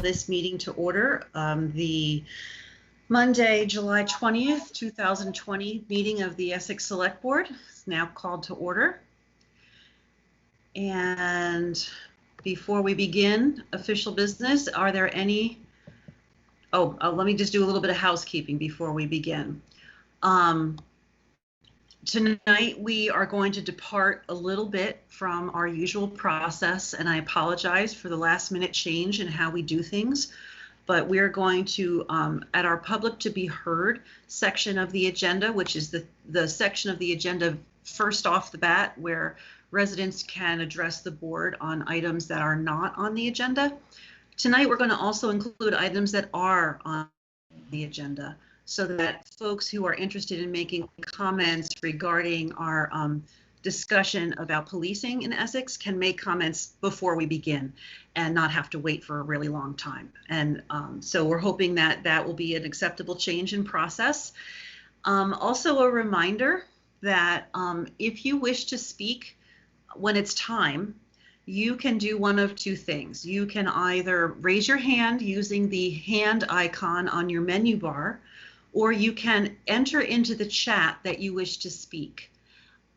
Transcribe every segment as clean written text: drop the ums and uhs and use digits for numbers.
this meeting to order. The Monday, July 20th, 2020 meeting of the Essex Selectboard is now called to order. And before we begin official business, are there any, let me just do a little bit of housekeeping before we begin. Tonight, we are going to depart a little bit from our usual process, and I apologize for the last minute change in how we do things, but we're going to, at our public to be heard section of the agenda, which is the section of the agenda first off the bat where residents can address the board on items that are not on the agenda. Tonight, we're going to also include items that are on the agenda, so that folks who are interested in making comments regarding our discussion about policing in Essex can make comments before we begin and not have to wait for a really long time. And so we're hoping that that will be an acceptable change in process. Also a reminder that if you wish to speak when it's time, you can do one of two things. You can either raise your hand using the hand icon on your menu bar, or you can enter into the chat that you wish to speak.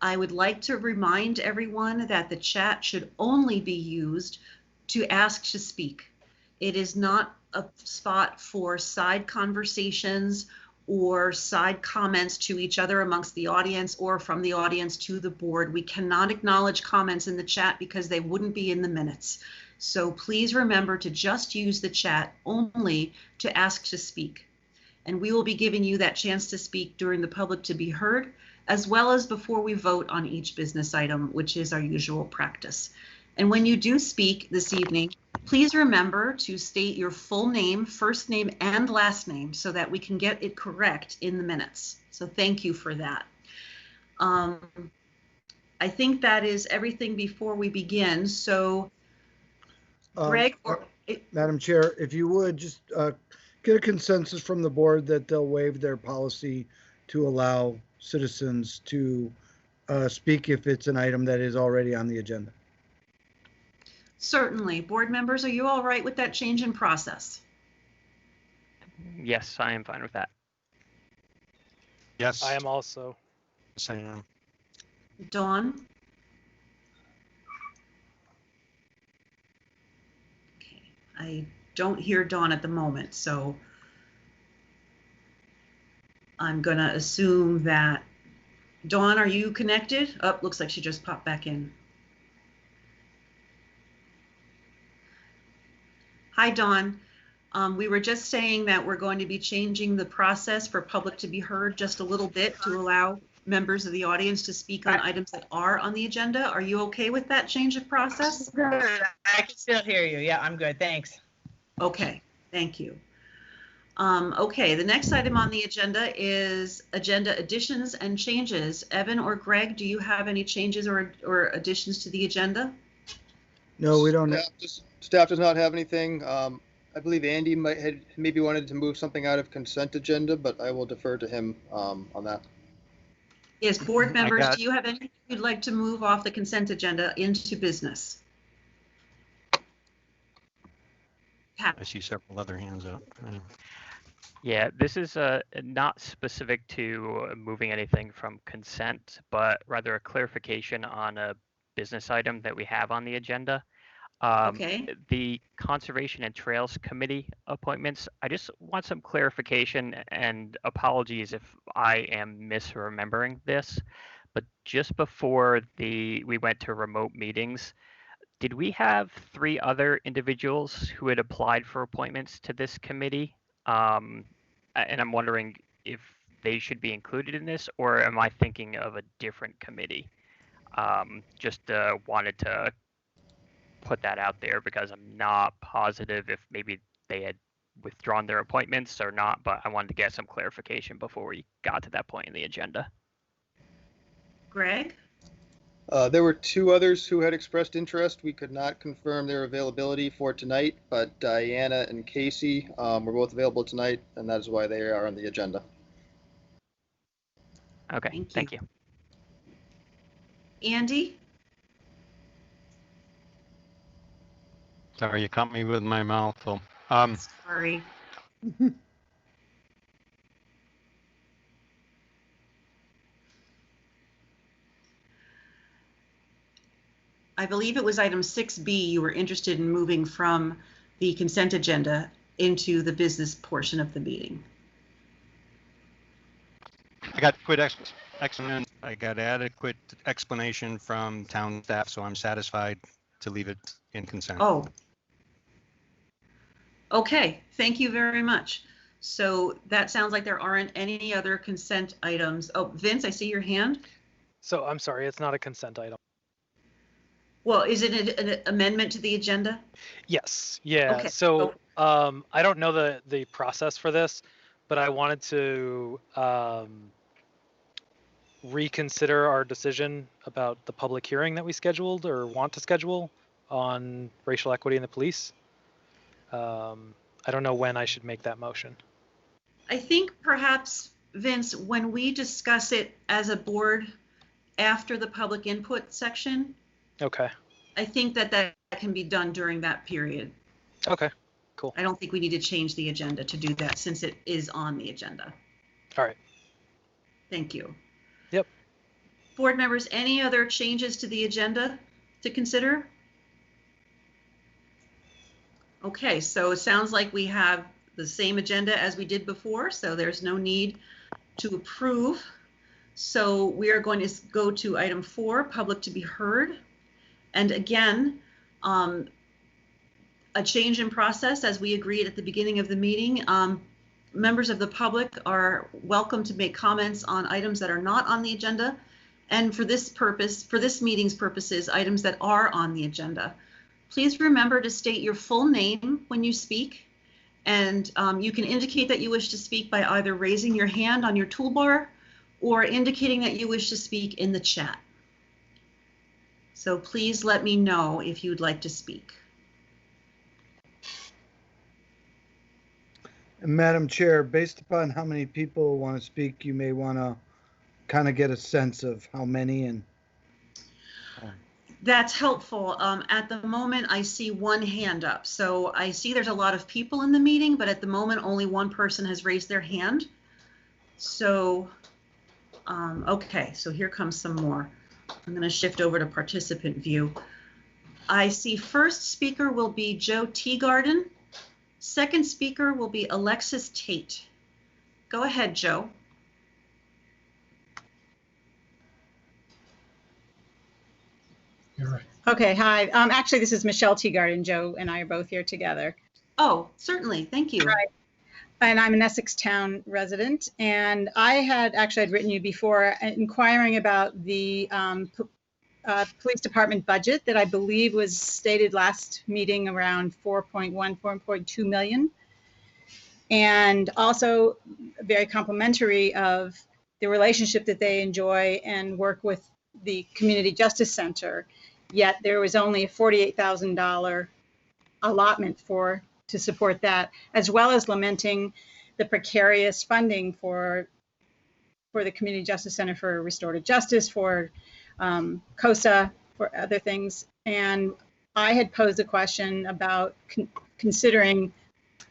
I would like to remind everyone that the chat should only be used to ask to speak. It is not a spot for side conversations or side comments to each other amongst the audience or from the audience to the board. We cannot acknowledge comments in the chat because they wouldn't be in the minutes. So please remember to just use the chat only to ask to speak. And we will be giving you that chance to speak during the public to be heard, as well as before we vote on each business item, which is our usual practice. And when you do speak this evening, please remember to state your full name, first name, and last name so that we can get it correct in the minutes. So thank you for that. I think that is everything before we begin. So Greg, Madam Chair, if you would just get a consensus from the board that they'll waive their policy to allow citizens to speak if it's an item that is already on the agenda. Certainly. Board members, are you all right with that change in process? Yes, I am fine with that. Yes. I am also. Yes, I am. Dawn? Okay, I don't hear Dawn at the moment, so I'm gonna assume that. Dawn, are you connected? Oh, looks like she just popped back in. Hi, Dawn. We were just saying that we're going to be changing the process for public to be heard just a little bit to allow members of the audience to speak on items that are on the agenda. Are you okay with that change of process? Good. I can still hear you. Yeah, I'm good. Thanks. Okay, thank you. Okay, the next item on the agenda is agenda additions and changes. Evan or Greg, do you have any changes or additions to the agenda? No, we don't. Staff does not have anything. I believe Andy maybe wanted to move something out of consent agenda, but I will defer to him on that. Yes, board members, do you have anything you'd like to move off the consent agenda into business? I see several other hands up. Yeah, this is not specific to moving anything from consent, but rather a clarification on a business item that we have on the agenda. Okay. The Conservation and Trails Committee appointments, I just want some clarification, and apologies if I am misremembering this, but just before we went to remote meetings, did we have 3 other individuals who had applied for appointments to this committee? And I'm wondering if they should be included in this, or am I thinking of a different committee? Just wanted to put that out there because I'm not positive if maybe they had withdrawn their appointments or not, but I wanted to get some clarification before we got to that point in the agenda. Greg? There were 2 others who had expressed interest. We could not confirm their availability for tonight, but Diana and Casey were both available tonight, and that is why they are on the agenda. Okay, thank you. Andy? Sorry, you caught me with my mouth full. Sorry. I believe it was item 6B you were interested in moving from the consent agenda into the business portion of the meeting. I got I got adequate explanation from town staff, so I'm satisfied to leave it in consent. Oh. Okay, thank you very much. So that sounds like there aren't any other consent items. Oh, Vince, I see your hand. So I'm sorry, it's not a consent item. Well, is it an amendment to the agenda? Yes. Yeah. Okay. So I don't know the process for this, but I wanted to reconsider our decision about the public hearing that we scheduled or want to schedule on racial equity in the police. I don't know when I should make that motion. I think perhaps, Vince, when we discuss it as a board after the public input section, Okay. I think that can be done during that period. Okay, cool. I don't think we need to change the agenda to do that since it is on the agenda. All right. Thank you. Yep. Board members, any other changes to the agenda to consider? Okay, so it sounds like we have the same agenda as we did before, so there's no need to approve. So we are going to go to item 4, public to be heard. And again, a change in process as we agreed at the beginning of the meeting. Members of the public are welcome to make comments on items that are not on the agenda. And for this purpose, for this meeting's purposes, items that are on the agenda. Please remember to state your full name when you speak. And you can indicate that you wish to speak by either raising your hand on your toolbar or indicating that you wish to speak in the chat. So please let me know if you'd like to speak. And Madam Chair, based upon how many people want to speak, you may want to kind of get a sense of how many and. That's helpful. At the moment, I see one hand up. So I see there's a lot of people in the meeting, but at the moment, only one person has raised their hand. So, okay, so here comes some more. I'm going to shift over to participant view. I see first speaker will be Joe Teagarden. Second speaker will be Alexis Tate. Go ahead, Joe. You're right. Okay, hi. Actually, this is Michelle Teagarden. Joe and I are both here together. Oh, certainly. Thank you. Right. And I'm an Essex Town resident. And I had written you before inquiring about the police department budget that I believe was stated last meeting around 4.2 million. And also very complimentary of the relationship that they enjoy and work with the Community Justice Center. Yet there was only a $48,000 allotment to support that, as well as lamenting the precarious funding for the Community Justice Center for Restorative Justice, for COSA, for other things. And I had posed a question about considering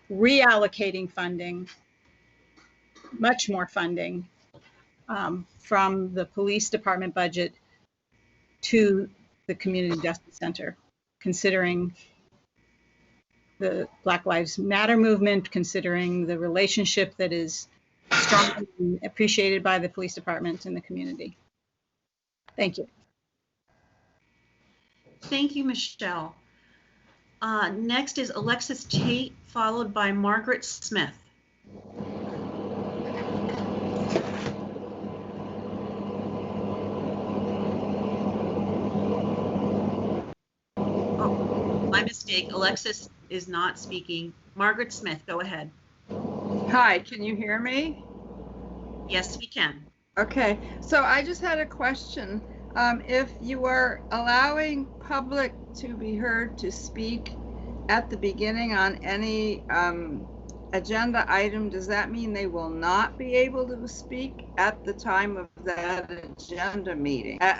reallocating funding, much more funding from the police department budget to the Community Justice Center, considering the Black Lives Matter movement, considering the relationship that is strongly appreciated by the police department and the community. Thank you. Thank you, Michelle. Next is Alexis Tate, followed by Margaret Smith. My mistake. Alexis is not speaking. Margaret Smith, go ahead. Hi, can you hear me? Yes, we can. Okay, so I just had a question. If you are allowing public to be heard to speak at the beginning on any agenda item, does that mean they will not be able to speak at the time of that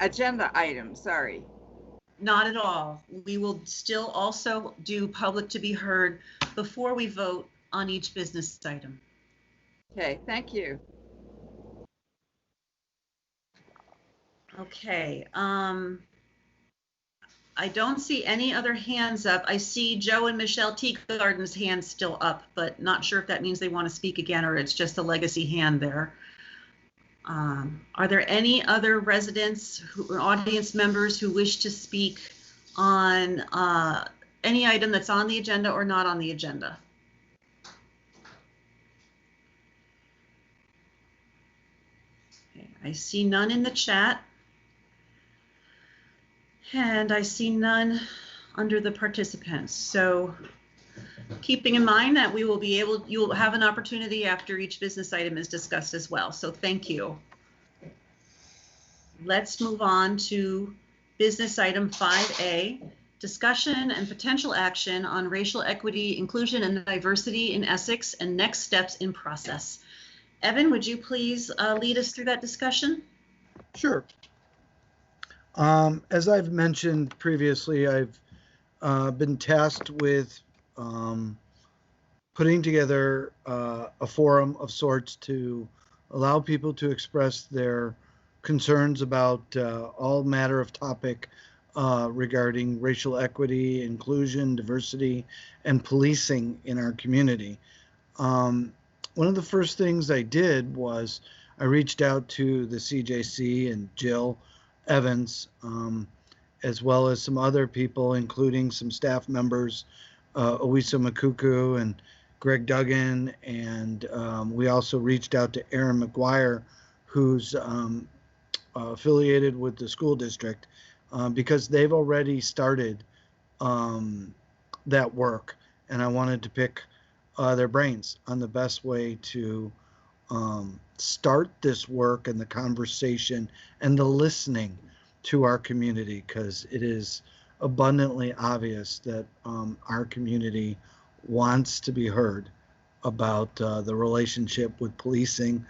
agenda item, sorry? Not at all. We will still also do public to be heard before we vote on each business item. Okay, thank you. Okay. I don't see any other hands up. I see Joe and Michelle Teagarden's hands still up, but not sure if that means they want to speak again or it's just a legacy hand there. Are there any other residents or audience members who wish to speak on any item that's on the agenda or not on the agenda? Okay, I see none in the chat. And I see none under the participants. So keeping in mind that you'll have an opportunity after each business item is discussed as well. So thank you. Let's move on to business item 5A, discussion and potential action on racial equity, inclusion, and diversity in Essex and next steps in process. Evan, would you please lead us through that discussion? Sure. As I've mentioned previously, I've been tasked with putting together a forum of sorts to allow people to express their concerns about all matter of topic regarding racial equity, inclusion, diversity, and policing in our community. One of the first things I did was I reached out to the CJC and Jill Evans, as well as some other people, including some staff members, Owisa Makuku and Greg Duggan, and we also reached out to Aaron McGuire, who's affiliated with the school district, because they've already started that work, and I wanted to pick their brains on the best way to start this work and the conversation and the listening to our community, because it is abundantly obvious that our community wants to be heard about the relationship with policing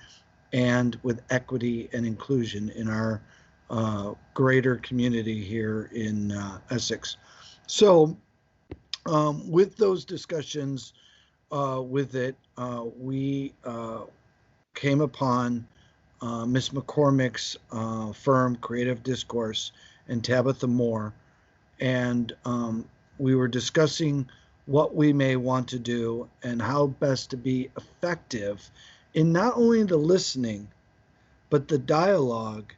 and with equity and inclusion in our greater community here in Essex. So with those discussions with it, we came upon Miss McCormick's firm, Creative Discourse, and Tabitha Moore, and we were discussing what we may want to do and how best to be effective in not only the listening, but the dialogue,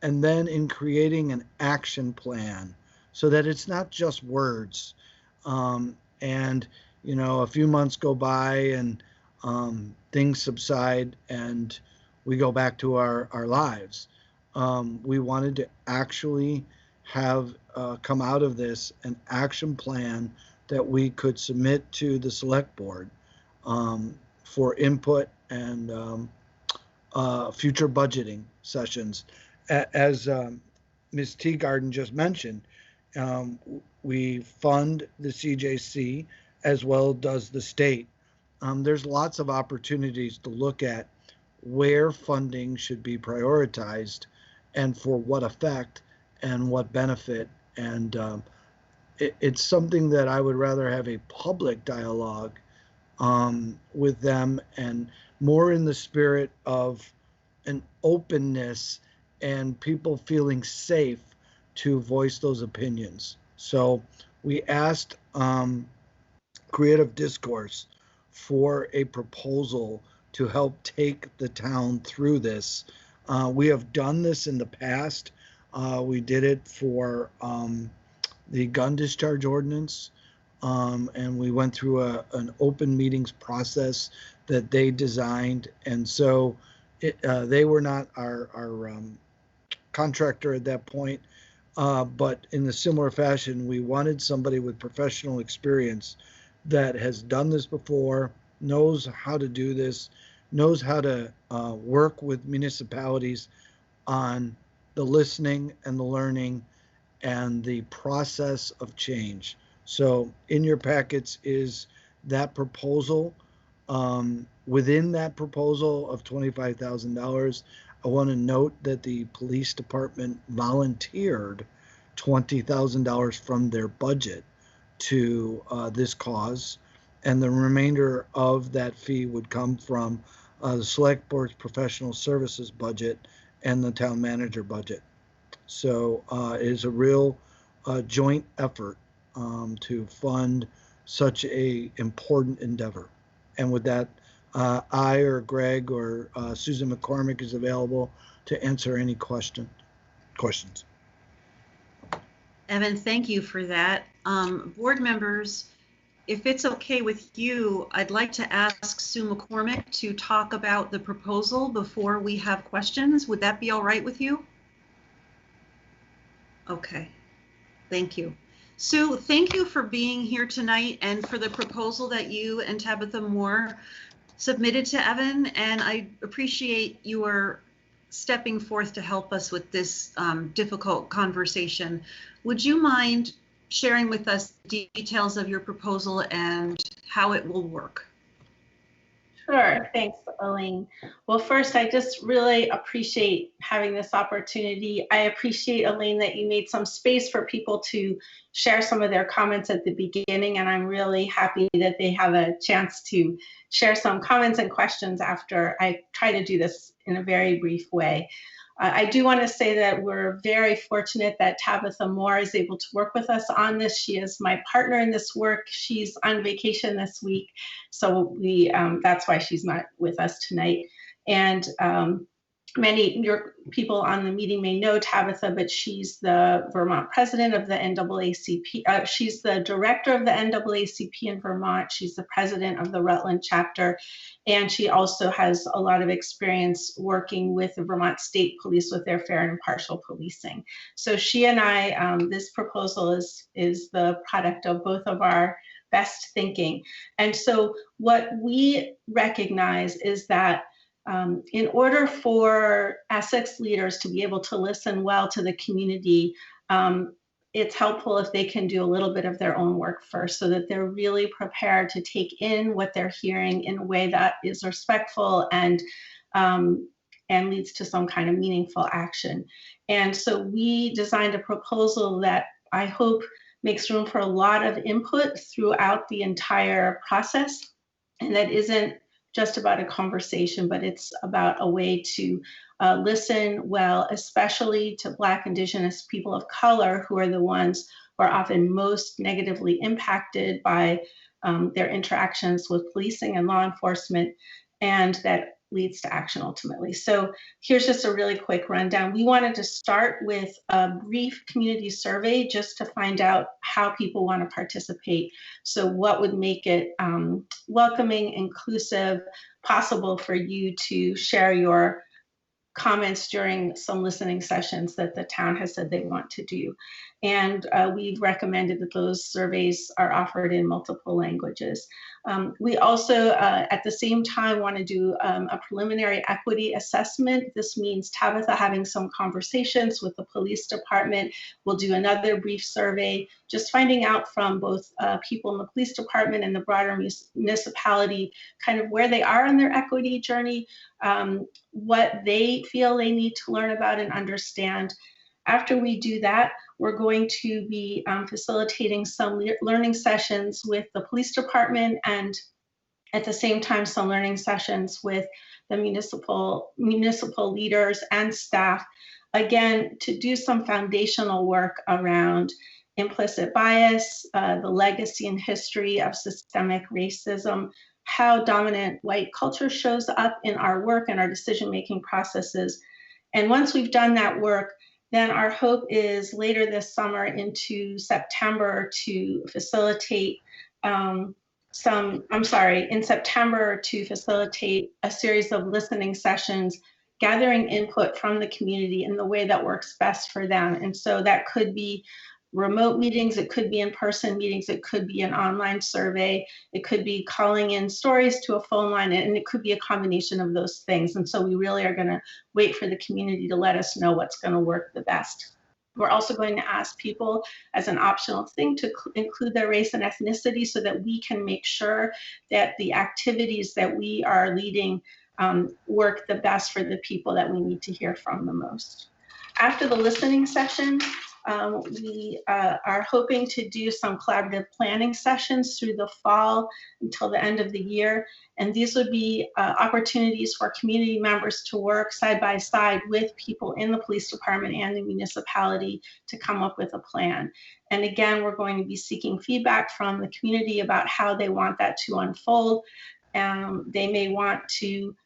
and then in creating an action plan so that it's not just words. And, you know, a few months go by and things subside and we go back to our lives. We wanted to actually have come out of this an action plan that we could submit to the select board for input and future budgeting sessions. As Ms. Teagarden just mentioned, we fund the CJC as well does the state. There's lots of opportunities to look at where funding should be prioritized and for what effect and what benefit. And it's something that I would rather have a public dialogue with them, and more in the spirit of an openness and people feeling safe to voice those opinions. So we asked Creative Discourse for a proposal to help take the town through this. We have done this in the past. We did it for the gun discharge ordinance, and we went through an open meetings process that they designed. And so they were not our contractor at that point, but in a similar fashion, we wanted somebody with professional experience that has done this before, knows how to do this, knows how to work with municipalities on the listening and the learning and the process of change. So in your packets is that proposal. Within that proposal of $25,000, I want to note that the police department volunteered $20,000 from their budget to this cause, and the remainder of that fee would come from the select board's professional services budget and the town manager budget. So it is a real joint effort to fund such a important endeavor. And with that, I or Greg or Susan McCormick is available to answer any questions. Evan, thank you for that. Board members, if it's okay with you, I'd like to ask Sue McCormick to talk about the proposal before we have questions. Would that be all right with you? Okay, thank you. Sue, thank you for being here tonight and for the proposal that you and Tabitha Moore submitted to Evan, and I appreciate your stepping forth to help us with this difficult conversation. Would you mind sharing with us details of your proposal and how it will work? Sure. Thanks, Elaine. Well, first, I just really appreciate having this opportunity. I appreciate, Elaine, that you made some space for people to share some of their comments at the beginning, and I'm really happy that they have a chance to share some comments and questions after I try to do this in a very brief way. I do want to say that we're very fortunate that Tabitha Moore is able to work with us on this. She is my partner in this work. She's on vacation this week, so that's why she's not with us tonight. And many people on the meeting may know Tabitha, but she's the Vermont president of the NAACP. She's the director of the NAACP in Vermont. She's the president of the Rutland chapter. And she also has a lot of experience working with the Vermont State Police with their fair and impartial policing. So she and I, this proposal is the product of both of our best thinking. And so what we recognize is that in order for Essex leaders to be able to listen well to the community, it's helpful if they can do a little bit of their own work first so that they're really prepared to take in what they're hearing in a way that is respectful and leads to some kind of meaningful action. And so we designed a proposal that I hope makes room for a lot of input throughout the entire process, and that isn't just about a conversation, but it's about a way to listen well, especially to Black, Indigenous people of color, who are the ones who are often most negatively impacted by their interactions with policing and law enforcement, and that leads to action ultimately. So here's just a really quick rundown. We wanted to start with a brief community survey just to find out how people want to participate. So what would make it welcoming, inclusive, possible for you to share your comments during some listening sessions that the town has said they want to do. And we've recommended that those surveys are offered in multiple languages. We also, at the same time, want to do a preliminary equity assessment. This means Tabitha having some conversations with the police department. We'll do another brief survey, just finding out from both people in the police department and the broader municipality kind of where they are on their equity journey, what they feel they need to learn about and understand. After we do that, we're going to be facilitating some learning sessions with the police department, and at the same time, some learning sessions with the municipal leaders and staff, again, to do some foundational work around implicit bias, the legacy and history of systemic racism, how dominant white culture shows up in our work and our decision-making processes. And once we've done that work, then our hope is later this summer into September to facilitate in September to facilitate a series of listening sessions, gathering input from the community in the way that works best for them. And so that could be remote meetings, it could be in-person meetings, it could be an online survey, it could be calling in stories to a phone line, and it could be a combination of those things. And so we really are going to wait for the community to let us know what's going to work the best. We're also going to ask people as an optional thing to include their race and ethnicity so that we can make sure that the activities that we are leading work the best for the people that we need to hear from the most. After the listening session, we are hoping to do some collaborative planning sessions through the fall until the end of the year. And these would be opportunities for community members to work side by side with people in the police department and the municipality to come up with a plan. And again, we're going to be seeking feedback from the community about how they want that to unfold. They may want to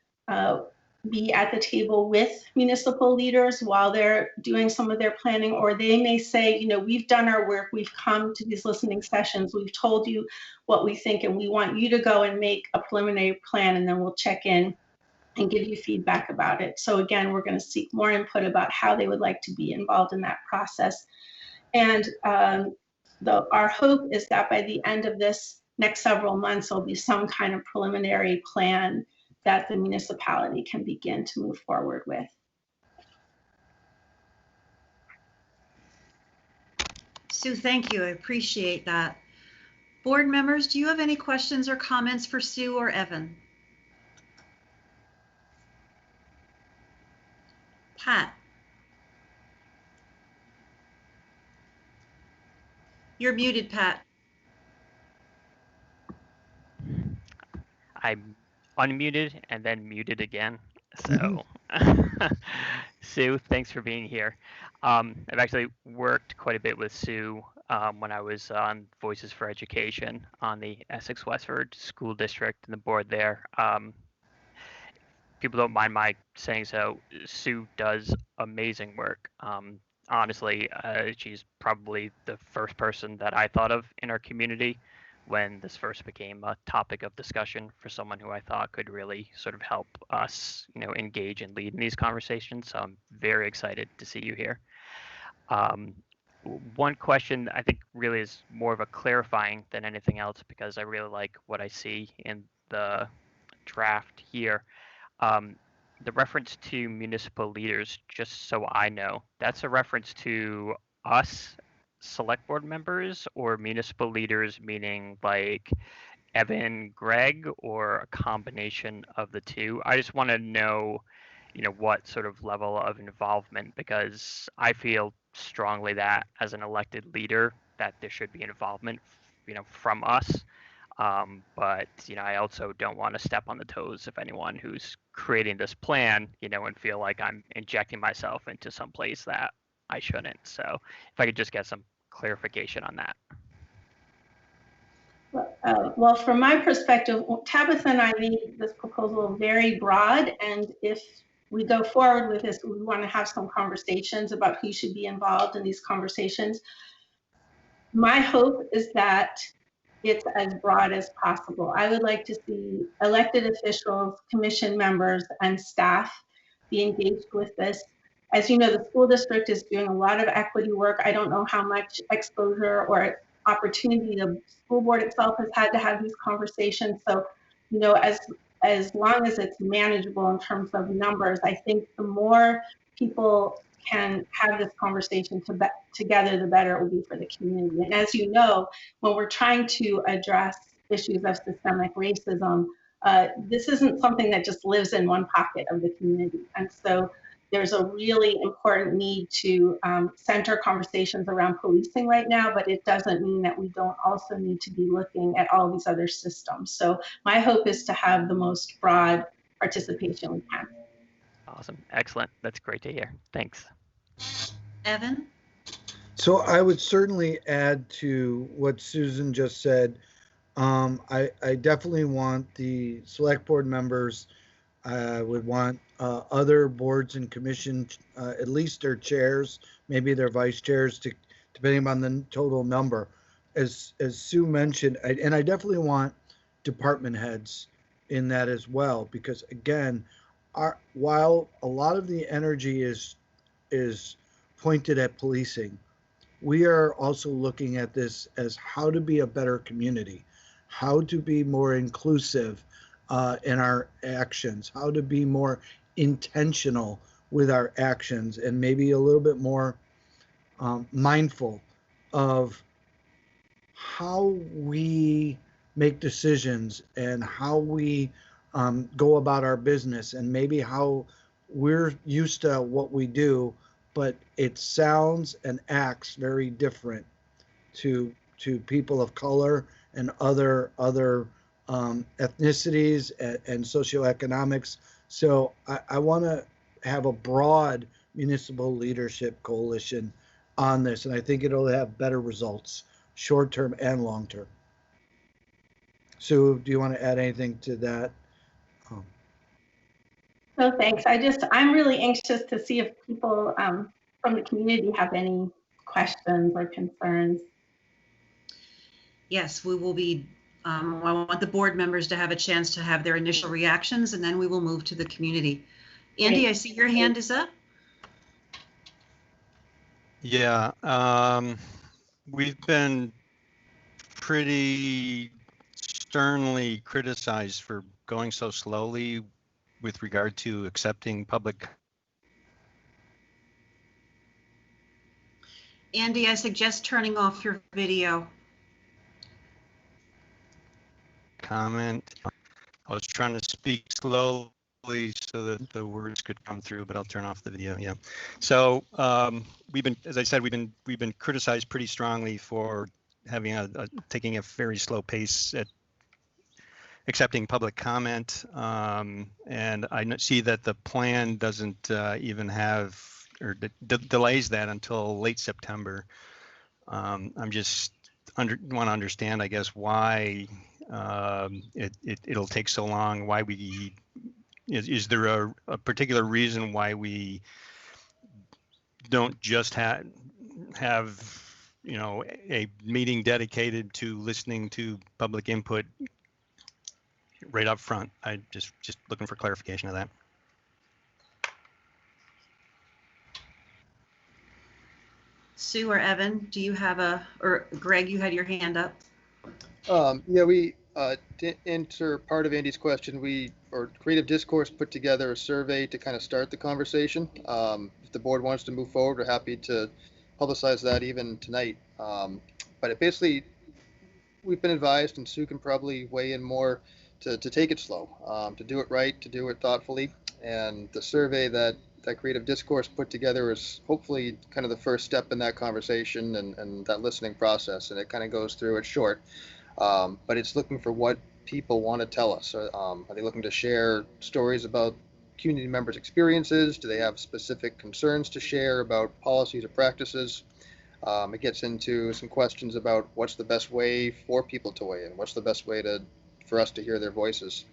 be at the table with municipal leaders while they're doing some of their planning, or they may say, you know, we've done our work, we've come to these listening sessions, we've told you what we think, and we want you to go and make a preliminary plan, and then we'll check in and give you feedback about it. So again, we're going to seek more input about how they would like to be involved in that process. And our hope is that by the end of this next several months, there'll be some kind of preliminary plan that the municipality can begin to move forward with. Sue, thank you. I appreciate that. Board members, do you have any questions or comments for Sue or Evan? Pat. You're muted, Pat. I'm unmuted and then muted again. So, Sue, thanks for being here. I've actually worked quite a bit with Sue when I was on Voices for Education on the Essex Westford School District and the board there. People don't mind my saying so. Sue does amazing work. Honestly, she's probably the first person that I thought of in our community when this first became a topic of discussion for someone who I thought could really sort of help us, engage and lead in these conversations. So I'm very excited to see you here. One question I think really is more of a clarifying than anything else, because I really like what I see in the draft here. The reference to municipal leaders, just so I know, that's a reference to us select board members, or municipal leaders meaning like Evan, Greg, or a combination of the two? I just want to know, what sort of level of involvement, because I feel strongly that as an elected leader that there should be involvement, from us. But I also don't want to step on the toes of anyone who's creating this plan, and feel like I'm injecting myself into some place that I shouldn't. So if I could just get some clarification on that. Well, from my perspective, Tabitha and I made this proposal very broad, and if we go forward with this, we want to have some conversations about who should be involved in these conversations. My hope is that it's as broad as possible. I would like to see elected officials, commission members, and staff be engaged with this. As you know, the school district is doing a lot of equity work. I don't know how much exposure or opportunity the school board itself has had to have these conversations. So, as long as it's manageable in terms of numbers, I think the more people can have this conversation together, the better it will be for the community. And as you know, when we're trying to address issues of systemic racism, this isn't something that just lives in one pocket of the community. And so there's a really important need to center conversations around policing right now, but it doesn't mean that we don't also need to be looking at all these other systems. So my hope is to have the most broad participation we can. Awesome. Excellent. That's great to hear. Thanks. Evan? So I would certainly add to what Susan just said. I definitely want the select board members, would want other boards and commissions, at least their chairs, maybe their vice chairs, depending on the total number. As Sue mentioned, and I definitely want department heads in that as well, because again, while a lot of the energy is pointed at policing, we are also looking at this as how to be a better community, how to be more inclusive in our actions, how to be more intentional with our actions, and maybe a little bit more mindful of how we make decisions and how we go about our business, and maybe how we're used to what we do, but it sounds and acts very different to people of color and other ethnicities and socioeconomics. So I want to have a broad municipal leadership coalition on this, and I think it'll have better results, short-term and long-term. Sue, do you want to add anything to that? No, thanks. I'm really anxious to see if people from the community have any questions or concerns. Yes, we will be, I want the board members to have a chance to have their initial reactions, and then we will move to the community. Andy, I see your hand is up. Yeah, we've been pretty sternly criticized for going so slowly with regard to accepting public. Andy, I suggest turning off your video. Comment. I was trying to speak slow. so that the words could come through, but I'll turn off the video. Yeah. So we've been, as I said, we've been criticized pretty strongly for having taking a very slow pace at accepting public comment. And I see that the plan doesn't even have, or delays that until late September. I'm just want to understand, I guess, why it'll take so long. Why is there a particular reason why we don't just have a meeting dedicated to listening to public input right up front? I just looking for clarification of that. Sue or Evan, do you have or Greg, you had your hand up? Yeah, we to answer part of Andy's question, Creative Discourse put together a survey to kind of start the conversation. If the board wants to move forward, we're happy to publicize that even tonight. But it basically, we've been advised, and Sue can probably weigh in more, to take it slow, to do it right, to do it thoughtfully. And the survey that Creative Discourse put together is hopefully kind of the first step in that conversation and that listening process. And it kind of goes through, it's short, but it's looking for what people want to tell us. Are they looking to share stories about community members' experiences? Do they have specific concerns to share about policies or practices? It gets into some questions about what's the best way for people to weigh in, what's the best way for us to hear their voices.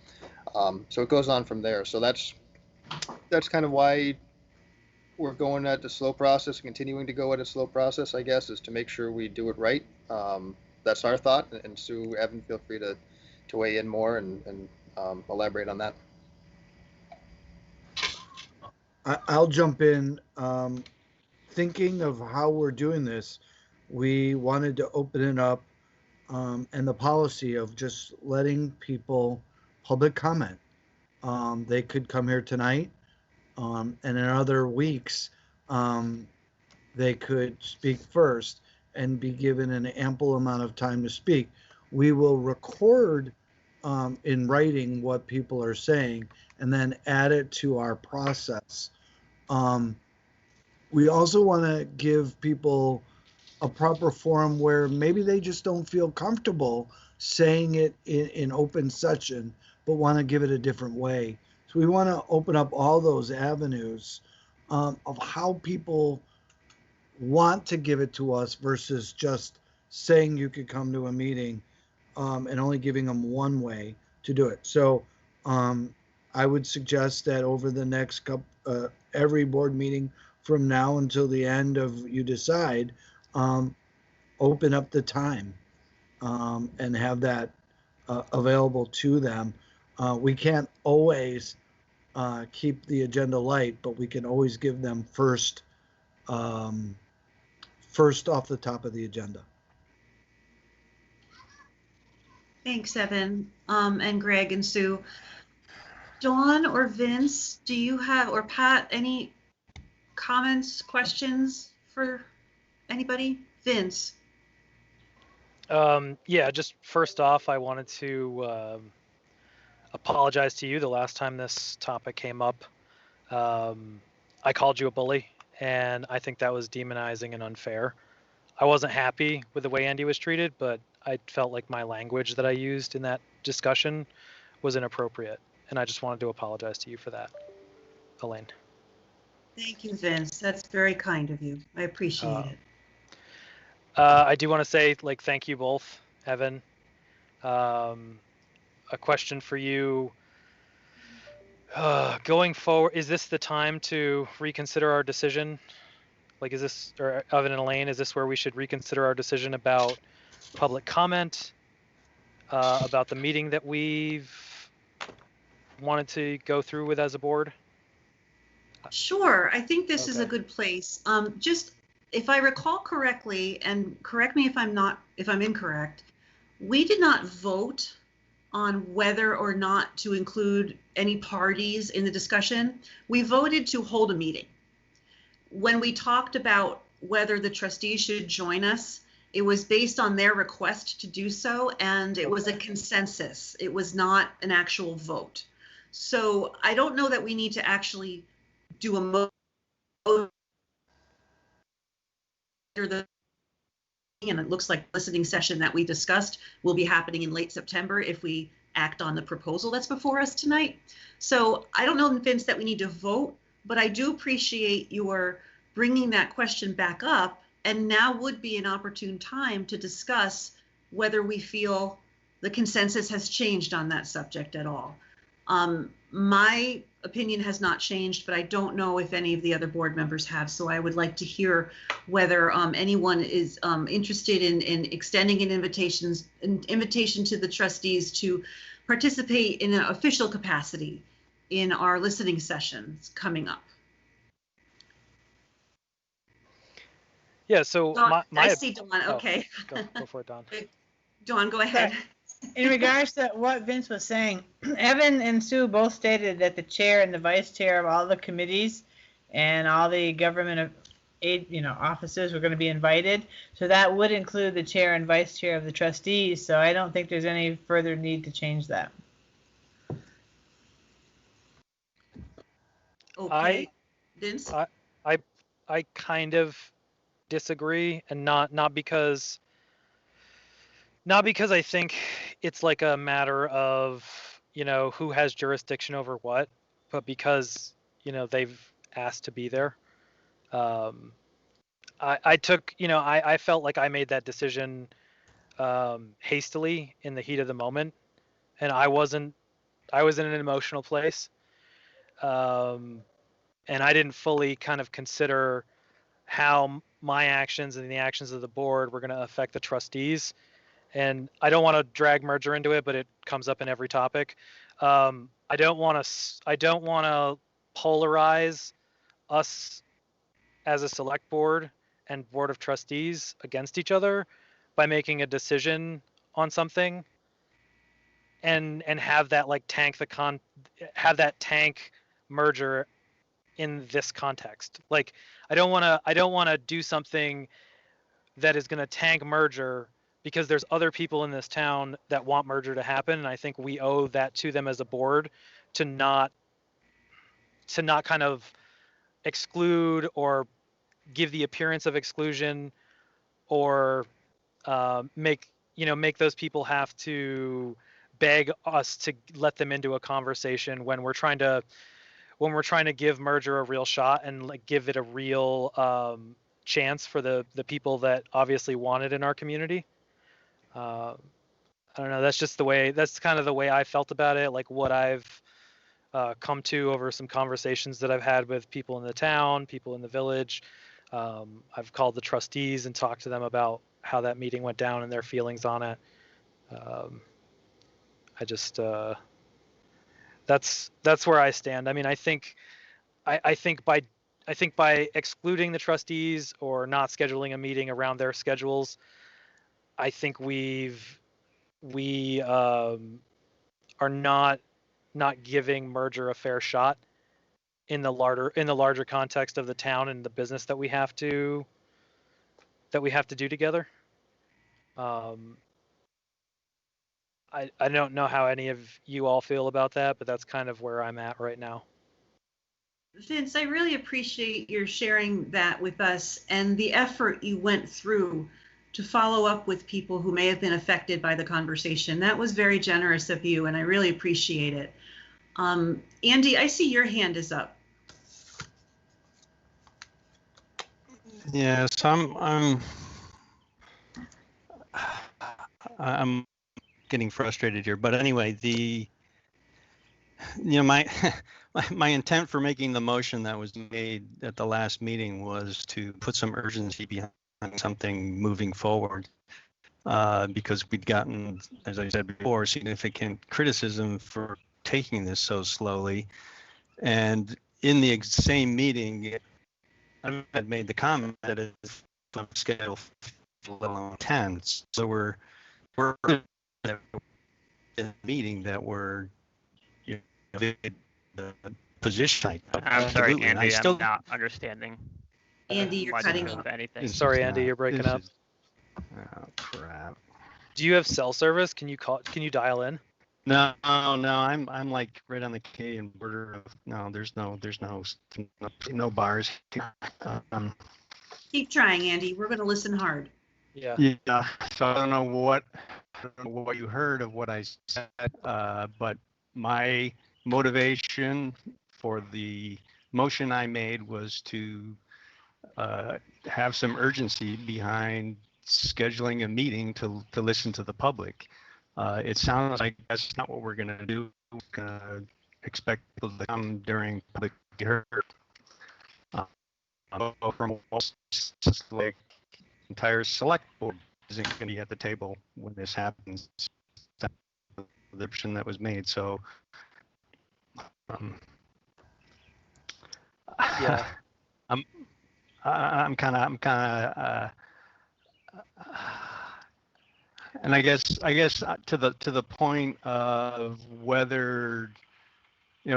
So it goes on from there. So that's kind of why we're going at the slow process, continuing to go at a slow process, I guess, is to make sure we do it right. That's our thought. And Sue, Evan, feel free to weigh in more and elaborate on that. I'll jump in. Thinking of how we're doing this, we wanted to open it up and the policy of just letting people public comment. They could come here tonight, and in other weeks, they could speak first and be given an ample amount of time to speak. We will record in writing what people are saying and then add it to our process. We also want to give people a proper forum where maybe they just don't feel comfortable saying it in open session, but want to give it a different way. So we want to open up all those avenues of how people want to give it to us versus just saying you could come to a meeting and only giving them one way to do it. So I would suggest that over the next couple, every board meeting from now until the end of you decide, open up the time and have that available to them. We can't always keep the agenda light, but we can always give them first off the top of the agenda. Thanks, Evan, and Greg and Sue. Dawn or Vince, do you have, or Pat, any comments, questions for anybody? Vince. Yeah, just first off, I wanted to apologize to you the last time this topic came up. I called you a bully, and I think that was demonizing and unfair. I wasn't happy with the way Andy was treated, but I felt like my language that I used in that discussion was inappropriate, and I just wanted to apologize to you for that, Elaine. Thank you, Vince. That's very kind of you. I appreciate it. I do want to say, thank you both, Evan. A question for you. Going forward, is this the time to reconsider our decision? Is this, or Evan and Elaine, is this where we should reconsider our decision about public comment, about the meeting that we've wanted to go through with as a board? Sure. I think this is a good place. Just if I recall correctly, and correct me if I'm incorrect, we did not vote on whether or not to include any parties in the discussion. We voted to hold a meeting. When we talked about whether the trustees should join us, it was based on their request to do so, and it was a consensus. It was not an actual vote. So I don't know that we need to actually do a motion, and it looks like listening session that we discussed will be happening in late September if we act on the proposal that's before us tonight. So I don't know, Vince, that we need to vote, but I do appreciate your bringing that question back up, and now would be an opportune time to discuss whether we feel the consensus has changed on that subject at all. My opinion has not changed, but I don't know if any of the other board members have. So I would like to hear whether anyone is interested in extending an invitation to the trustees to participate in an official capacity in our listening sessions coming up. Yeah, so Dawn, my I see Dawn. Okay. Go for it, Dawn. Dawn, go ahead. In regards to what Vince was saying, Evan and Sue both stated that the chair and the vice chair of all the committees and all the government officers were going to be invited. So that would include the chair and vice chair of the trustees. So I don't think there's any further need to change that. Okay. Vince? I kind of disagree, and not because I think it's like a matter of, who has jurisdiction over what, but because, they've asked to be there. I felt like I made that decision hastily in the heat of the moment, and I was in an emotional place. And I didn't fully kind of consider how my actions and the actions of the board were going to affect the trustees. And I don't want to drag merger into it, but it comes up in every topic. I don't want to polarize us as a select board and board of trustees against each other by making a decision on something and have that like tank merger in this context. Like I don't want to do something that is going to tank merger because there's other people in this town that want merger to happen, and I think we owe that to them as a board to not kind of exclude or give the appearance of exclusion or make those people have to beg us to let them into a conversation when we're trying to give merger a real shot and like give it a real chance for the people that obviously want it in our community. I don't know. That's kind of the way I felt about it. Like what I've come to over some conversations that I've had with people in the town, people in the village. I've called the trustees and talked to them about how that meeting went down and their feelings on it. That's where I stand. I mean, I think by excluding the trustees or not scheduling a meeting around their schedules, I think we are not giving merger a fair shot in the larger context of the town and the business that we have to do together. I don't know how any of you all feel about that, but that's kind of where I'm at right now. Vince, I really appreciate your sharing that with us and the effort you went through to follow up with people who may have been affected by the conversation. That was very generous of you, and I really appreciate it. Andy, I see your hand is up. Yes, I'm getting frustrated here, but anyway, my intent for making the motion that was made at the last meeting was to put some urgency behind something moving forward, because we'd gotten, as I said before, significant criticism for taking this so slowly. And in the same meeting, I had made the comment that it's on schedule for let alone 10. So we're in a meeting that we're the position. I'm sorry, Andy, I'm not understanding. Andy, you're cutting off. Anything. Sorry, Andy, you're breaking up. Oh crap! Do you have cell service? Can you dial in? No, I'm like right on the Canadian border of, no, there's no bars here. Keep trying, Andy. We're going to listen hard. Yeah. Yeah, so I don't know what you heard of what I said, but my motivation for the motion I made was to have some urgency behind scheduling a meeting to listen to the public. It sounds like that's not what we're going to do. We're going to expect people to come during public hearing. From just like entire select board isn't going to be at the table when this happens. That's the option that was made. So, Yeah. I'm kind of, and I guess to the point of whether,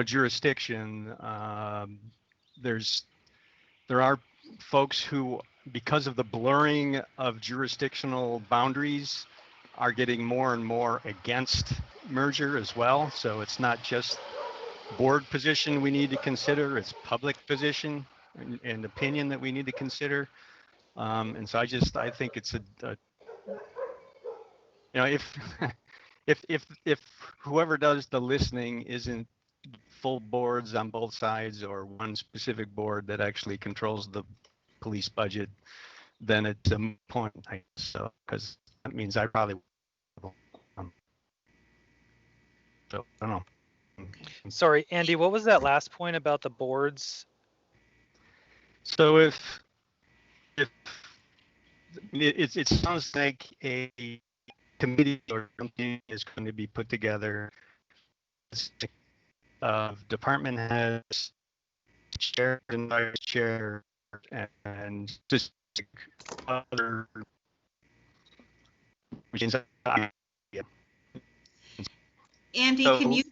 jurisdiction, there are folks who, because of the blurring of jurisdictional boundaries, are getting more and more against merger as well. So it's not just board position we need to consider, it's public position and opinion that we need to consider. And so I think it's if whoever does the listening isn't full boards on both sides or one specific board that actually controls the police budget, then it's a moot point, I guess. So, because that means I probably so I don't know. Sorry, Andy, what was that last point about the boards? So if it sounds like a committee or something is going to be put together of department heads, chair and vice chair, and just other. Andy, So can you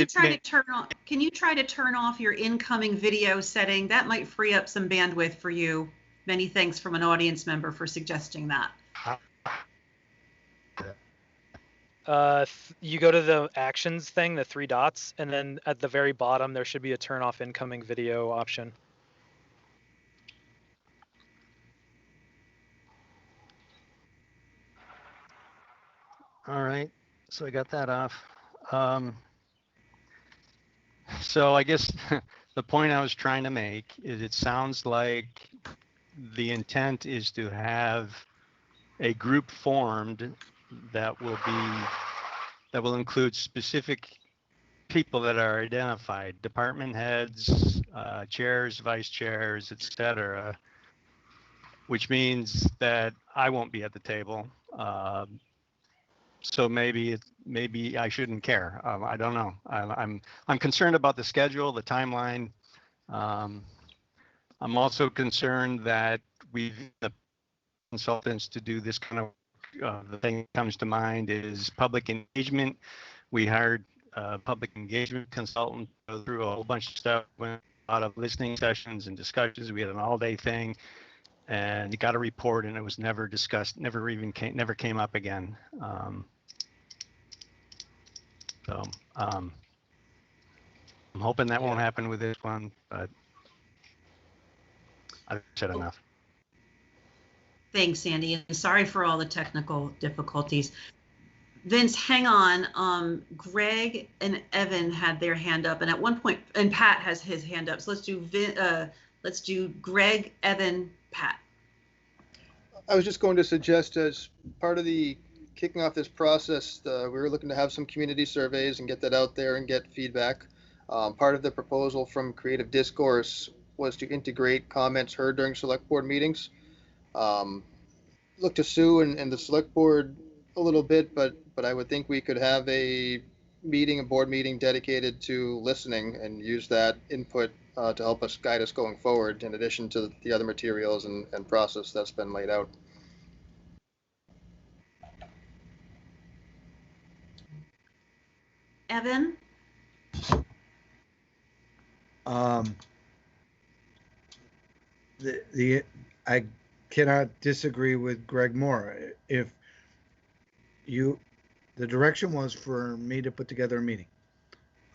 try may- to turn off your incoming video setting? That might free up some bandwidth for you. Many thanks from an audience member for suggesting that. You go to the actions thing, the 3 dots, and then at the very bottom there should be a turn off incoming video option. All right, so I got that off. So I guess the point I was trying to make is it sounds like the intent is to have a group formed that will include specific people that are identified, department heads, chairs, vice chairs, etc., which means that I won't be at the table. So maybe I shouldn't care. I don't know. I'm concerned about the schedule, the timeline. I'm also concerned that we've the consultants to do this kind of the thing that comes to mind is public engagement. We hired a public engagement consultant to go through a whole bunch of stuff, went a lot of listening sessions and discussions. We had an all-day thing, and he got a report, and it was never discussed, never came up again. I'm hoping that won't happen with this one, but I've said enough. Thanks, Andy, and sorry for all the technical difficulties. Vince, hang on. Greg and Evan had their hand up, and at one point, and Pat has his hand up. So let's do Greg, Evan, Pat. I was just going to suggest, as part of the kicking off this process, we were looking to have some community surveys and get that out there and get feedback. Part of the proposal from Creative Discourse was to integrate comments heard during select board meetings. Look to Sue and the select board a little bit, but I would think we could have a board meeting dedicated to listening and use that input to help us guide us going forward, in addition to the other materials and process that's been laid out. Evan? I cannot disagree with Greg Moore. If The direction was for me to put together a meeting.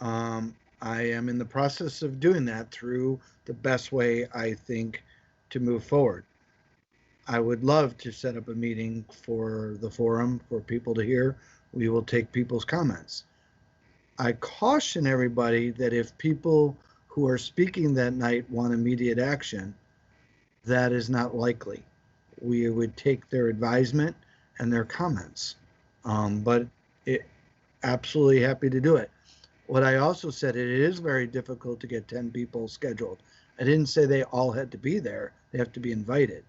I am in the process of doing that through the best way I think to move forward. I would love to set up a meeting for the forum for people to hear. We will take people's comments. I caution everybody that if people who are speaking that night want immediate action, that is not likely. We would take their advisement and their comments, but absolutely happy to do it. What I also said, it is very difficult to get 10 people scheduled. I didn't say they all had to be there. They have to be invited.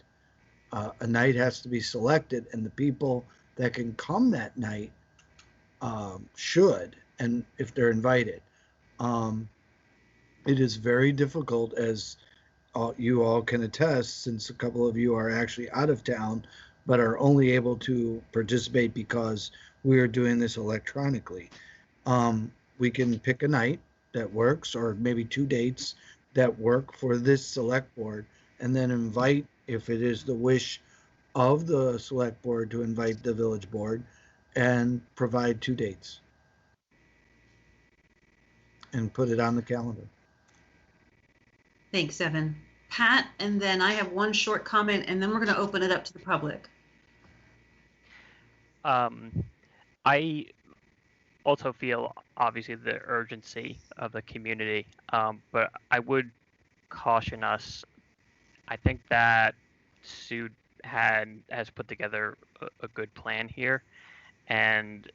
A night has to be selected, and the people that can come that night should, and if they're invited. It is very difficult, as you all can attest, since a couple of you are actually out of town, but are only able to participate because we are doing this electronically. We can pick a night that works, or maybe 2 dates that work for this select board, and then invite, if it is the wish of the select board, to invite the village board and provide 2 dates and put it on the calendar. Thanks, Evan. Pat, and then I have one short comment, and then we're going to open it up to the public. I also feel obviously the urgency of the community, but I would caution us. I think that Sue has put together a good plan here, and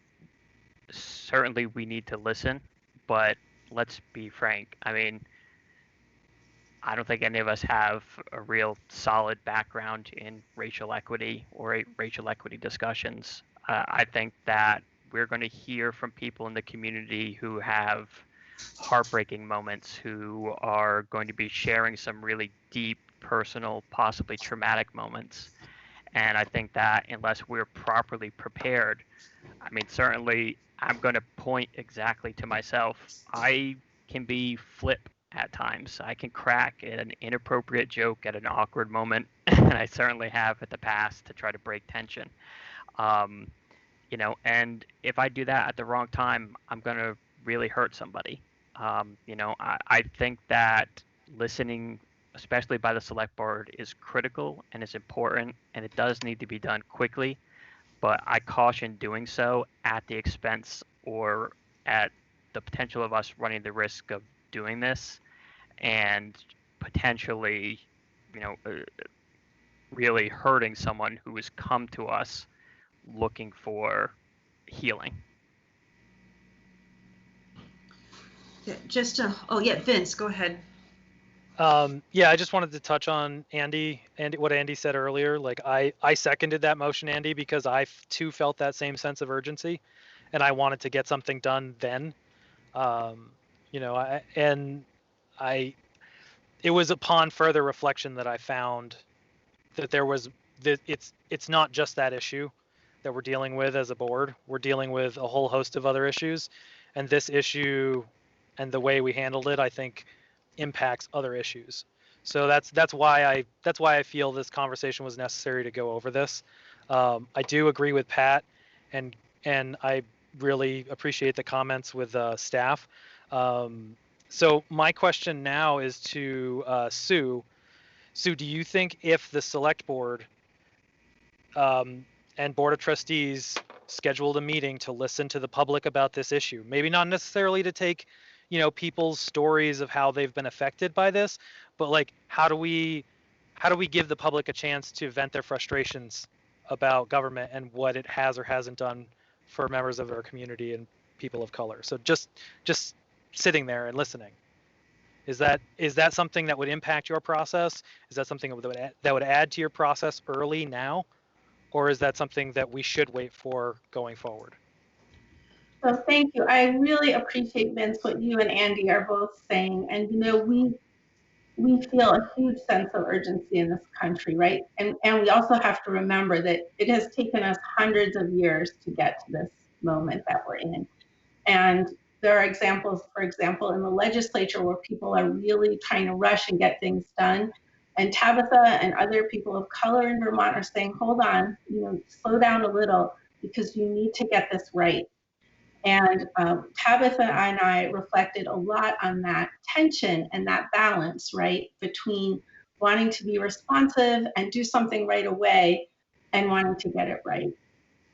certainly we need to listen, but let's be frank. I mean, I don't think any of us have a real solid background in racial equity or racial equity discussions. I think that we're going to hear from people in the community who have heartbreaking moments, who are going to be sharing some really deep, personal, possibly traumatic moments. And I think that unless we're properly prepared, I mean, certainly I'm going to point exactly to myself. I can be flip at times. I can crack at an inappropriate joke at an awkward moment, and I certainly have in the past to try to break tension. You know, and if I do that at the wrong time, I'm going to really hurt somebody. You know, I think that listening, especially by the select board, is critical and is important, and it does need to be done quickly. But I caution doing so at the expense or at the potential of us running the risk of doing this and potentially, you know, really hurting someone who has come to us looking for healing. Yeah, oh yeah, Vince, go ahead. Yeah, I just wanted to touch on what Andy said earlier. Like I seconded that motion, Andy, because I too felt that same sense of urgency, and I wanted to get something done then. You know, it was upon further reflection that I found that it's not just that issue that we're dealing with as a board. We're dealing with a whole host of other issues, and this issue and the way we handled it, I think, impacts other issues. So that's why I feel this conversation was necessary to go over this. I do agree with Pat, and I really appreciate the comments with staff. So my question now is to Sue. Sue, do you think if the select board and board of trustees scheduled a meeting to listen to the public about this issue, maybe not necessarily to take, you know, people's stories of how they've been affected by this, but like how do we give the public a chance to vent their frustrations about government and what it has or hasn't done for members of our community and people of color? So just sitting there and listening, is that something that would impact your process? Is that something that would add to your process early now, or is that something that we should wait for going forward? So thank you. I really appreciate, Vince, what you and Andy are both saying. And, you know, we feel a huge sense of urgency in this country, right? And we also have to remember that it has taken us hundreds of years to get to this moment that we're in. And there are examples, for example, in the legislature where people are really trying to rush and get things done. And Tabitha and other people of color in Vermont are saying, hold on, you know, slow down a little. because you need to get this right. And Tabitha and I reflected a lot on that tension and that balance, right, between wanting to be responsive and do something right away and wanting to get it right.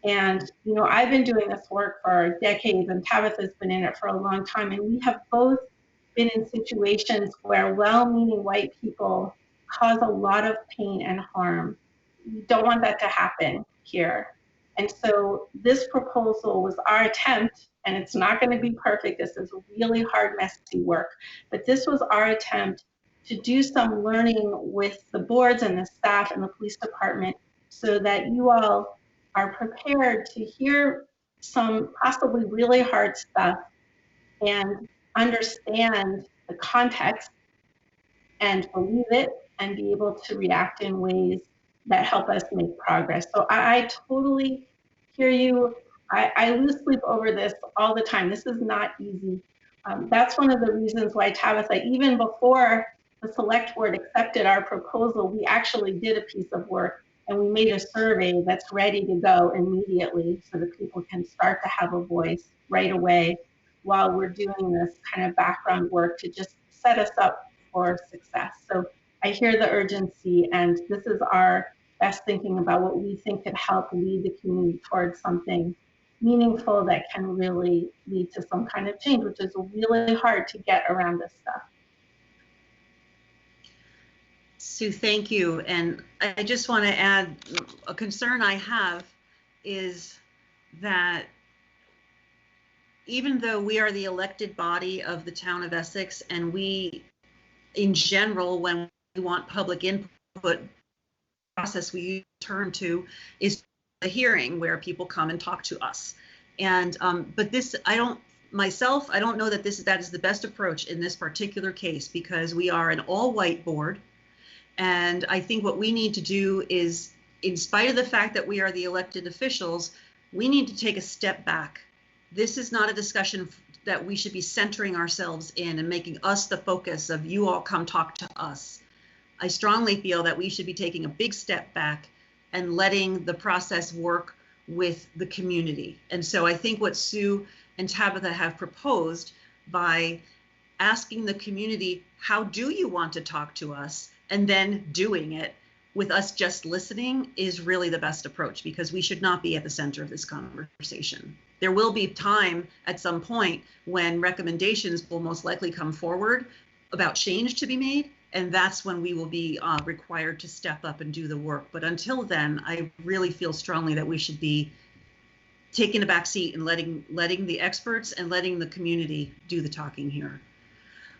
And, you know, I've been doing this work for decades, and Tabitha's been in it for a long time, and we have both been in situations where well-meaning white people cause a lot of pain and harm. We don't want that to happen here. And so this proposal was our attempt, and it's not going to be perfect. This is really hard, messy work. But this was our attempt to do some learning with the boards and the staff and the police department so that you all are prepared to hear some possibly really hard stuff and understand the context and believe it and be able to react in ways that help us make progress. So I totally hear you. I lose sleep over this all the time. This is not easy. That's one of the reasons why Tabitha, even before the select board accepted our proposal, we actually did a piece of work and we made a survey that's ready to go immediately so that people can start to have a voice right away while we're doing this kind of background work to just set us up for success. So I hear the urgency, and this is our best thinking about what we think could help lead the community towards something meaningful that can really lead to some kind of change, which is really hard to get around this stuff. Sue, thank you. And I just want to add, a concern I have is that even though we are the elected body of the town of Essex, and we, in general, when we want public input, process we turn to is a hearing where people come and talk to us. And but this, I don't know that that is the best approach in this particular case, because we are an all-white board. And I think what we need to do is, in spite of the fact that we are the elected officials, we need to take a step back. This is not a discussion that we should be centering ourselves in and making us the focus of you all come talk to us. I strongly feel that we should be taking a big step back and letting the process work with the community. And so I think what Sue and Tabitha have proposed by asking the community, how do you want to talk to us? And then doing it with us just listening is really the best approach, because we should not be at the center of this conversation. There will be time at some point when recommendations will most likely come forward about change to be made, and that's when we will be required to step up and do the work. But until then, I really feel strongly that we should be taking a back seat and letting the experts and letting the community do the talking here.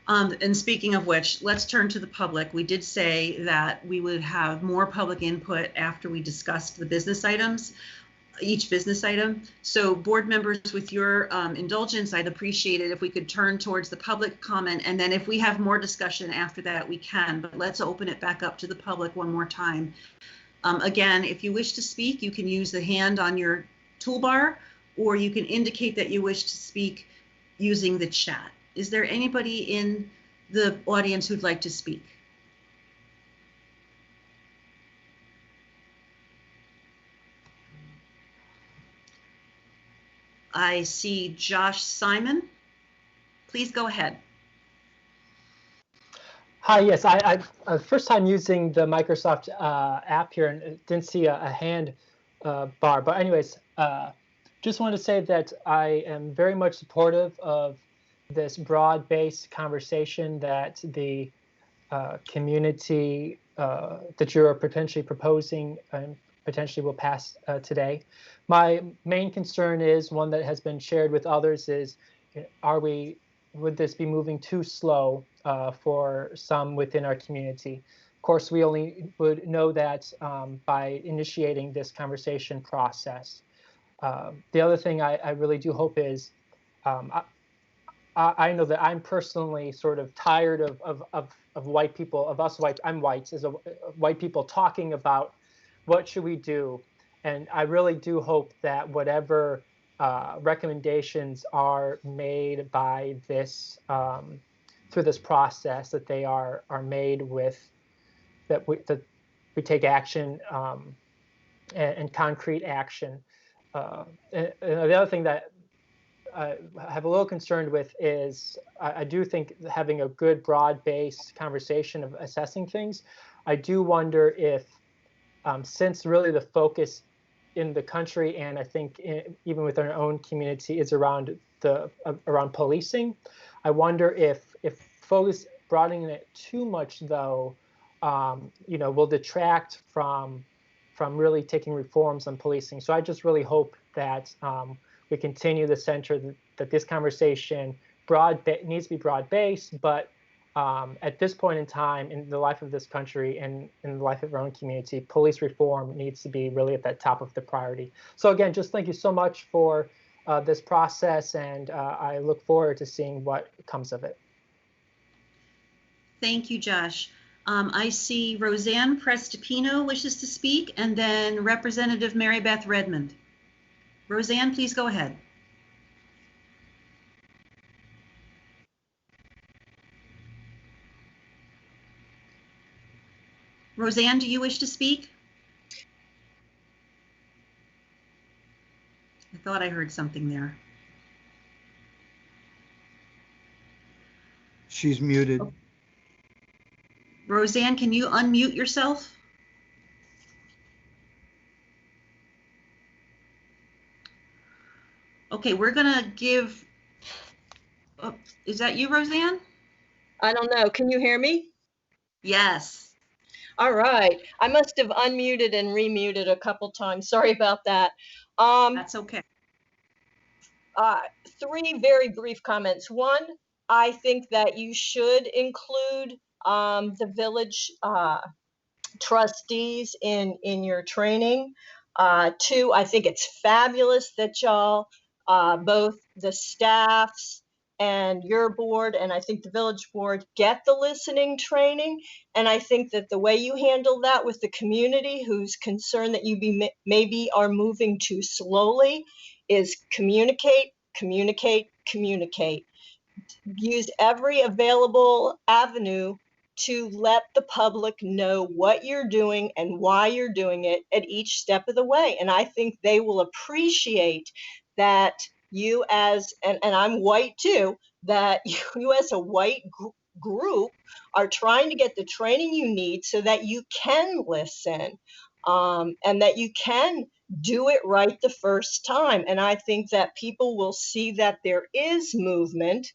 And speaking of which, let's turn to the public. We did say that we would have more public input after we discussed the business items, each business item. So board members, with your indulgence, I'd appreciate it if we could turn towards the public comment, and then if we have more discussion after that, we can, but let's open it back up to the public one more time. Again, if you wish to speak, you can use the hand on your toolbar, or you can indicate that you wish to speak using the chat. Is there anybody in the audience who'd like to speak? I see Josh Simon. Please go ahead. Hi, yes, I first time using the Microsoft app here and didn't see a hand bar. But anyways, just wanted to say that I am very much supportive of this broad-based conversation that the community that you're potentially proposing and potentially will pass today. My main concern is one that has been shared with others is, would this be moving too slow for some within our community? Of course, we only would know that by initiating this conversation process. The other thing I really do hope is, I know that I'm personally sort of tired of white people, of us white, I'm white, as white people talking about what should we do. And I really do hope that whatever recommendations are made by this, through this process, that they are made with, that we take action and concrete action. and the other thing that I have a little concerned with is I do think having a good broad-based conversation of assessing things. I do wonder if, since really the focus in the country and I think even within our own community is around around policing, I wonder if focus broadening it too much though, will detract from really taking reforms on policing. So I just really hope that we continue the center that this conversation needs to be broad-based, but at this point in time in the life of this country and in the life of our own community, police reform needs to be really at the top of the priority. So again, just thank you so much for this process, and I look forward to seeing what comes of it. Thank you, Josh. I see Roseanne Prestipino wishes to speak, and then Representative Mary Beth Redmond. Roseanne, please go ahead. Roseanne, do you wish to speak? I thought I heard something there. She's muted. Roseanne, can you unmute yourself? Okay, we're gonna give, oh, is that you, Roseanne? I don't know. Can you hear me? Yes. All right. I must have unmuted and remuted a couple times. Sorry about that. That's okay. 3 very brief comments. One, I think that you should include the village trustees in your training. 2, I think it's fabulous that y'all, both the staffs and your board, and I think the village board, get the listening training. And I think that the way you handle that with the community who's concerned that you maybe are moving too slowly is communicate, communicate, communicate. Use every available avenue to let the public know what you're doing and why you're doing it at each step of the way. And I think they will appreciate that you as, and I'm white too, that you as a white group are trying to get the training you need so that you can listen and that you can do it right the first time. And I think that people will see that there is movement,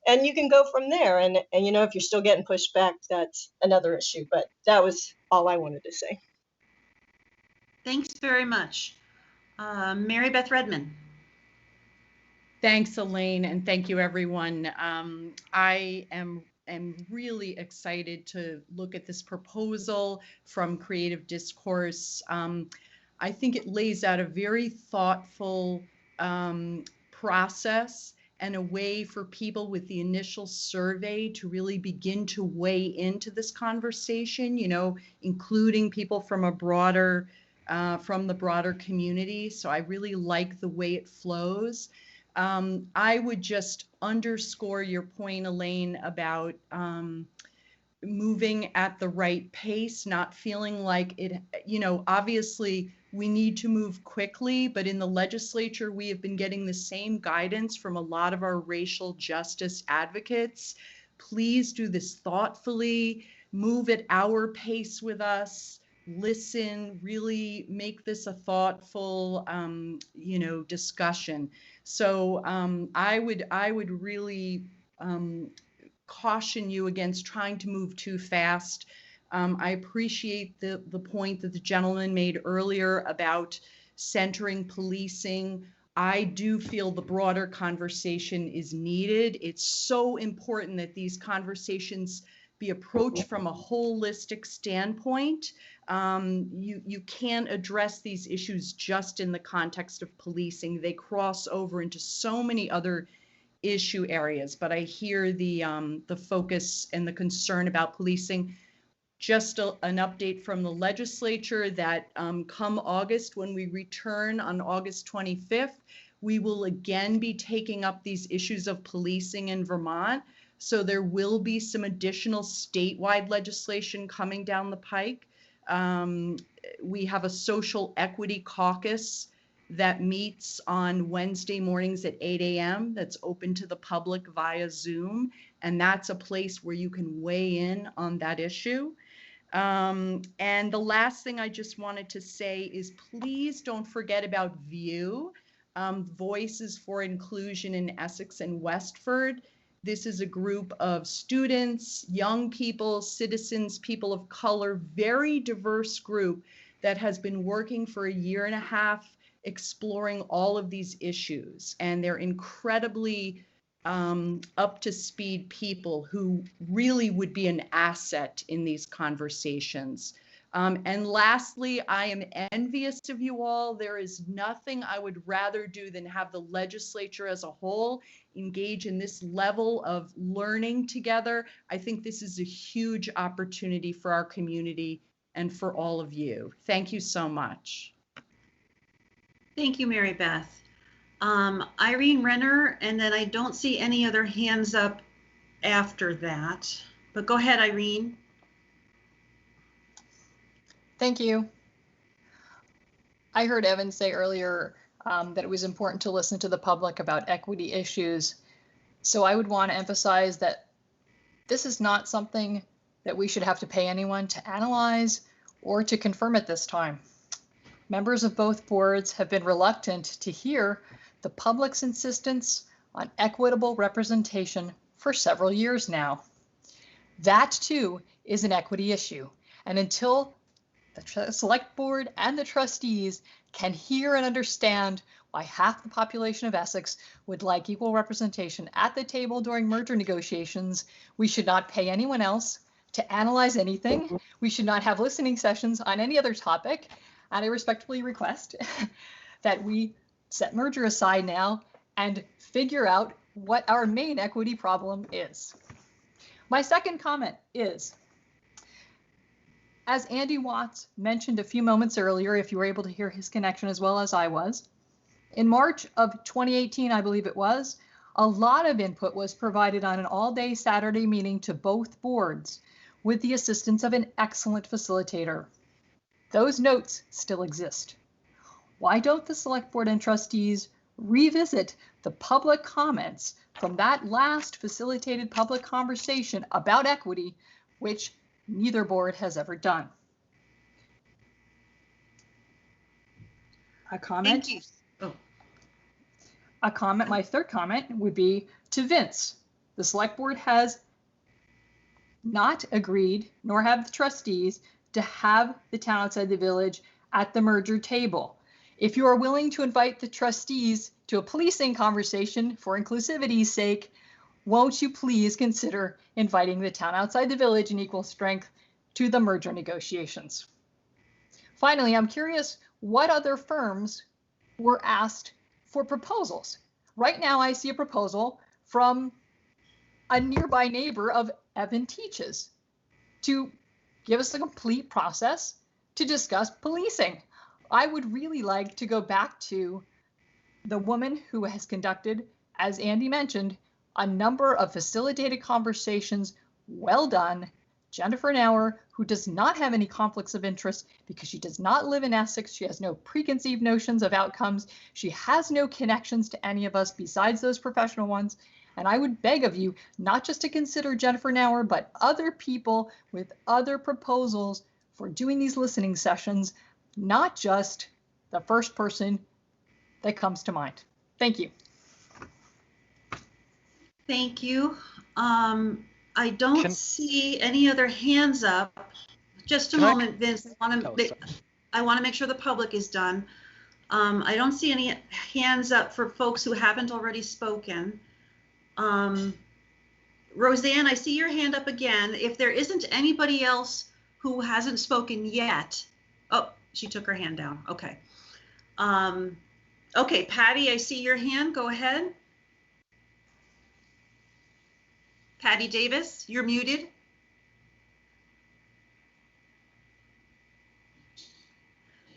and you can go from there. And if you're still getting pushed back, that's another issue. But that was all I wanted to say. Thanks very much. Mary Beth Redmond. Thanks, Elaine, and thank you, everyone. I am really excited to look at this proposal from Creative Discourse. I think it lays out a very thoughtful process and a way for people with the initial survey to really begin to weigh into this conversation, including people from a broader, from the broader community. So I really like the way it flows. I would just underscore your point, Elaine, about moving at the right pace, not feeling like it, obviously we need to move quickly, but in the legislature, we have been getting the same guidance from a lot of our racial justice advocates. Please do this thoughtfully, move at our pace with us, listen, really make this a thoughtful, discussion. So I would really caution you against trying to move too fast. I appreciate the point that the gentleman made earlier about centering policing. I do feel the broader conversation is needed. It's so important that these conversations be approached from a holistic standpoint. You can't address these issues just in the context of policing. They cross over into so many other issue areas, but I hear the focus and the concern about policing. Just an update from the legislature that come August, when we return on August 25th, we will again be taking up these issues of policing in Vermont. So there will be some additional statewide legislation coming down the pike. We have a social equity caucus that meets on Wednesday mornings at 8 a.m. that's open to the public via Zoom. And that's a place where you can weigh in on that issue. And the last thing I just wanted to say is please don't forget about VIEW, Voices for Inclusion in Essex and Westford. This is a group of students, young people, citizens, people of color, very diverse group that has been working for a year and a half exploring all of these issues. And they're incredibly up to speed people who really would be an asset in these conversations. And lastly, I am envious of you all. There is nothing I would rather do than have the legislature as a whole engage in this level of learning together. I think this is a huge opportunity for our community and for all of you. Thank you so much. Thank you, Mary Beth. Irene Renner, and then I don't see any other hands up after that, but go ahead, Irene. Thank you. I heard Evan say earlier that it was important to listen to the public about equity issues. So I would want to emphasize that this is not something that we should have to pay anyone to analyze or to confirm at this time. Members of both boards have been reluctant to hear the public's insistence on equitable representation for several years now. That too is an equity issue. And until the select board and the trustees can hear and understand why half the population of Essex would like equal representation at the table during merger negotiations, we should not pay anyone else to analyze anything. We should not have listening sessions on any other topic. And I respectfully request that we set merger aside now and figure out what our main equity problem is. My second comment is, as Andy Watts mentioned a few moments earlier, if you were able to hear his connection as well as I was, in March of 2018, I believe it was, a lot of input was provided on an all-day Saturday meeting to both boards with the assistance of an excellent facilitator. Those notes still exist. Why don't the select board and trustees revisit the public comments from that last facilitated public conversation about equity, which neither board has ever done? A comment. Thank you. Oh. A comment, my third comment would be to Vince. The select board has not agreed, nor have the trustees, to have the town outside the village at the merger table. If you are willing to invite the trustees to a policing conversation for inclusivity's sake, won't you please consider inviting the town outside the village in equal strength to the merger negotiations? Finally, I'm curious what other firms were asked for proposals. Right now, I see a proposal from a nearby neighbor of Evan Teich's to give us a complete process to discuss policing. I would really like to go back to the woman who has conducted, as Andy mentioned, a number of facilitated conversations. Well done. Jennifer Nauer, who does not have any conflicts of interest because she does not live in Essex. She has no preconceived notions of outcomes. She has no connections to any of us besides those professional ones. And I would beg of you not just to consider Jennifer Nauer, but other people with other proposals for doing these listening sessions, not just the first person that comes to mind. Thank you. Thank you. I don't see any other hands up. Just a moment, Vince. I want to make sure the public is done. I don't see any hands up for folks who haven't already spoken. Roseanne, I see your hand up again. If there isn't anybody else who hasn't spoken yet. Oh, she took her hand down. Okay. Okay, Patty, I see your hand. Go ahead. Patty Davis, you're muted.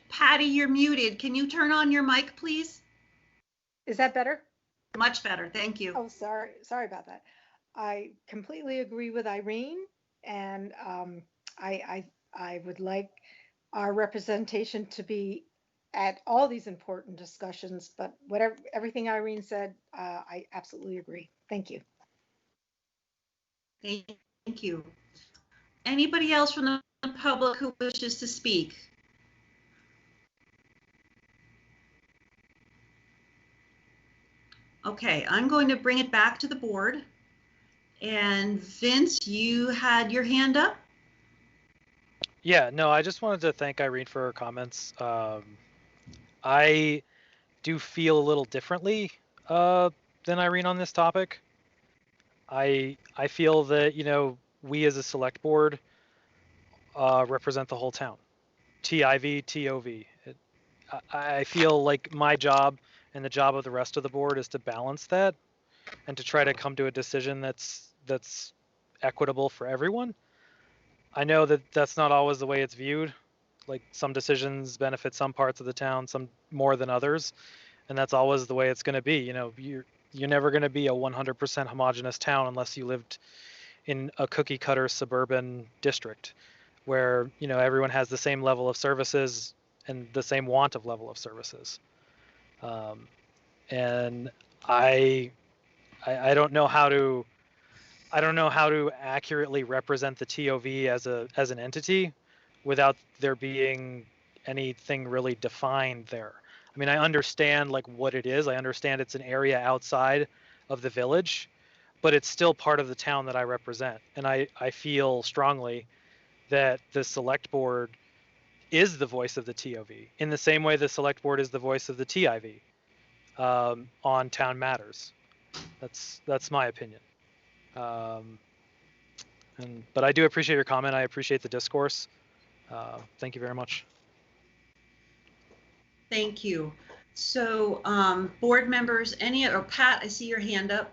Patty, you're muted. Can you turn on your mic, please? Is that better? Much better. Thank you. Oh, sorry about that. I completely agree with Irene, and I would like our representation to be at all these important discussions, but whatever, everything Irene said, I absolutely agree. Thank you. Thank you. Anybody else from the public who wishes to speak? Okay, I'm going to bring it back to the board. And Vince, you had your hand up? Yeah, no, I just wanted to thank Irene for her comments. I do feel a little differently than Irene on this topic. I feel that, you know, we as a select board represent the whole town. TIV, TOV. I feel like my job and the job of the rest of the board is to balance that and to try to come to a decision that's equitable for everyone. I know that that's not always the way it's viewed. Like some decisions benefit some parts of the town, some more than others, and that's always the way it's going to be. You know, you're never going to be a 100% homogenous town unless you lived in a cookie cutter suburban district where, you know, everyone has the same level of services and the same want of level of services. And I don't know how to accurately represent the TOV as an entity without there being anything really defined there. I mean, I understand like what it is. I understand it's an area outside of the village, but it's still part of the town that I represent. And I feel strongly that the select board is the voice of the TOV in the same way the select board is the voice of the TIV on town matters. That's my opinion. But I do appreciate your comment. I appreciate the discourse. Thank you very much. Thank you. So board members, Pat, I see your hand up.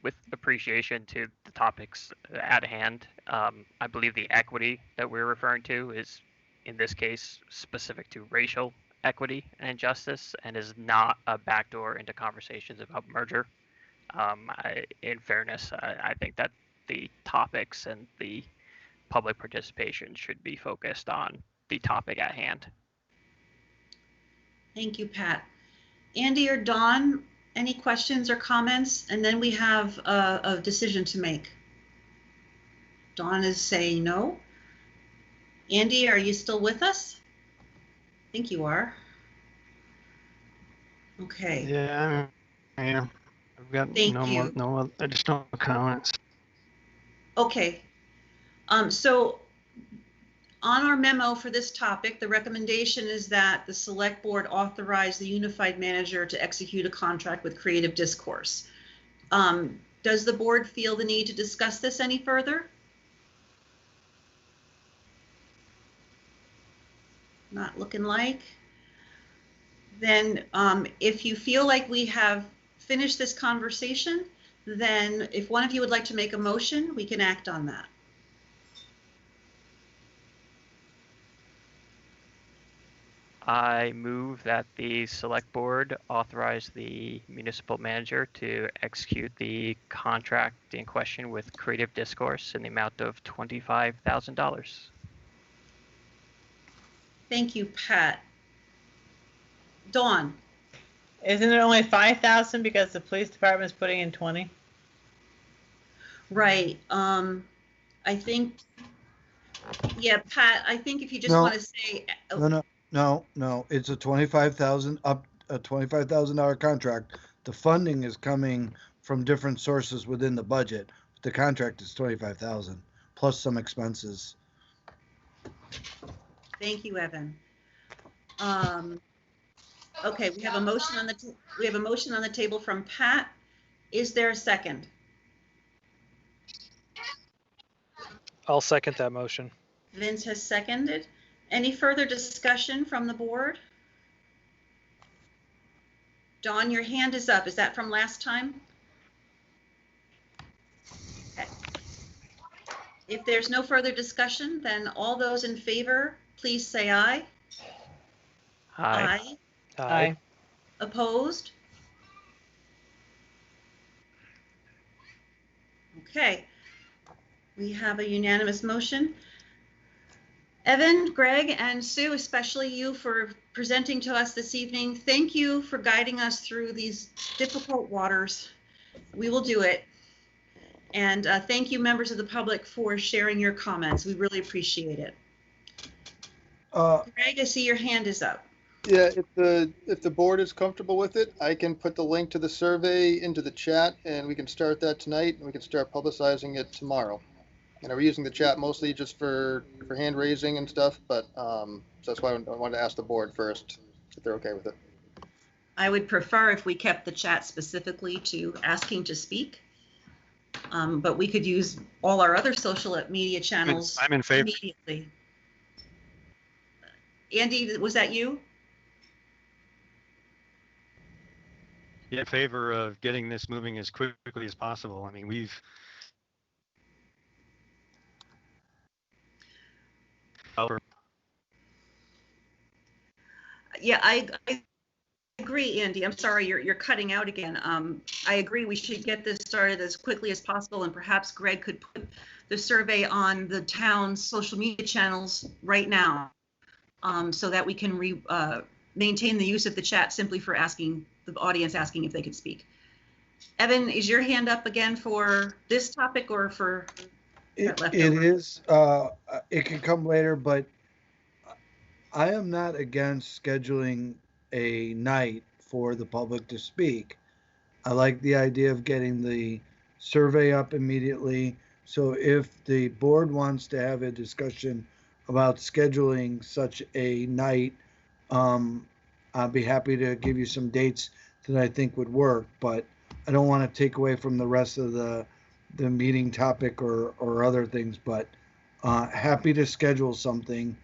With appreciation to the topics at hand, I believe the equity that we're referring to is, in this case, specific to racial equity and justice and is not a backdoor into conversations about merger. In fairness, I think that the topics and the public participation should be focused on the topic at hand. Thank you, Pat. Andy or Dawn, any questions or comments? And then we have a decision to make. Dawn is saying no. Andy, are you still with us? I think you are. Okay. Yeah, I am. I've got no additional comments. Okay. So on our memo for this topic, the recommendation is that the select board authorize the unified manager to execute a contract with Creative Discourse. Does the board feel the need to discuss this any further? Not looking like. Then if you feel like we have finished this conversation, then if one of you would like to make a motion, we can act on that. I move that the select board authorize the municipal manager to execute the contract in question with Creative Discourse in the amount of $25,000. Thank you, Pat. Dawn. Isn't it only 5,000 because the police department is putting in 20? Right. I think, yeah, Pat, I think if you just want to say. No. It's a $25,000 contract. The funding is coming from different sources within the budget. The contract is 25,000 plus some expenses. Thank you, Evan. Okay, we have a motion on the table from Pat. Is there a second? I'll second that motion. Vince has seconded. Any further discussion from the board? Dawn, your hand is up. Is that from last time? Okay. If there's no further discussion, then all those in favor, please say aye. Aye. Aye. Opposed? Okay. We have a unanimous motion. Evan, Greg, and Sue, especially you for presenting to us this evening. Thank you for guiding us through these difficult waters. We will do it. And thank you, members of the public, for sharing your comments. We really appreciate it. Greg, I see your hand is up. Yeah, if the board is comfortable with it, I can put the link to the survey into the chat, and we can start that tonight, and we can start publicizing it tomorrow. And we're using the chat mostly just for hand raising and stuff, but so that's why I wanted to ask the board first if they're okay with it. I would prefer if we kept the chat specifically to asking to speak, but we could use all our other social media channels. I'm in favor. Immediately. Andy, was that you? Yeah, in favor of getting this moving as quickly as possible. I mean, Yeah, I agree, Andy. I'm sorry, you're cutting out again. I agree we should get this started as quickly as possible, and perhaps Greg could put the survey on the town's social media channels right now, so that we can maintain the use of the chat simply for asking the audience if they could speak. Evan, is your hand up again for this topic or for that leftover? It is. It can come later, but I am not against scheduling a night for the public to speak. I like the idea of getting the survey up immediately. So if the board wants to have a discussion about scheduling such a night, I'll be happy to give you some dates that I think would work, but I don't want to take away from the rest of the meeting topic or other things, but happy to schedule something.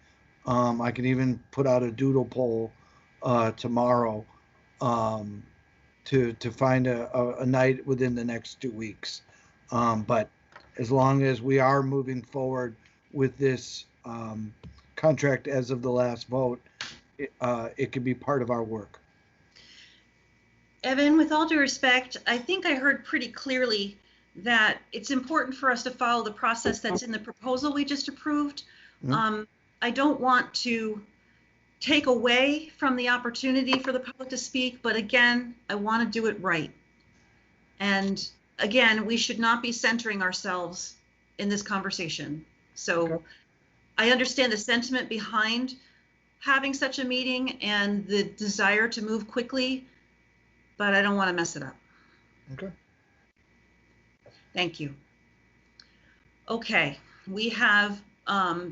I can even put out a doodle poll tomorrow to find a night within the next 2 weeks. But as long as we are moving forward with this contract as of the last vote, it could be part of our work. Evan, with all due respect, I think I heard pretty clearly that it's important for us to follow the process that's in the proposal we just approved. Mm-hmm. I don't want to take away from the opportunity for the public to speak, but again, I want to do it right. And again, we should not be centering ourselves in this conversation. So okay. I understand the sentiment behind having such a meeting and the desire to move quickly, but I don't want to mess it up. Okay. Thank you. Okay, we have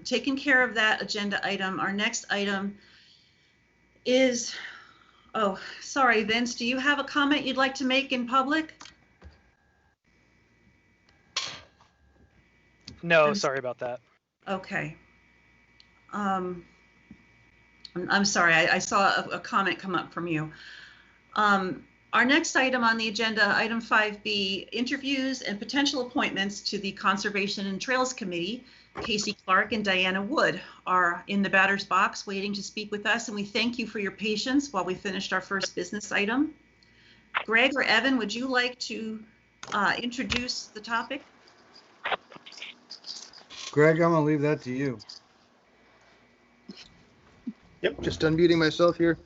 taken care of that agenda item. Our next item is, oh, sorry, Vince, do you have a comment you'd like to make in public? No, sorry about that. Okay. I'm sorry, I saw a comment come up from you. Our next item on the agenda, item 5B, interviews and potential appointments to the Conservation and Trails Committee. Casey Clark and Diana Wood are in the batter's box waiting to speak with us, and we thank you for your patience while we finished our first business item. Greg or Evan, would you like to introduce the topic? Greg, I'm gonna leave that to you. Yep, just unmuting myself here.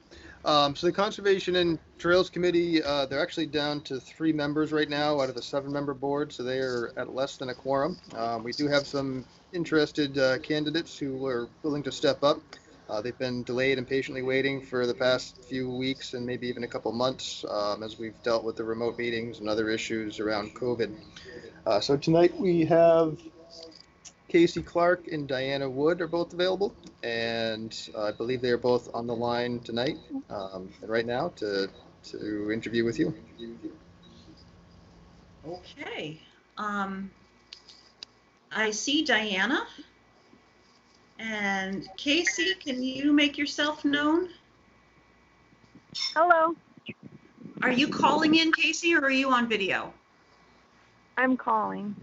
So the Conservation and Trails Committee, they're actually down to 3 members right now out of a 7-member board, so they are at less than a quorum. We do have some interested candidates who are willing to step up. They've been delayed and patiently waiting for the past few weeks and maybe even a couple months as we've dealt with the remote meetings and other issues around COVID. So tonight we have Casey Clark and Diana Wood are both available, and I believe they are both on the line tonight and right now to interview with you. Okay. I see Diana. And Casey, can you make yourself known? Hello. Are you calling in, Casey, or are you on video? I'm calling.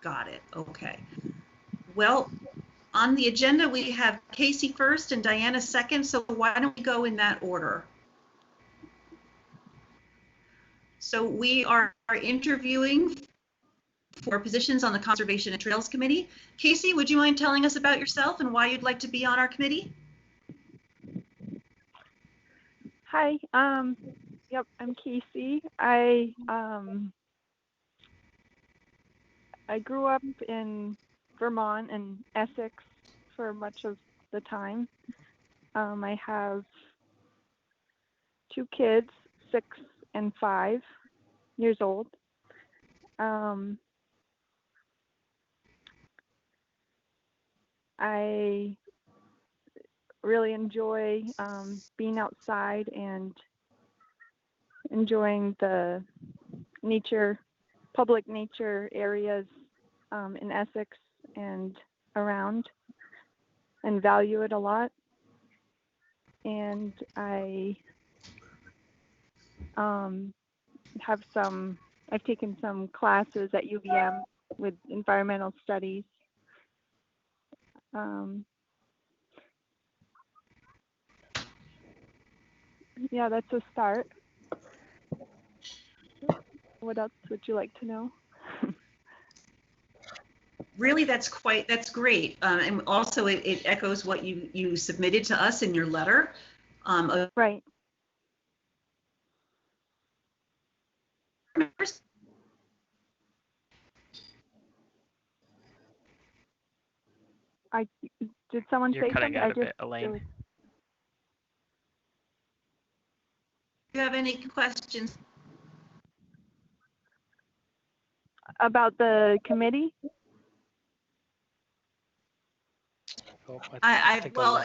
Got it. Okay. Well, on the agenda, we have Casey first and Diana second, so why don't we go in that order? So we are interviewing for positions on the Conservation and Trails Committee. Casey, would you mind telling us about yourself and why you'd like to be on our committee? Hi. Yep, I'm Casey. I grew up in Vermont and Essex for much of the time. I have 2 kids, 6 and 5 years old. I really enjoy being outside and enjoying the nature, public nature areas in Essex and around, and value it a lot. And I I've taken some classes at UVM with environmental studies. Yeah, that's a start. What else would you like to know? Really, that's great. And also it echoes what you submitted to us in your letter. Right. Did someone You're say cutting something? out a bit, Elaine. Do you have any questions? About the committee? Oh, Well,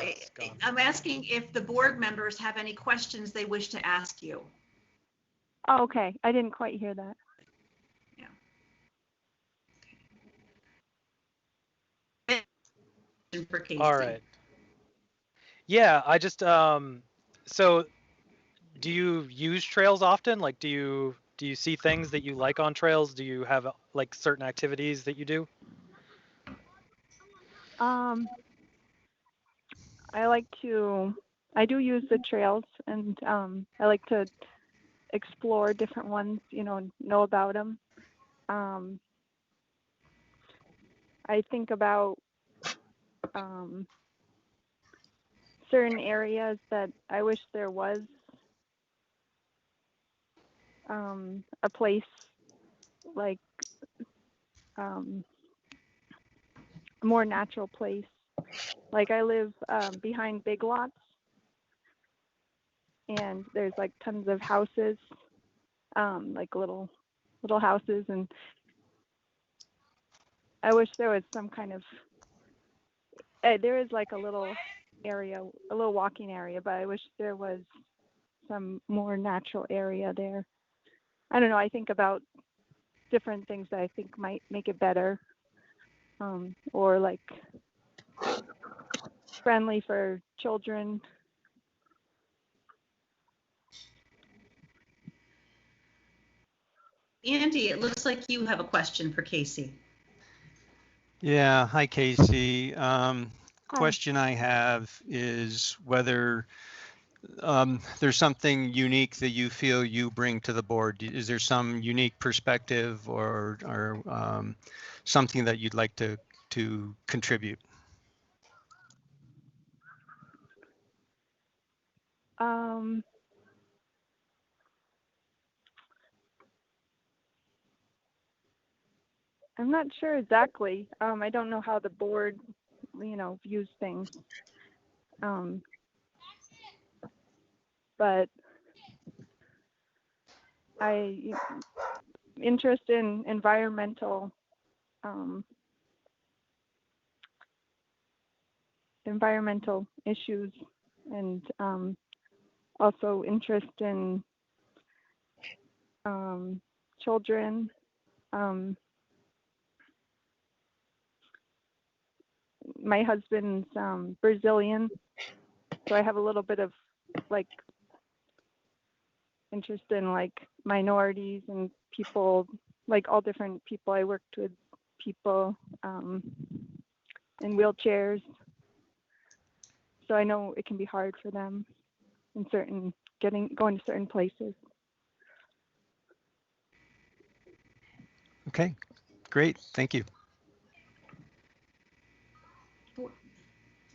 I'm asking if the board members have any questions they wish to ask you. Oh, okay. I didn't quite hear that. For Casey. All right. Yeah, I just so do you use trails often? Like, do you see things that you like on trails? Do you have like certain activities that you do? I do use the trails, and I like to explore different ones, know about them. I think about certain areas that I wish there was a place like a more natural place. Like I live behind big lots, and there's like tons of houses, like little houses, and I wish there was some kind of there is like a little area, a little walking area, but I wish there was some more natural area there. I don't know, I think about different things that I think might make it better, or like friendly for children. Andy, it looks like you have a question for Casey. Yeah, hi Casey. Question I have is whether there's something unique that you feel you bring to the board. Is there some unique perspective or something that you'd like to contribute? I'm not sure exactly. I don't know how the board, views things. But interest in environmental issues, and also interest in children. My husband's Brazilian, so I have a little bit of like interest in like minorities and people, like all different people. I worked with people in wheelchairs, so I know it can be hard for them in going to certain places. Okay, Great, thank you.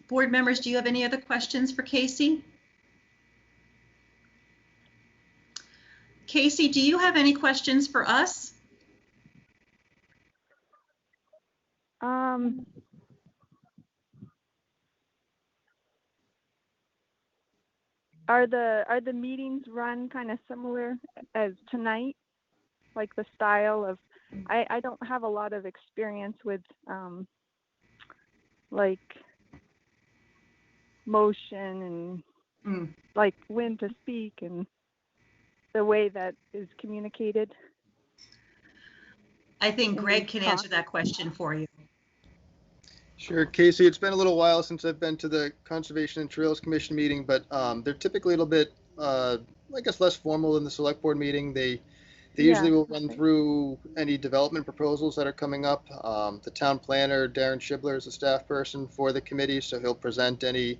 Board members, do you have any other questions for Casey? Casey, do you have any questions for us? Are the meetings run kind of similar as tonight? Like the style of, I don't have a lot of experience with like motion and like when to speak and the way that is communicated. I think Greg can answer that question for you. Sure, Casey, it's been a little while since I've been to the Conservation and Trails Commission meeting, but they're typically a little bit, I guess, less formal than the Select Board meeting. They usually will run through any development proposals that are coming up. The town planner, Darren Shibler, is a staff person for the committee, so he'll present any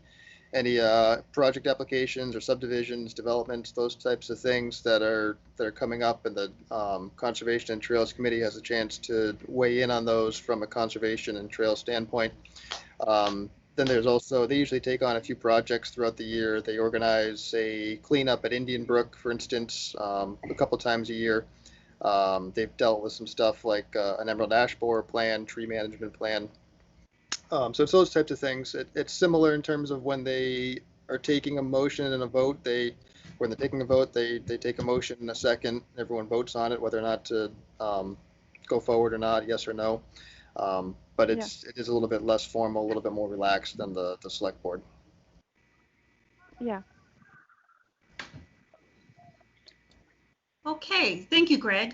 project applications or subdivisions, developments, those types of things that are coming up, and the Conservation and Trails Committee has a chance to weigh in on those from a conservation and trail standpoint. Then there's also, they usually take on a few projects throughout the year. They organize a cleanup at Indian Brook, for instance, a couple times a year. They've dealt with some stuff like an emerald ash borer plan, tree management plan. So it's those types of things. It's similar in terms of when they are taking a motion and a vote. When they're taking a vote, they take a motion in a second. Everyone votes on it, whether or not to go forward or not, yes or no. But it is a little bit less formal, a little bit more relaxed than the Select Board. Yeah. Okay, thank you, Greg.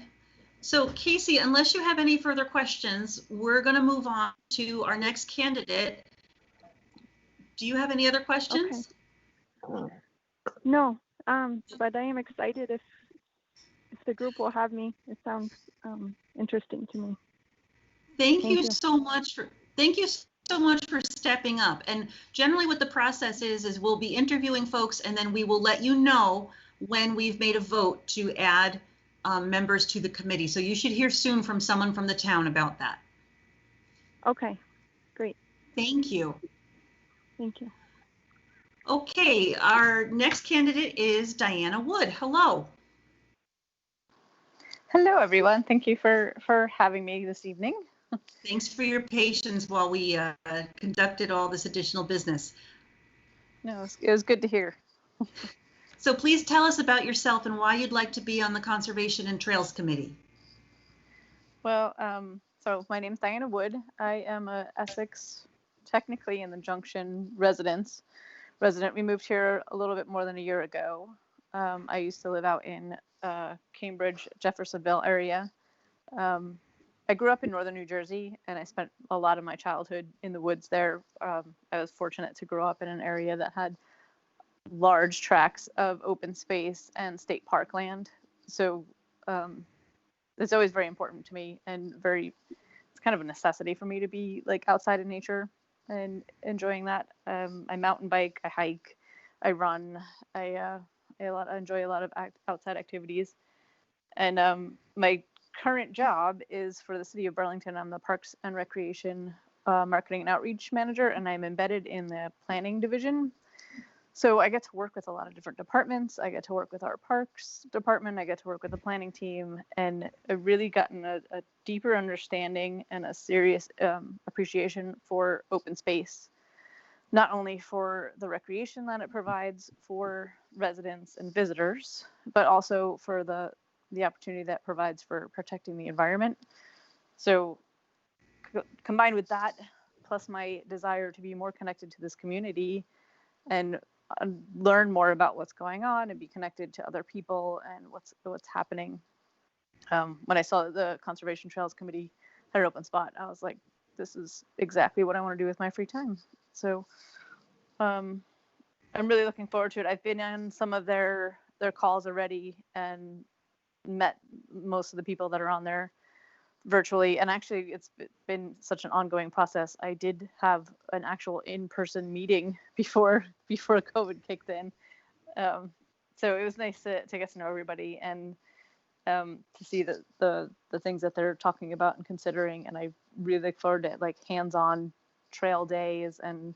So Casey, unless you have any further questions, we're going to move on to our next candidate. Do you have any other questions? Okay. No, but I am excited if the group will have me. It sounds interesting to me. Thank you so much for stepping up. And generally what the process is we'll be interviewing folks and then we will let you know when we've made a vote to add members to the committee. So you should hear soon from someone from the town about that. Okay, great. Thank you. Thank you. Okay, our next candidate is Diana Wood. Hello. Hello, everyone. Thank you for having me this evening. Thanks for your patience while we conducted all this additional business. No, it was good to hear. So please tell us about yourself and why you'd like to be on the Conservation and Trails Committee. Well, so my name's Diana Wood. I am a Essex, technically in the Junction resident. We moved here a little bit more than a year ago. I used to live out in Cambridge, Jeffersonville area. I grew up in northern New Jersey and I spent a lot of my childhood in the woods there. I was fortunate to grow up in an area that had large tracts of open space and state park land. So it's always very important to me and it's kind of a necessity for me to be like outside in nature and enjoying that. I mountain bike, I hike, I run, I enjoy a lot of outside activities. And my current job is for the city of Burlington. I'm the Parks and Recreation Marketing and Outreach Manager, and I'm embedded in the planning division. So I get to work with a lot of different departments. I get to work with our parks department. I get to work with the planning team, and I've really gotten a deeper understanding and a serious appreciation for open space, not only for the recreation that it provides for residents and visitors, but also for the opportunity that provides for protecting the environment. So combined with that, plus my desire to be more connected to this community and learn more about what's going on and be connected to other people and what's happening. When I saw the Conservation Trails Committee had an open spot, I was like, this is exactly what I want to do with my free time. So I'm really looking forward to it. I've been on some of their calls already and met most of the people that are on there virtually, and actually it's been such an ongoing process. I did have an actual in-person meeting before COVID kicked in, so it was nice to get to know everybody. And to see the things that they're talking about and considering. And I really look forward to like hands-on trail days and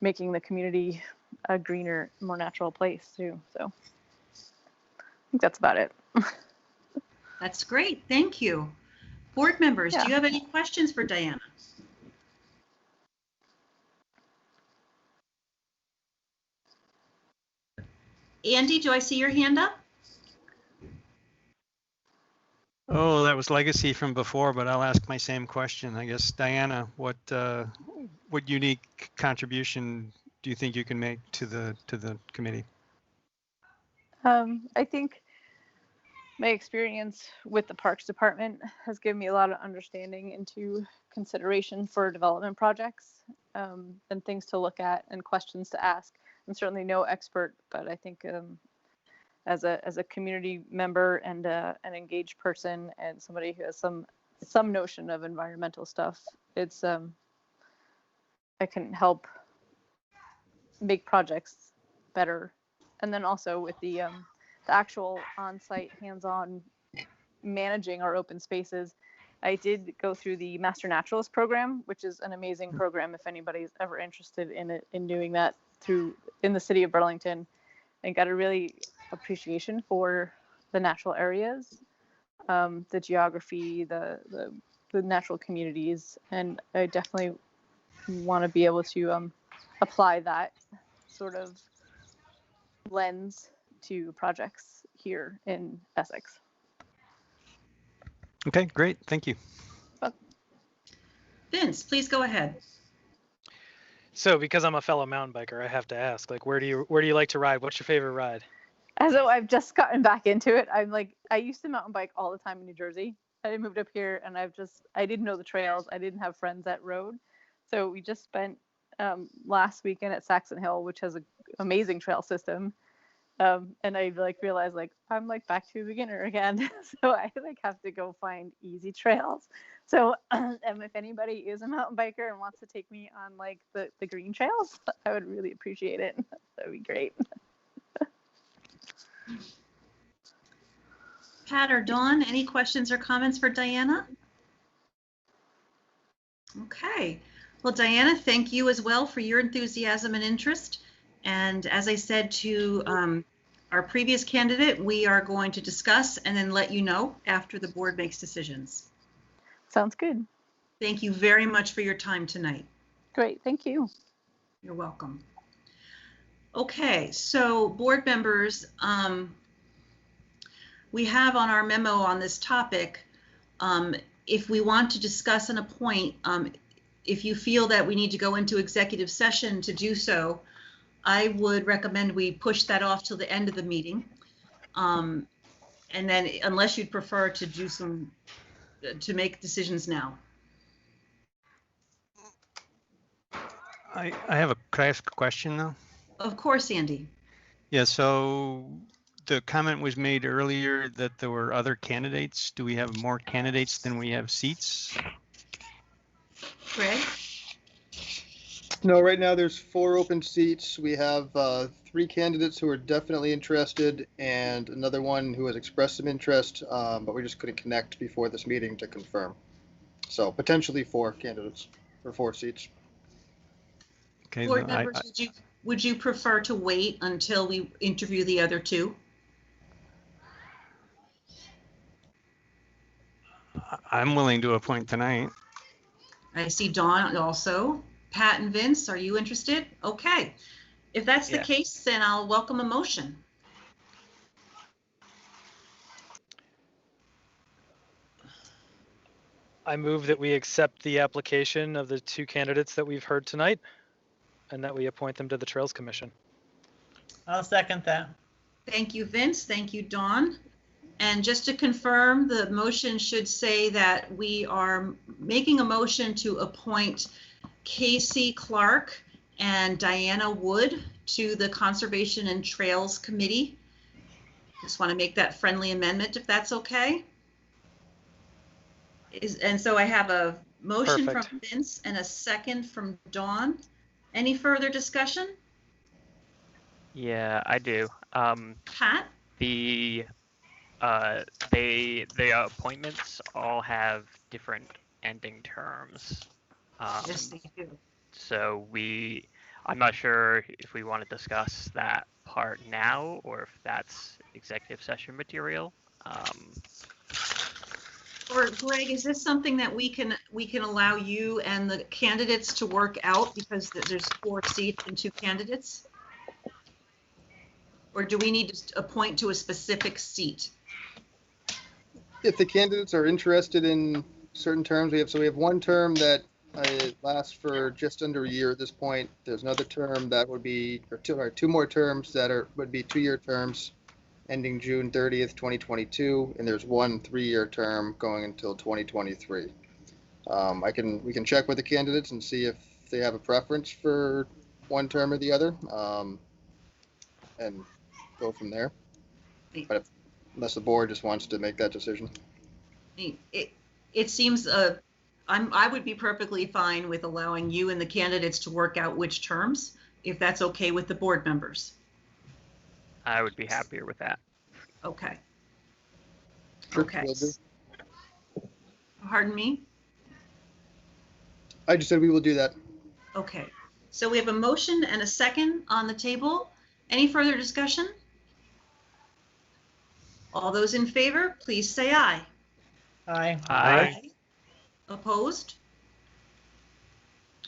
making the community a greener, more natural place too. So I think that's about it. That's great. Thank you. Board members, Yeah. do you have any questions for Diana? Andy, do I see your hand up? Oh, that was legacy from before, but I'll ask my same question. I guess, Diana, what unique contribution do you think you can make to the committee? I think my experience with the Parks Department has given me a lot of understanding into consideration for development projects, and things to look at and questions to ask. I'm certainly no expert, but I think as a community member and an engaged person and somebody who has some notion of environmental stuff, it's I can help make projects better. And then also with the actual on-site hands-on managing our open spaces, I did go through the Master Naturalist program, which is an amazing program if anybody's ever interested in it, in doing that in the city of Burlington, and got a really appreciation for the natural areas, the geography, the natural communities, and I definitely want to be able to apply that sort of lens to projects here in Essex. Okay, great. Thank you. Vince, please go ahead. So because I'm a fellow mountain biker, I have to ask, like, where do you like to ride? What's your favorite ride? As though I've just gotten back into it. I used to mountain bike all the time in New Jersey. I moved up here and I didn't know the trails. I didn't have friends that rode. So we just spent last weekend at Saxon Hill, which has an amazing trail system. And I realized I'm back to a beginner again. So I have to go find easy trails. So if anybody is a mountain biker and wants to take me on the green trails, I would really appreciate it. That would be great. Pat or Dawn, any questions or comments for Diana? Okay. Well, Diana, thank you as well for your enthusiasm and interest. And as I said to our previous candidate, we are going to discuss and then let you know after the board makes decisions. Sounds good. Thank you very much for your time tonight. Great, thank you. You're welcome. Okay, so board members, we have on our memo on this topic, if we want to discuss and appoint, if you feel that we need to go into executive session to do so, I would recommend we push that off till the end of the meeting. And then unless you'd prefer to do to make decisions now. Could I ask a question though? Of course, Andy. Yeah, so the comment was made earlier that there were other candidates. Do we have more candidates than we have seats? Greg? No, right now there's 4 open seats. We have 3 candidates who are definitely interested and another one who has expressed some interest, but we just couldn't connect before this meeting to confirm. So potentially 4 candidates for 4 seats. Okay. Board members, would you prefer to wait until we interview the other 2? I'm willing to appoint tonight. I see Dawn also. Pat and Vince, are you interested? Okay. If that's the case, then I'll welcome a motion. I move that we accept the application of the 2 candidates that we've heard tonight and that we appoint them to the Trails Commission. I'll second that. Thank you, Vince. Thank you, Dawn. And just to confirm, the motion should say that we are making a motion to appoint Casey Clark and Diana Wood to the Conservation and Trails Committee. Just want to make that friendly amendment if that's okay. And so I have a motion from Vince and a second from Dawn. Any further discussion? Yeah, I do. Pat? The appointments all have different ending terms. Yes, they do. So I'm not sure if we want to discuss that part now or if that's executive session material. Or Greg, is this something that we can allow you and the candidates to work out because there's 4 seats and 2 candidates? Or do we need to appoint to a specific seat? If the candidates are interested in certain terms, we have 1 term that lasts for just under a year at this point. There's another term that would be, or 2 more terms that would be 2-year terms ending June 30th, 2022, and there's 1 3-year term going until 2023. We can check with the candidates and see if they have a preference for 1 term or the other, and go from there. But unless the board just wants to make that decision. It seems I would be perfectly fine with allowing you and the candidates to work out which terms, if that's okay with the board members. I would be happier with that. Okay. Sure, Okay. will do. Pardon me? I just said we will do that. Okay. So we have a motion and a second on the table. Any further discussion? All those in favor, please say aye. Aye. Aye. Opposed?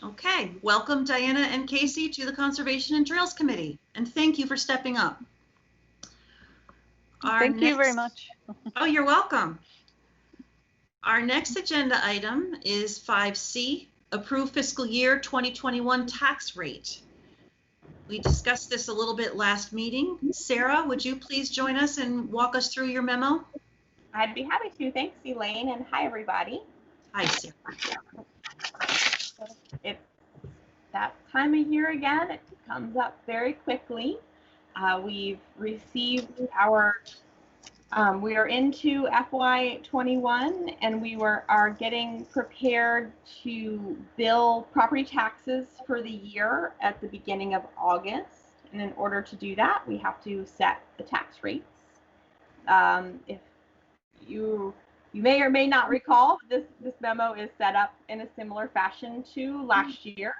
Okay, welcome Diana and Casey to the Conservation and Trails Committee, and thank you for stepping up. Thank you very much. Oh, you're welcome. Our next agenda item is 5C, approve fiscal year 2021 tax rate. We discussed this a little bit last meeting. Sarah, would you please join us and walk us through your memo? I'd be happy to. Thanks, Elaine, and hi, everybody. Hi, Sarah. It's that time of year again. It comes up very quickly. We've received our, we are into FY21, and we are getting prepared to bill property taxes for the year at the beginning of August. And in order to do that, we have to set the tax rates. If you may or may not recall, this memo is set up in a similar fashion to last year,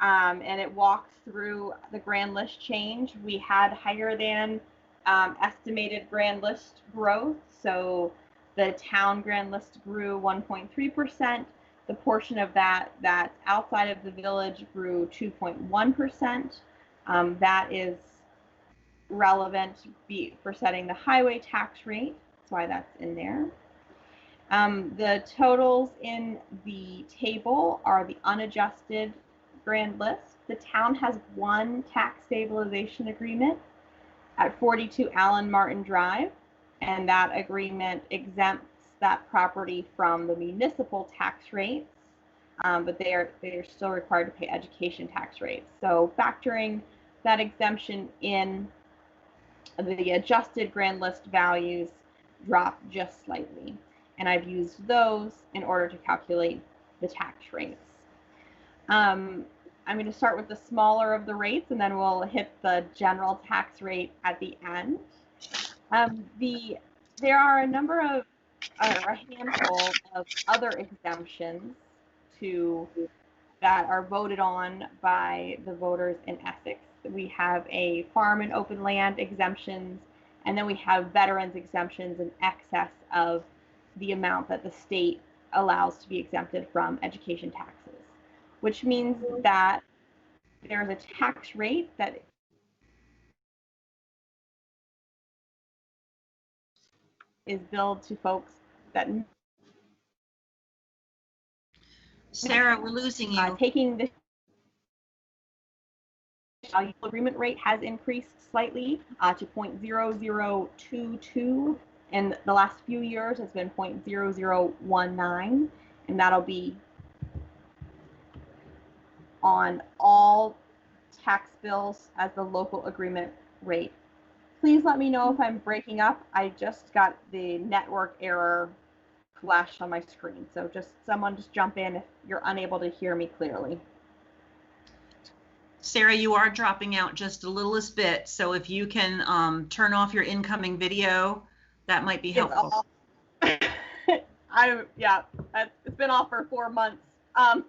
and it walks through the grand list change. We had higher than estimated grand list growth, so the town grand list grew 1.3%. The portion of that's outside of the village grew 2.1%. That is relevant for setting the highway tax rate. That's why that's in there. The totals in the table are the unadjusted grand list. The town has 1 tax stabilization agreement at 42 Allen Martin Drive, and that agreement exempts that property from the municipal tax rates, but they are still required to pay education tax rates. So factoring that exemption in, the adjusted grand list values drop just slightly, and I've used those in order to calculate the tax rates. I'm going to start with the smaller of the rates, and then we'll hit the general tax rate at the end. There are a number of, a handful of other exemptions that are voted on by the voters in Essex. We have a farm and open land exemptions, and then we have veterans exemptions in excess of the amount that the state allows to be exempted from education taxes, which means that there's a tax rate that is billed to folks that. Sarah, we're losing you. Taking the agreement rate has increased slightly to 0.0022. In the last few years, it's been 0.0019, and that'll be on all tax bills as the local agreement rate. Please let me know if I'm breaking up. I just got the network error flashed on my screen, so someone just jump in if you're unable to hear me clearly. Sarah, you are dropping out just a littlest bit, so if you can turn off your incoming video, That might be It's helpful. it's been off for 4 months. I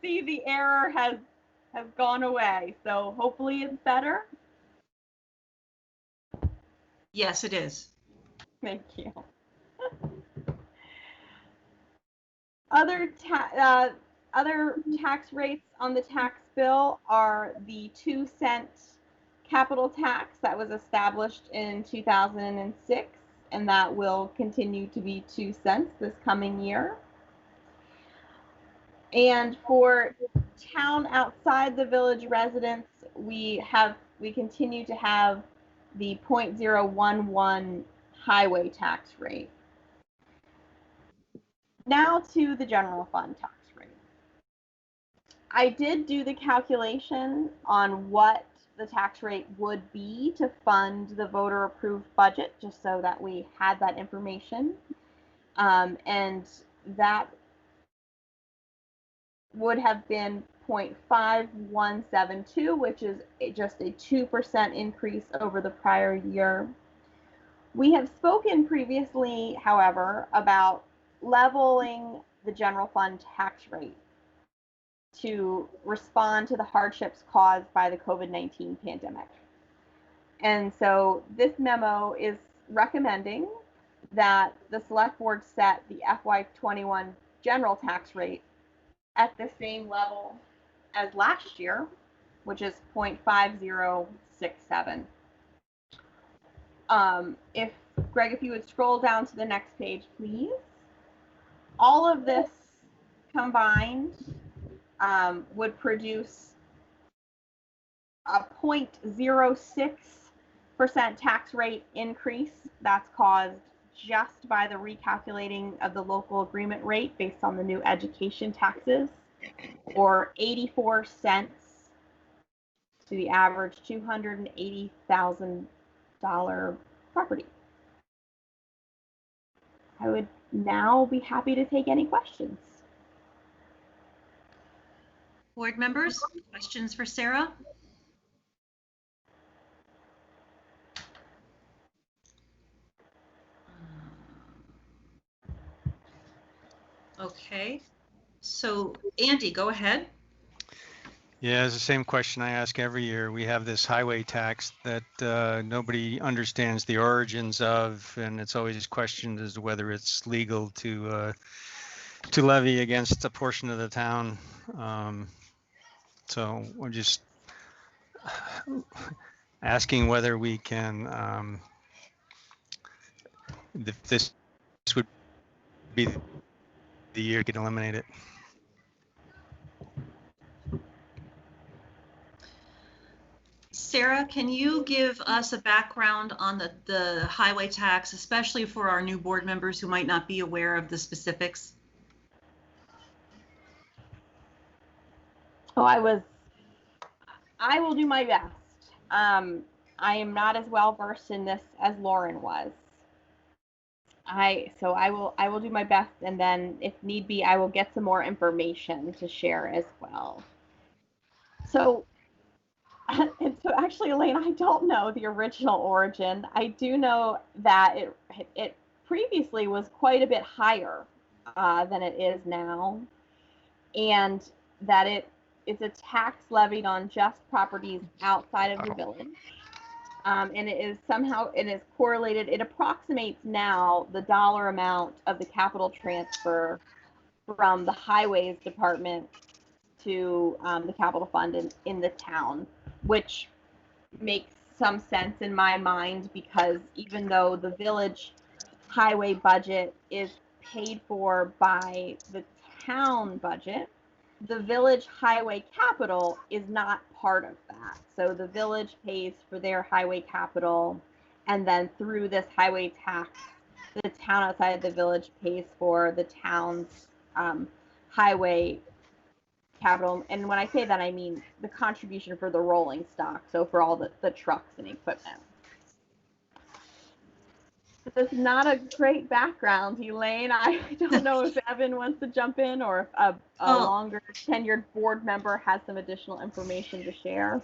see the error has gone away, so hopefully it's better. Yes, it is. Thank you. Other tax rates on the tax bill are the 2-cent capital tax that was established in 2006, and that will continue to be 2 cents this coming year. And for town outside the village residents, we continue to have the 0.011 highway tax rate. Now to the general fund tax rate. I did do the calculation on what the tax rate would be to fund the voter approved budget, just so that we had that information. And that would have been 0.5172, which is just a 2% increase over the prior year. We have spoken previously, however, about leveling the general fund tax rate to respond to the hardships caused by the COVID-19 pandemic. And so this memo is recommending that the select board set the FY21 general tax rate at the same level as last year, which is 0.5067. If Greg, if you would scroll down to the next page, please. All of this combined would produce a 0.06% tax rate increase that's caused just by the recalculating of the local agreement rate based on the new education taxes, or 84 cents to the average $280,000 property. I would now be happy to take any questions. Board members, questions for Sarah? Okay, so Andy, go ahead. Yeah, it's the same question I ask every year. We have this highway tax that nobody understands the origins of, and it's always questioned as to whether it's legal to levy against a portion of the town. So I'm just asking whether we can, this would be the year to eliminate it. Sarah, can you give us a background on the highway tax, especially for our new board members who might not be aware of the specifics? Oh, I will do my best. I am not as well versed in this as Lauren was. I will do my best, and then if need be, I will get some more information to share as well. So actually, Elaine, I don't know the original origin. I do know that it previously was quite a bit higher than it is now, and that it's a tax levied on just properties outside of the village. And it is correlated, it approximates now the dollar amount of the capital transfer from the highways department to the capital fund in the town, which makes some sense in my mind, because even though the village highway budget is paid for by the town budget, the village highway capital is not part of that. So the village pays for their highway capital, and then through this highway tax, the town outside the village pays for the town's highway capital. And when I say that, I mean the contribution for the rolling stock, so for all the trucks and equipment. That's not a great background, Elaine. I don't know if Evan wants to jump in, or if a longer tenured board member has some additional information to share.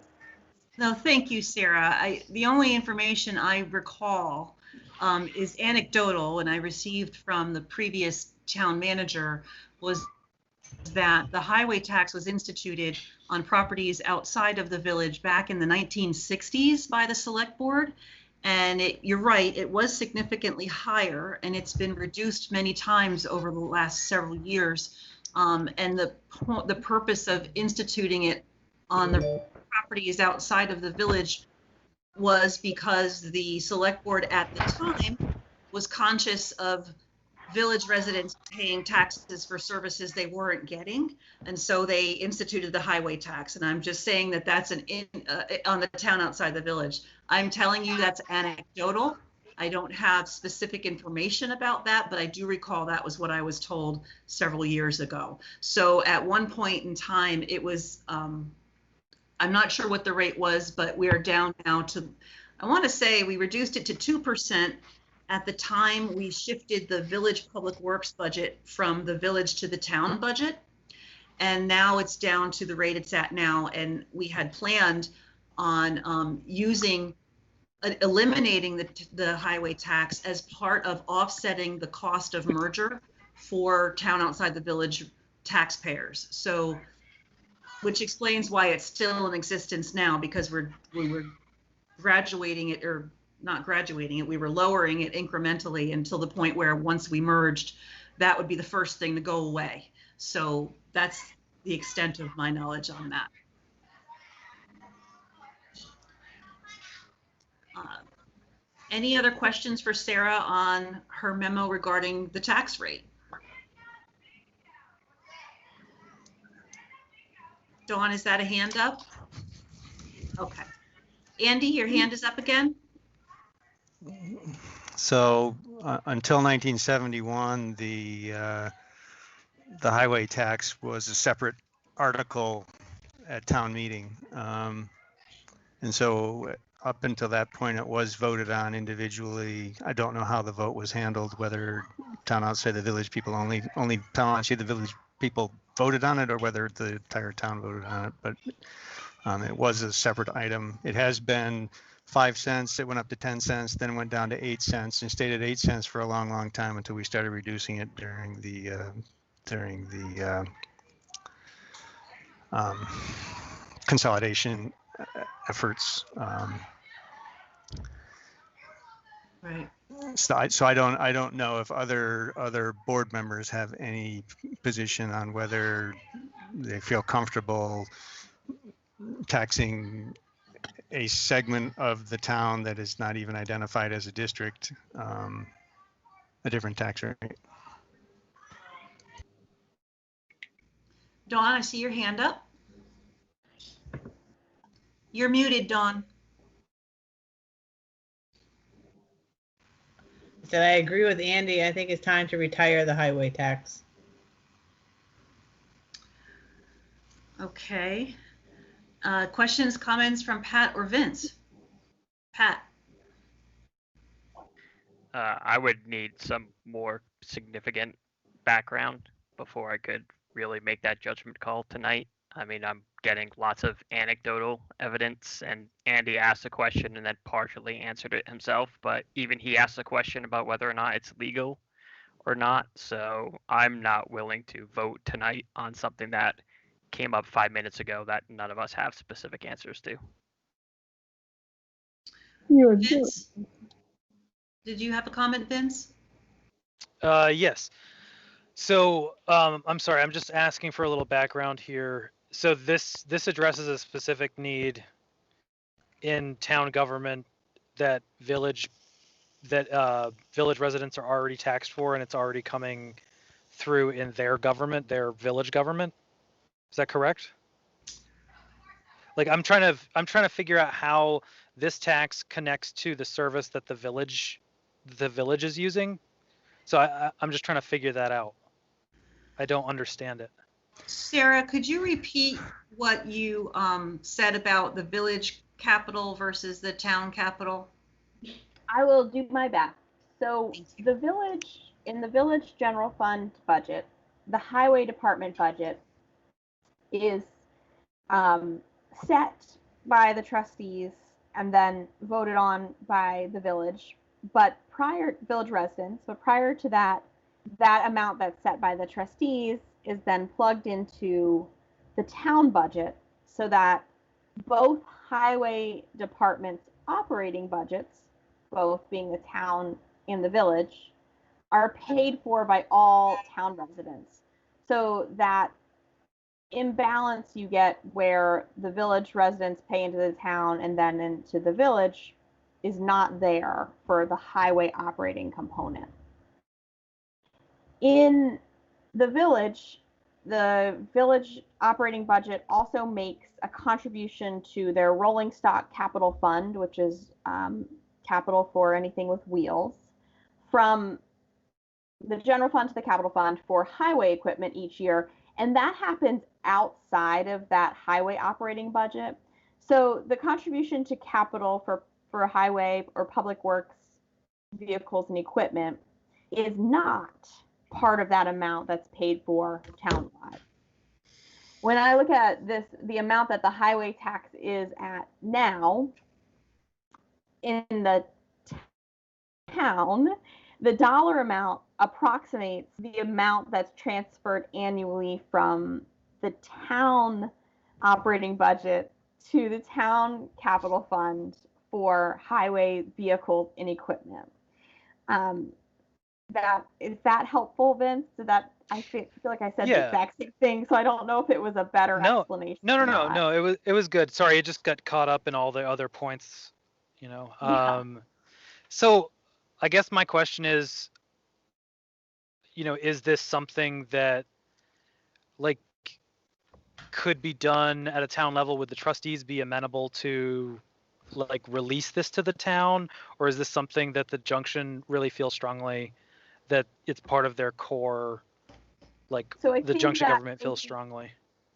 No, thank you, Sarah. The only information I recall is anecdotal, and I received from the previous town manager, was that the highway tax was instituted on properties outside of the village back in the 1960s by the select board. And you're right, it was significantly higher, and it's been reduced many times over the last several years. And the purpose of instituting it on the properties outside of the village was because the select board at the time was conscious of village residents paying taxes for services they weren't getting, and so they instituted the highway tax. And I'm just saying that that's on the town outside the village. I'm telling you that's anecdotal. I don't have specific information about that, but I do recall that was what I was told several years ago. So at one point in time, it was, I'm not sure what the rate was, but we are down now to, I want to say we reduced it to 2%. At the time, we shifted the village public works budget from the village to the town budget. And now it's down to the rate it's at now. And we had planned on eliminating the highway tax as part of offsetting the cost of merger for town outside the village taxpayers. So, which explains why it's still in existence now, because we were graduating it, or not graduating it, we were lowering it incrementally until the point where once we merged, that would be the first thing to go away. So that's the extent of my knowledge on that. Any other questions for Sarah on her memo regarding the tax rate? Dawn, is that a hand up? Okay. Andy, your hand is up again? So until 1971, the highway tax was a separate article at town meeting. And so up until that point, it was voted on individually. I don't know how the vote was handled, whether town outside the village people only town outside the village people voted on it, or whether the entire town voted on it. But it was a separate item. It has been 5 cents, it went up to 10 cents, then went down to 8 cents, and stayed at 8 cents for a long, long time until we started reducing it during the consolidation efforts. Right. So I don't know if other board members have any position on whether they feel comfortable taxing a segment of the town that is not even identified as a district, a different tax rate. Dawn, I see your hand up. You're muted, Dawn. So I agree with Andy. I think it's time to retire the highway tax. Okay. Questions, comments from Pat or Vince? Pat. I would need some more significant background before I could really make that judgment call tonight. I mean, I'm getting lots of anecdotal evidence, and Andy asked a question and then partially answered it himself, but even he asked a question about whether or not it's legal or not. So I'm not willing to vote tonight on something that came up 5 minutes ago that none of us have specific answers to. Vince, did you have a comment, Vince? Yes. So I'm sorry, I'm just asking for a little background here. So this addresses a specific need in town government that village residents are already taxed for, and it's already coming through in their government, their village government. Is that correct? Like I'm trying to figure out how this tax connects to the service that the village is using. So I'm just trying to figure that out. I don't understand it. Sarah, could you repeat what you said about the village capital versus the town capital? I will do my best. So the village, in the village general fund budget, the highway department budget is set by the trustees and then voted on by the village, but village residents, but prior to that, that amount that's set by the trustees is then plugged into the town budget so that both highway departments' operating budgets, both being the town and the village, are paid for by all town residents. So that imbalance you get where the village residents pay into the town and then into the village is not there for the highway operating component. In the village operating budget also makes a contribution to their rolling stock capital fund, which is capital for anything with wheels, from the general fund to the capital fund for highway equipment each year. And that happens outside of that highway operating budget. So the contribution to capital for highway or public works vehicles and equipment is not part of that amount that's paid for townwide. When I look at this, the amount that the highway tax is at now in the town, the dollar amount approximates the amount that's transferred annually from the town operating budget to the town capital fund for highway vehicles and equipment. Is that helpful, Vince? So that I feel like I said the exact same thing, so I don't know if it was a better explanation. No. It was good. Sorry, it just got caught up in all the other points, you know. So I guess my question is, you know, is this something that like could be done at a town level? Would the trustees be amenable to like release this to the town, or is this something that the junction really feels strongly that it's part of their core, like so the junction government feels strongly?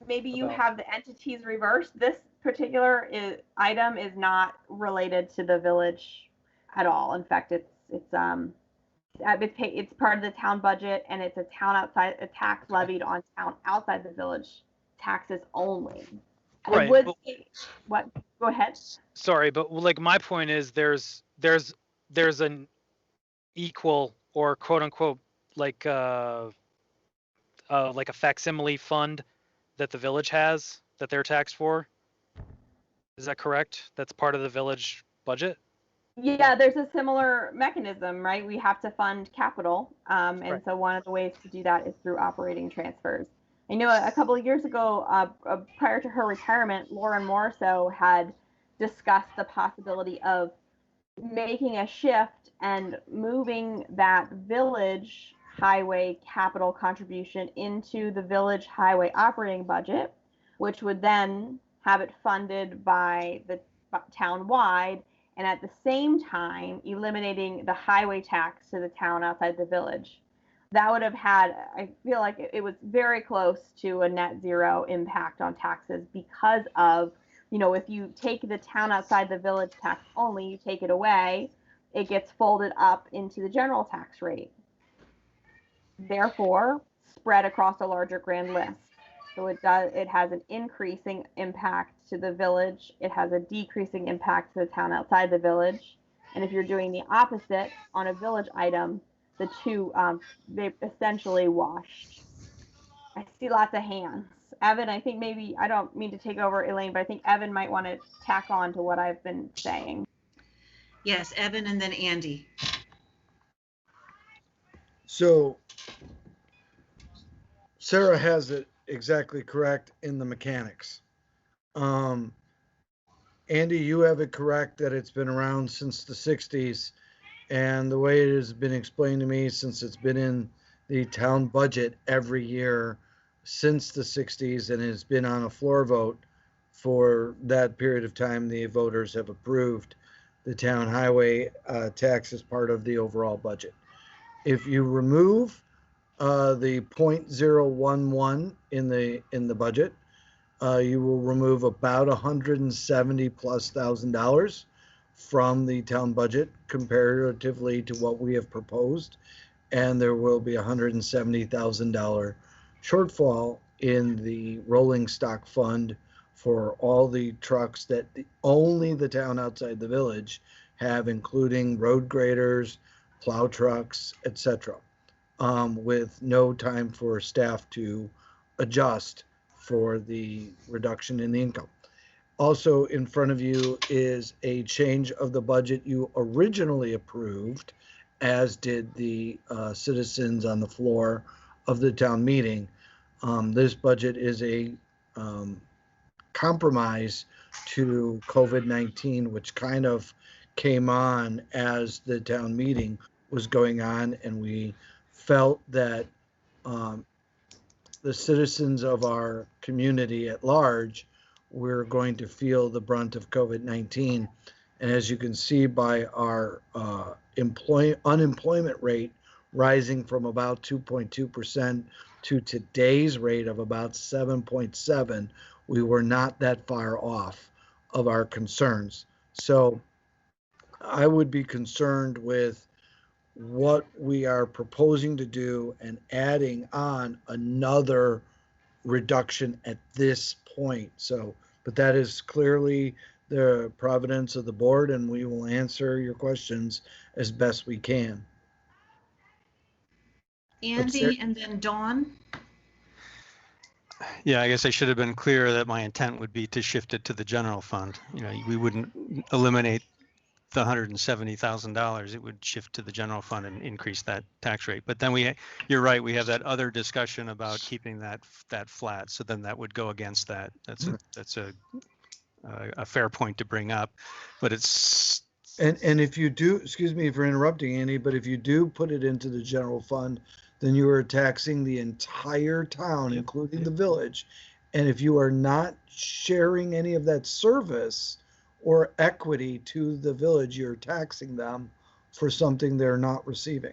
Maybe you have the entities reversed. This particular item is not related to the village at all. In fact, it's part of the town budget, and it's a tax levied on town outside the village taxes only. Right. I would say, what? Go ahead. Sorry, but like my point is, there's an equal or quote unquote like a facsimile fund that the village has that they're taxed for. Is that correct? That's part of the village budget? Yeah, there's a similar mechanism, right? We have to fund capital. And so one of the ways to do that is through operating transfers. I know a couple of years ago, prior to her retirement, Lauren Morso had discussed the possibility of making a shift and moving that village highway capital contribution into the village highway operating budget, which would then have it funded by the town-wide, and at the same time eliminating the highway tax to the town outside the village. That would have had, I feel like it was very close to a net zero impact on taxes because of, you know, if you take the town outside the village tax only, you take it away, it gets folded up into the general tax rate. Therefore, spread across a larger grand list. So it has an increasing impact to the village. It has a decreasing impact to the town outside the village. And if you're doing the opposite on a village item, the two, they essentially washed. I see lots of hands. Evan, I think maybe, I don't mean to take over, Elaine, but I think Evan might want to tack on to what I've been saying. Yes, Evan and then Andy. So Sarah has it exactly correct in the mechanics. Andy, you have it correct that it's been around since the 60s. And the way it has been explained to me, since it's been in the town budget every year since the 60s and has been on a floor vote for that period of time, the voters have approved the town highway tax as part of the overall budget. If you remove the 0.011 in the budget, you will remove about $170,000+ from the town budget comparatively to what we have proposed, and there will be $170,000 shortfall in the rolling stock fund for all the trucks that only the town outside the village have, including road graders, plow trucks, etc., with no time for staff to adjust for the reduction in the income. Also in front of you is a change of the budget you originally approved, as did the citizens on the floor of the town meeting. This budget is a compromise to COVID-19, which kind of came on as the town meeting was going on, and we felt that the citizens of our community at large were going to feel the brunt of COVID-19. And as you can see by our unemployment rate rising from about 2.2% to today's rate of about 7.7, we were not that far off of our concerns. So I would be concerned with what we are proposing to do and adding on another reduction at this point. So, but that is clearly the providence of the board, and we will answer your questions as best we can. Andy and then Dawn. Yeah, I guess I should have been clear that my intent would be to shift it to the general fund. You know, we wouldn't eliminate the $170,000. It would shift to the general fund and increase that tax rate. But then you're right, we have that other discussion about keeping that flat. So then that would go against that. That's a fair point to bring up, but it's. And if you do, excuse me for interrupting, Andy, but if you do put it into the general fund, then you are taxing the entire town, including the village. And if you are not sharing any of that service or equity to the village, you're taxing them for something they're not receiving.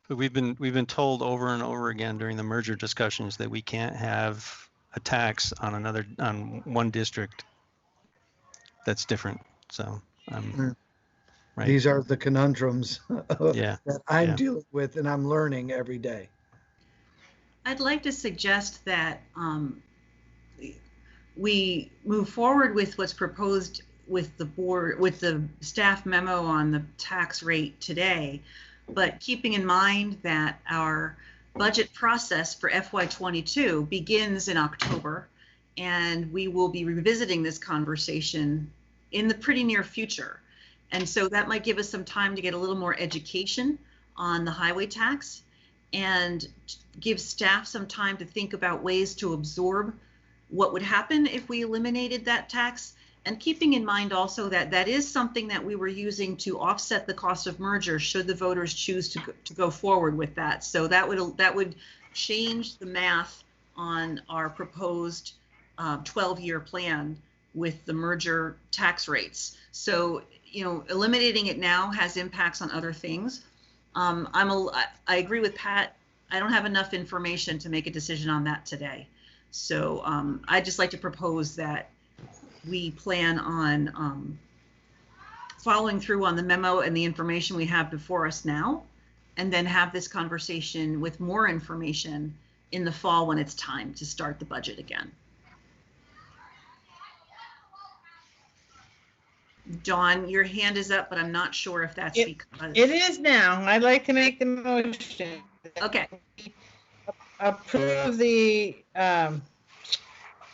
But we've been told over and over again during the merger discussions that we can't have a tax on one district that's different. So right. These are the conundrums that I'm dealing with, and I'm learning every day. I'd like to suggest that we move forward with what's proposed with the board, with the staff memo on the tax rate today, but keeping in mind that our budget process for FY22 begins in October, and we will be revisiting this conversation in the pretty near future. And so that might give us some time to get a little more education on the highway tax and give staff some time to think about ways to absorb what would happen if we eliminated that tax. And keeping in mind also that that is something that we were using to offset the cost of merger should the voters choose to go forward with that. So that would change the math on our proposed 12-year plan with the merger tax rates. So, you know, eliminating it now has impacts on other things. I agree with Pat. I don't have enough information to make a decision on that today. So I'd just like to propose that we plan on following through on the memo and the information we have before us now, and then have this conversation with more information in the fall when it's time to start the budget again. Dawn, your hand is up, but I'm not sure if that's because. It is now. I'd like to make the motion. Okay. Approve the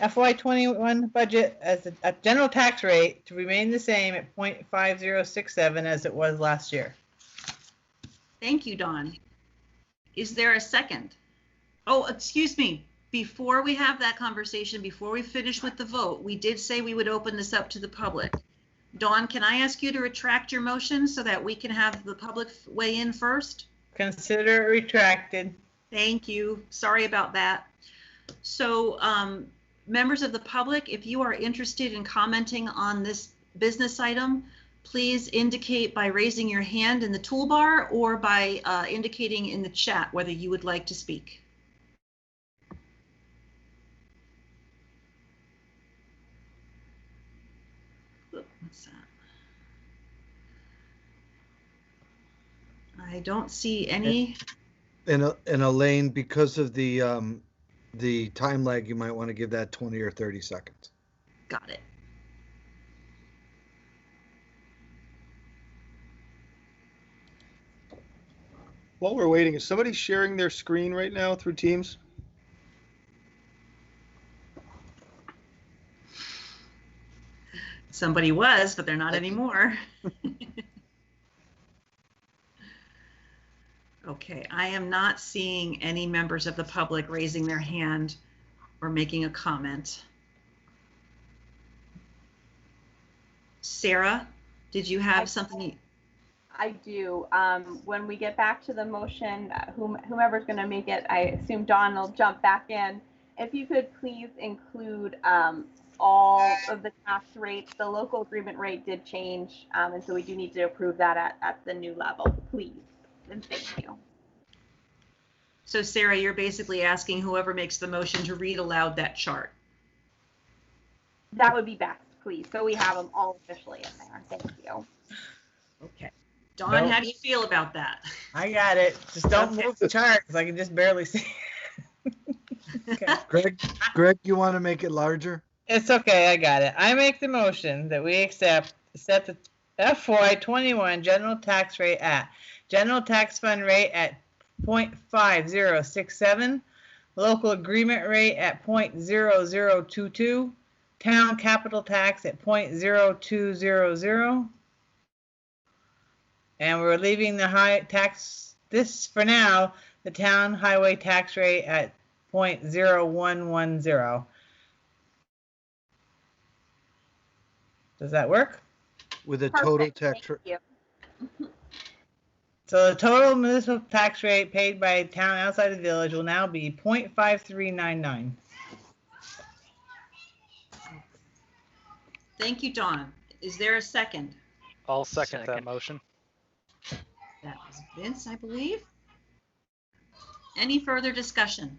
FY21 budget as a general tax rate to remain the same at 0.5067 as it was last year. Thank you, Dawn. Is there a second? Oh, excuse me. Before we have that conversation, before we finish with the vote, we did say we would open this up to the public. Dawn, can I ask you to retract your motion so that we can have the public weigh in first? Consider it retracted. Thank you. Sorry about that. So members of the public, if you are interested in commenting on this business item, please indicate by raising your hand in the toolbar or by indicating in the chat whether you would like to speak. What's that? I don't see any. And Elaine, because of the time lag, you might want to give that 20 or 30 seconds. Got it. While we're waiting, is somebody sharing their screen right now through Teams? Somebody was, but they're not anymore. Okay, I am not seeing any members of the public raising their hand or making a comment. Sarah, did you have something? I do. When we get back to the motion, whomever's going to make it, I assume Dawn will jump back in. If you could please include all of the tax rates. The local agreement rate did change, and so we do need to approve that at the new level, please. And thank you. So Sarah, you're basically asking whoever makes the motion to read aloud that chart. That would be best, please. So we have them all officially in there. Thank you. Okay. Dawn, how do you feel about that? I got it. Just don't move the chart because I can just barely see. Greg, you want to make it larger? It's okay. I got it. I make the motion that we set the FY21 general tax rate at general tax fund rate at 0.5067, local agreement rate at 0.0022, town capital tax at 0.0200. And we're leaving the high tax, this for now, the town highway tax rate at 0.0110. Does that work? With a total tax rate. So the total municipal tax rate paid by a town outside the village will now be 0.5399. Thank you, Dawn. Is there a second? I'll second that motion. That was Vince, I believe. Any further discussion?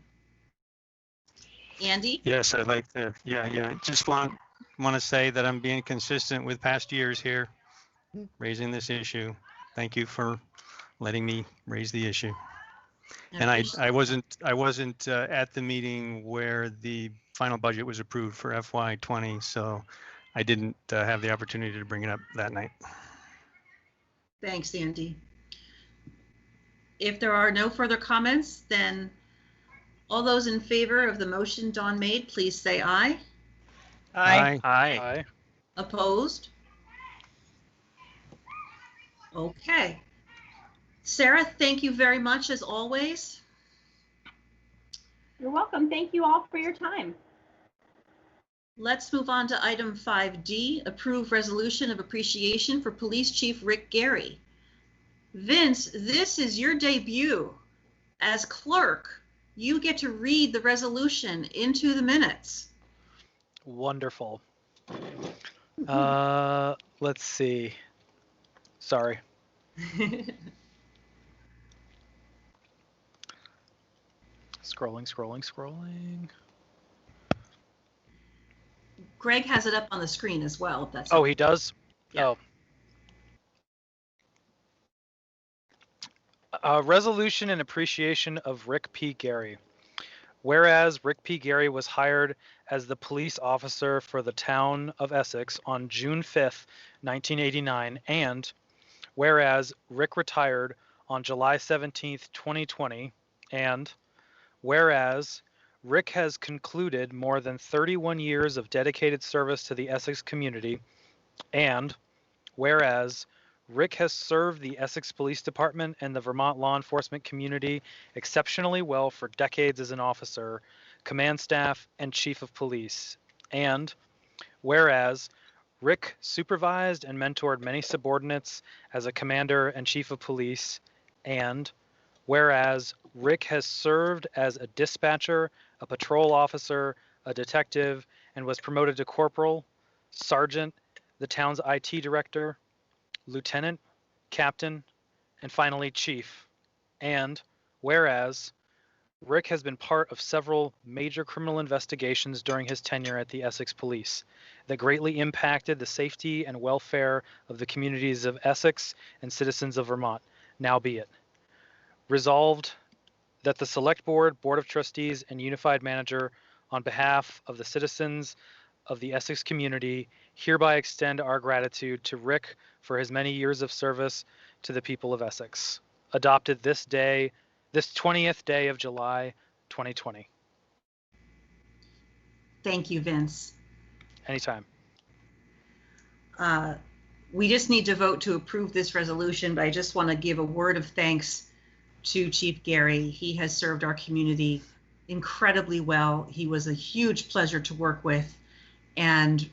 Andy? Yes, I'd like to. Yeah. Just want to say that I'm being consistent with past years here, raising this issue. Thank you for letting me raise the issue. And I wasn't at the meeting where the final budget was approved for FY20, so I didn't have the opportunity to bring it up that night. Thanks, Andy. If there are no further comments, then all those in favor of the motion Dawn made, please say aye. Aye. Aye. Opposed? Okay. Sarah, thank you very much as always. You're welcome. Thank you all for your time. Let's move on to item 5D, approve resolution of appreciation for Police Chief Rick Garey. Vince, this is your debut. As clerk, you get to read the resolution into the minutes. Wonderful. Let's see. Sorry. Scrolling. Greg has it up on the screen as well. If that's oh, he does? Yeah. Oh. Resolution in appreciation of Rick P. Garey. Whereas Rick P. Garey was hired as the police officer for the town of Essex on June 5th, 1989, and whereas Rick retired on July 17th, 2020, and whereas Rick has concluded more than 31 years of dedicated service to the Essex community, and whereas Rick has served the Essex Police Department and the Vermont law enforcement community exceptionally well for decades as an officer, command staff, and chief of police. And whereas Rick supervised and mentored many subordinates as a commander and chief of police. And whereas Rick has served as a dispatcher, a patrol officer, a detective, and was promoted to corporal, sergeant, the town's IT director, lieutenant, captain, and finally chief. And whereas Rick has been part of several major criminal investigations during his tenure at the Essex Police that greatly impacted the safety and welfare of the communities of Essex and citizens of Vermont. Now be it. Resolved that the Select Board, Board of Trustees, and Unified Manager, on behalf of the citizens of the Essex community, hereby extend our gratitude to Rick for his many years of service to the people of Essex. Adopted this day, this 20th day of July, 2020. Thank you, Vince. Anytime. We just need to vote to approve this resolution, but I just want to give a word of thanks to Chief Garey. He has served our community incredibly well. He was a huge pleasure to work with and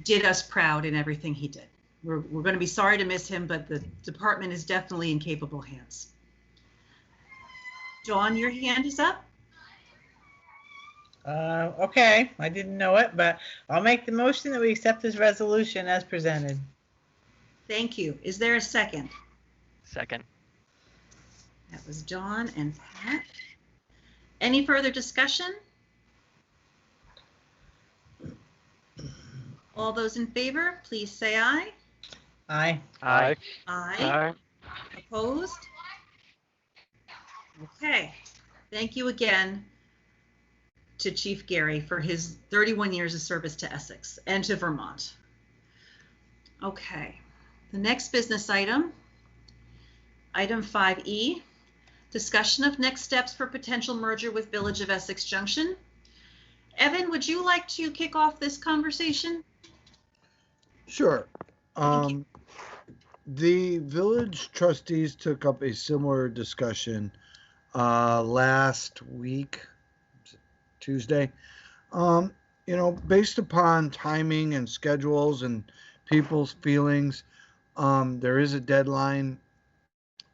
did us proud in everything he did. We're going to be sorry to miss him, but the department is definitely in capable hands. Dawn, your hand is up. Okay, I didn't know it, but I'll make the motion that we accept this resolution as presented. Thank you. Is there a second? Second. That was Dawn and Pat. Any further discussion? All those in favor, please say aye. Aye. Aye. Aye. Opposed? Okay. Thank you again to Chief Garey for his 31 years of service to Essex and to Vermont. Okay. The next business item, item 5E, discussion of next steps for potential merger with Village of Essex Junction. Evan, would you like to kick off this conversation? Sure. The village trustees took up a similar discussion last week, Tuesday. Based upon timing and schedules and people's feelings, there is a deadline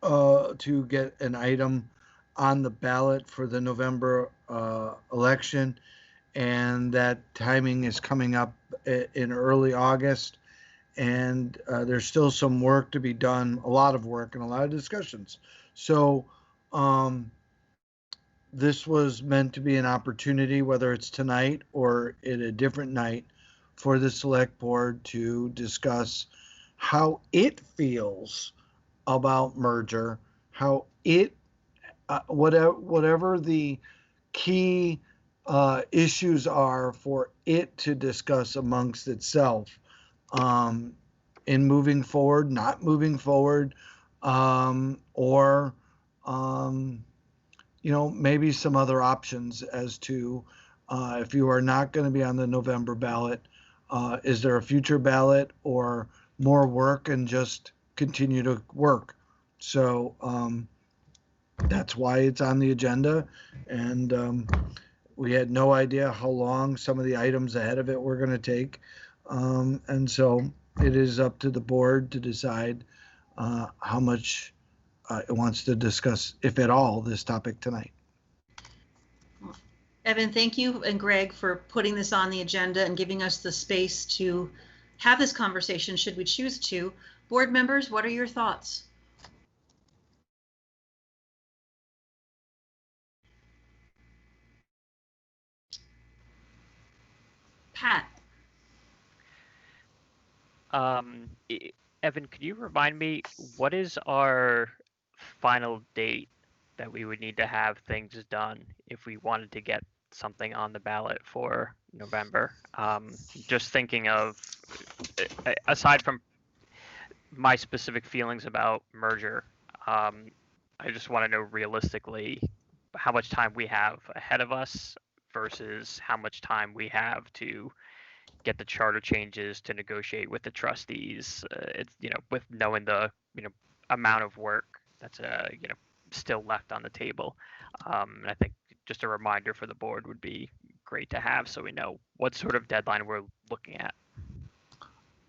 to get an item on the ballot for the November election, and that timing is coming up in early August. And there's still some work to be done, a lot of work and a lot of discussions. So this was meant to be an opportunity, whether it's tonight or at a different night, for the select board to discuss how it feels about merger, how it, whatever the key issues are for it to discuss amongst itself. In moving forward, not moving forward, or maybe some other options as to if you are not going to be on the November ballot, is there a future ballot or more work and just continue to work? So that's why it's on the agenda, and we had no idea how long some of the items ahead of it were going to take. And so it is up to the board to decide how much it wants to discuss, if at all, this topic tonight. Evan, thank you, and Greg, for putting this on the agenda and giving us the space to have this conversation should we choose to. Board members, what are your thoughts? Pat. Evan, could you remind me, what is our final date that we would need to have things done if we wanted to get something on the ballot for November? Just thinking of, aside from my specific feelings about merger, I just want to know realistically how much time we have ahead of us versus how much time we have to get the charter changes, to negotiate with the trustees. It's, with knowing the, amount of work that's, still left on the table. And I think just a reminder for the board would be great to have, so we know what sort of deadline we're looking at.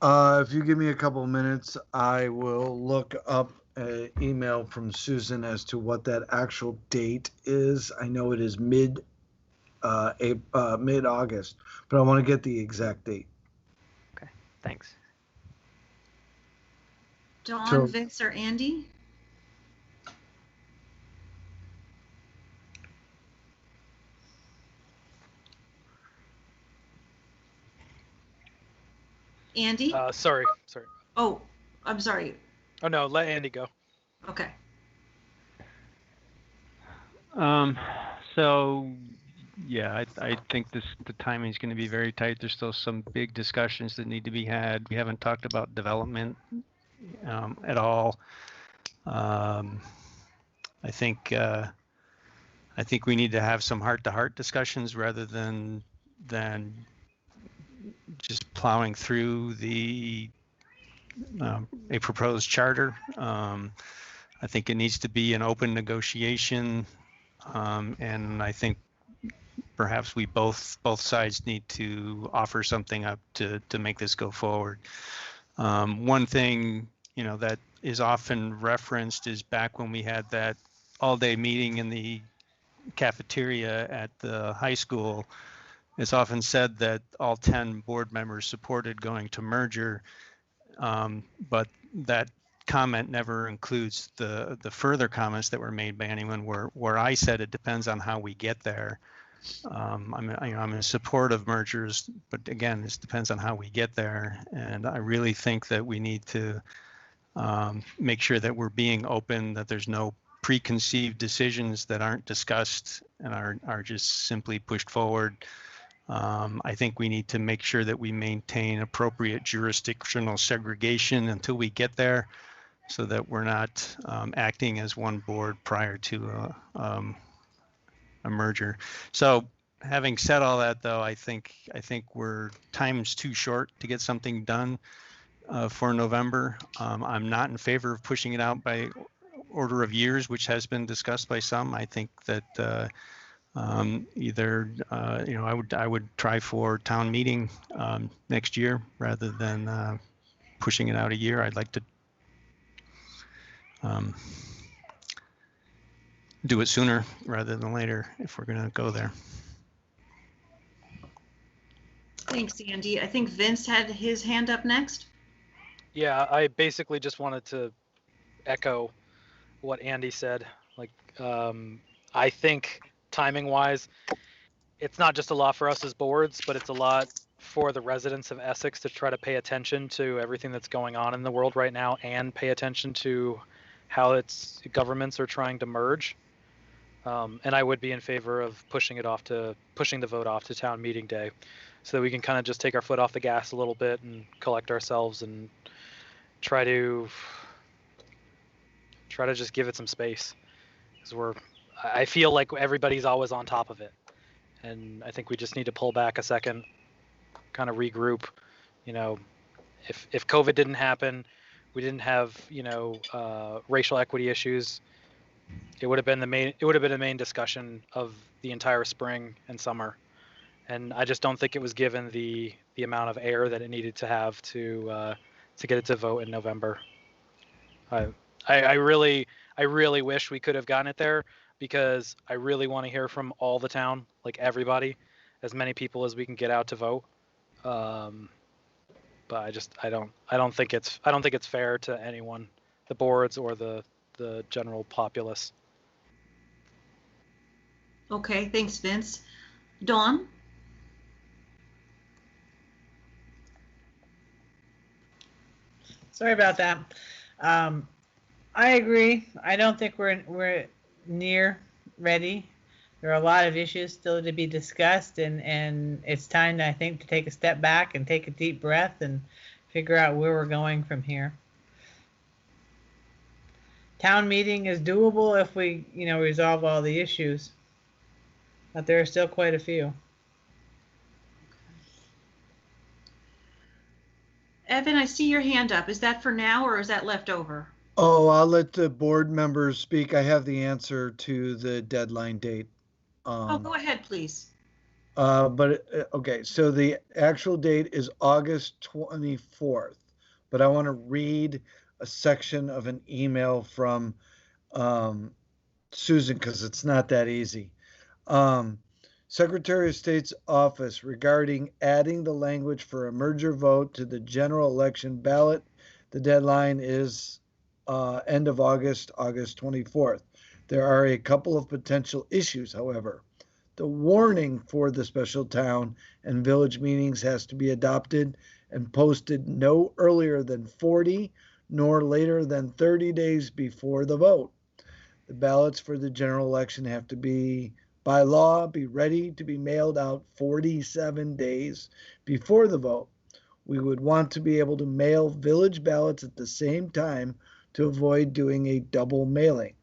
If you give me a couple of minutes, I will look up an email from Susan as to what that actual date is. I know it is mid-August, but I want to get the exact date. Okay, thanks. Dawn, Vince, or Andy? Andy? Sorry. Oh, I'm sorry. Oh, no, let Andy go. Okay. So Yeah, I think the timing is going to be very tight. There's still some big discussions that need to be had. We haven't talked about development at all. I think we need to have some heart-to-heart discussions rather than just plowing through a proposed charter. I think it needs to be an open negotiation, and I think perhaps we both sides need to offer something up to make this go forward. One thing that is often referenced is back when we had that all-day meeting in the cafeteria at the high school. It's often said that all 10 board members supported going to merger, but that comment never includes the further comments that were made by anyone where I said it depends on how we get there. I'm in support of mergers, but again, this depends on how we get there. And I really think that we need to make sure that we're being open, that there's no preconceived decisions that aren't discussed and are just simply pushed forward. I think we need to make sure that we maintain appropriate jurisdictional segregation until we get there, so that we're not acting as one board prior to a merger. So having said all that, though, I think time's too short to get something done for November. I'm not in favor of pushing it out by order of years, which has been discussed by some. I think that either I would try for town meeting next year rather than pushing it out a year. I'd like to do it sooner rather than later if we're going to go there. Thanks, Andy. I think Vince had his hand up next. Yeah, I basically just wanted to echo what Andy said. Like, I think timing-wise, it's not just a lot for us as boards, but it's a lot for the residents of Essex to try to pay attention to everything that's going on in the world right now and pay attention to how its governments are trying to merge. And I would be in favor of pushing the vote off to town meeting day, so that we can kind of just take our foot off the gas a little bit and collect ourselves and try to just give it some space, because I feel like everybody's always on top of it, and I think we just need to pull back a second, kind of regroup. If COVID didn't happen, we didn't have racial equity issues, it would have been the main discussion of the entire spring and summer, and I just don't think it was given the amount of air that it needed to have to get it to vote in November. I really wish we could have gotten it there, because I really want to hear from all the town, like everybody, as many people as we can get out to vote. But I don't think it's fair to anyone, the boards or the general populace. Okay, thanks, Vince. Dawn? Sorry about that. I agree. I don't think we're near ready. There are a lot of issues still to be discussed, and it's time, I think, to take a step back and take a deep breath and figure out where we're going from here. Town meeting is doable if we, resolve all the issues, but there are still quite a few. Evan, I see your hand up. Is that for now, or is that left over? Oh, I'll let the board members speak. I have the answer to the deadline date. Go ahead, please. Okay, so the actual date is August 24th, but I want to read a section of an email from Susan, because it's not that easy. Secretary of State's office regarding adding the language for a merger vote to the general election ballot. The deadline is end of August 24th. There are a couple of potential issues, however. The warning for the special town and village meetings has to be adopted and posted no earlier than 40 nor later than 30 days before the vote. The ballots for the general election have to be by law be ready to be mailed out 47 days before the vote. We would want to be able to mail village ballots at the same time to avoid doing a double mailing.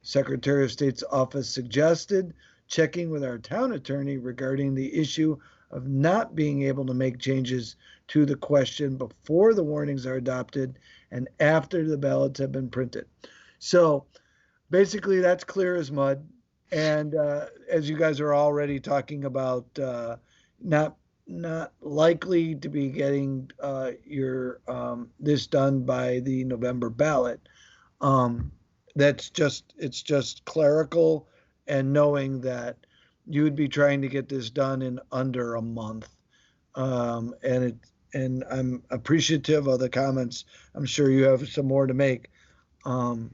Secretary of State's office suggested checking with our town attorney regarding the issue of not being able to make changes to the question before the warnings are adopted and after the ballots have been printed. So basically that's clear as mud. And as you guys are already talking about not likely to be getting your this done by the November ballot, it's just clerical and knowing that you would be trying to get this done in under a month. And I'm appreciative of the comments. I'm sure you have some more to make. And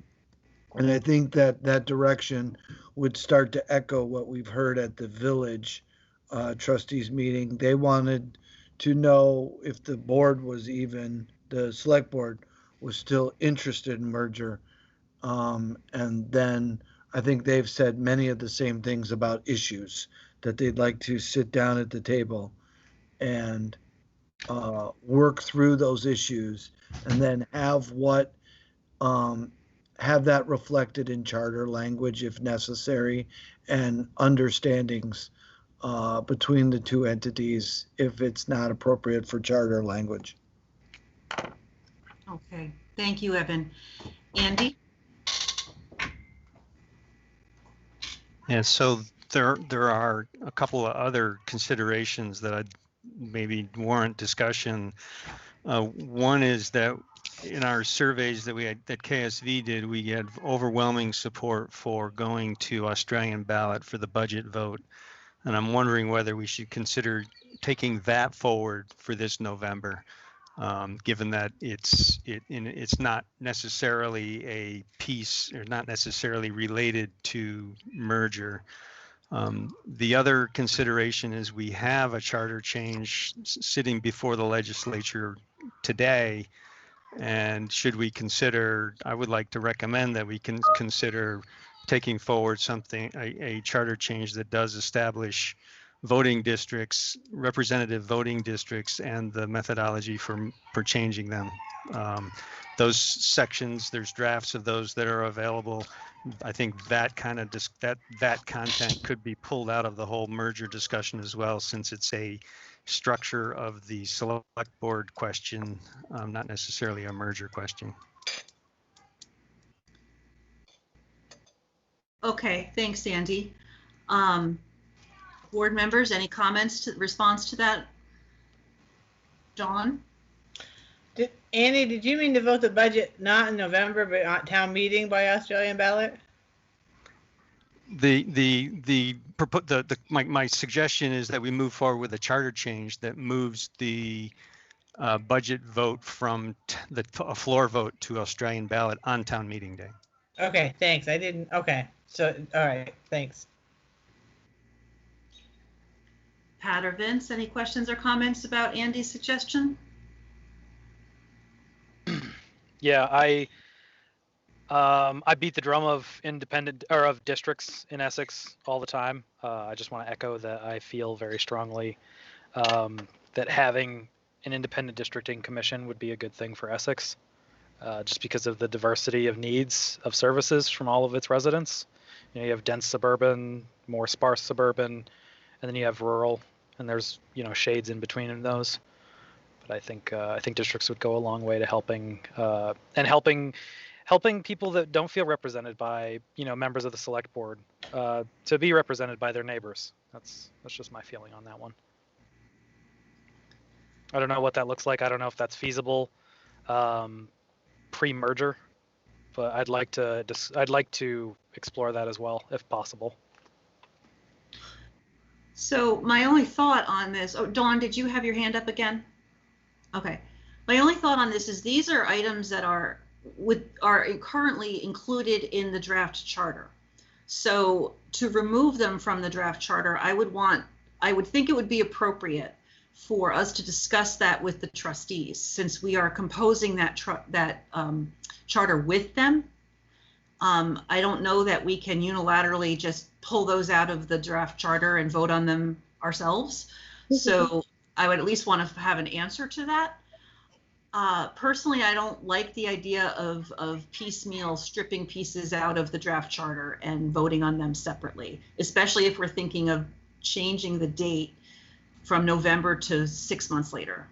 I think that direction would start to echo what we've heard at the village trustees meeting. They wanted to know if the board was the select board was still interested in merger. And then I think they've said many of the same things about issues that they'd like to sit down at the table and work through those issues and then have that reflected in charter language if necessary and understandings between the two entities if it's not appropriate for charter language. Okay, thank you, Evan. Andy? Yeah, so there are a couple of other considerations that I'd maybe warrant discussion. One is that in our surveys that KSV did, we had overwhelming support for going to Australian ballot for the budget vote. And I'm wondering whether we should consider taking that forward for this November, given that it's not necessarily a piece or not necessarily related to merger. The other consideration is we have a charter change sitting before the legislature today. And should we consider, I would like to recommend that we can consider taking forward a charter change that does establish voting districts, representative voting districts, and the methodology for changing them. Those sections, there's drafts of those that are available. I think that kind of that content could be pulled out of the whole merger discussion as well, since it's a structure of the select board question, not necessarily a merger question. Okay, thanks, Andy. Board members, any comments response to that? Dawn? Andy, did you mean to vote the budget not in November, but at town meeting by Australian ballot? My suggestion is that we move forward with a charter change that moves the budget vote from a floor vote to Australian ballot on town meeting day. Okay, thanks. I didn't. Okay, so all right, thanks. Pat or Vince, any questions or comments about Andy's suggestion? Yeah, I beat the drum of independent or of districts in Essex all the time. I just want to echo that I feel very strongly that having an independent districting commission would be a good thing for Essex, just because of the diversity of needs of services from all of its residents. You know, you have dense suburban, more sparse suburban, and then you have rural, and there's shades in between those. But I think districts would go a long way to helping people that don't feel represented by members of the select board to be represented by their neighbors. That's just my feeling on that one. I don't know what that looks like. I don't know if that's feasible pre-merger, but I'd like to explore that as well if possible. So my only thought on this, Dawn, did you have your hand up again? Okay. My only thought on this is these are items that are currently included in the draft charter. So to remove them from the draft charter, I would think it would be appropriate for us to discuss that with the trustees, since we are composing that charter with them. I don't know that we can unilaterally just pull those out of the draft charter and vote on them ourselves. So I would at least want to have an answer to that. Personally, I don't like the idea of piecemeal stripping pieces out of the draft charter and voting on them separately, especially if we're thinking of changing the date from November to 6 months later,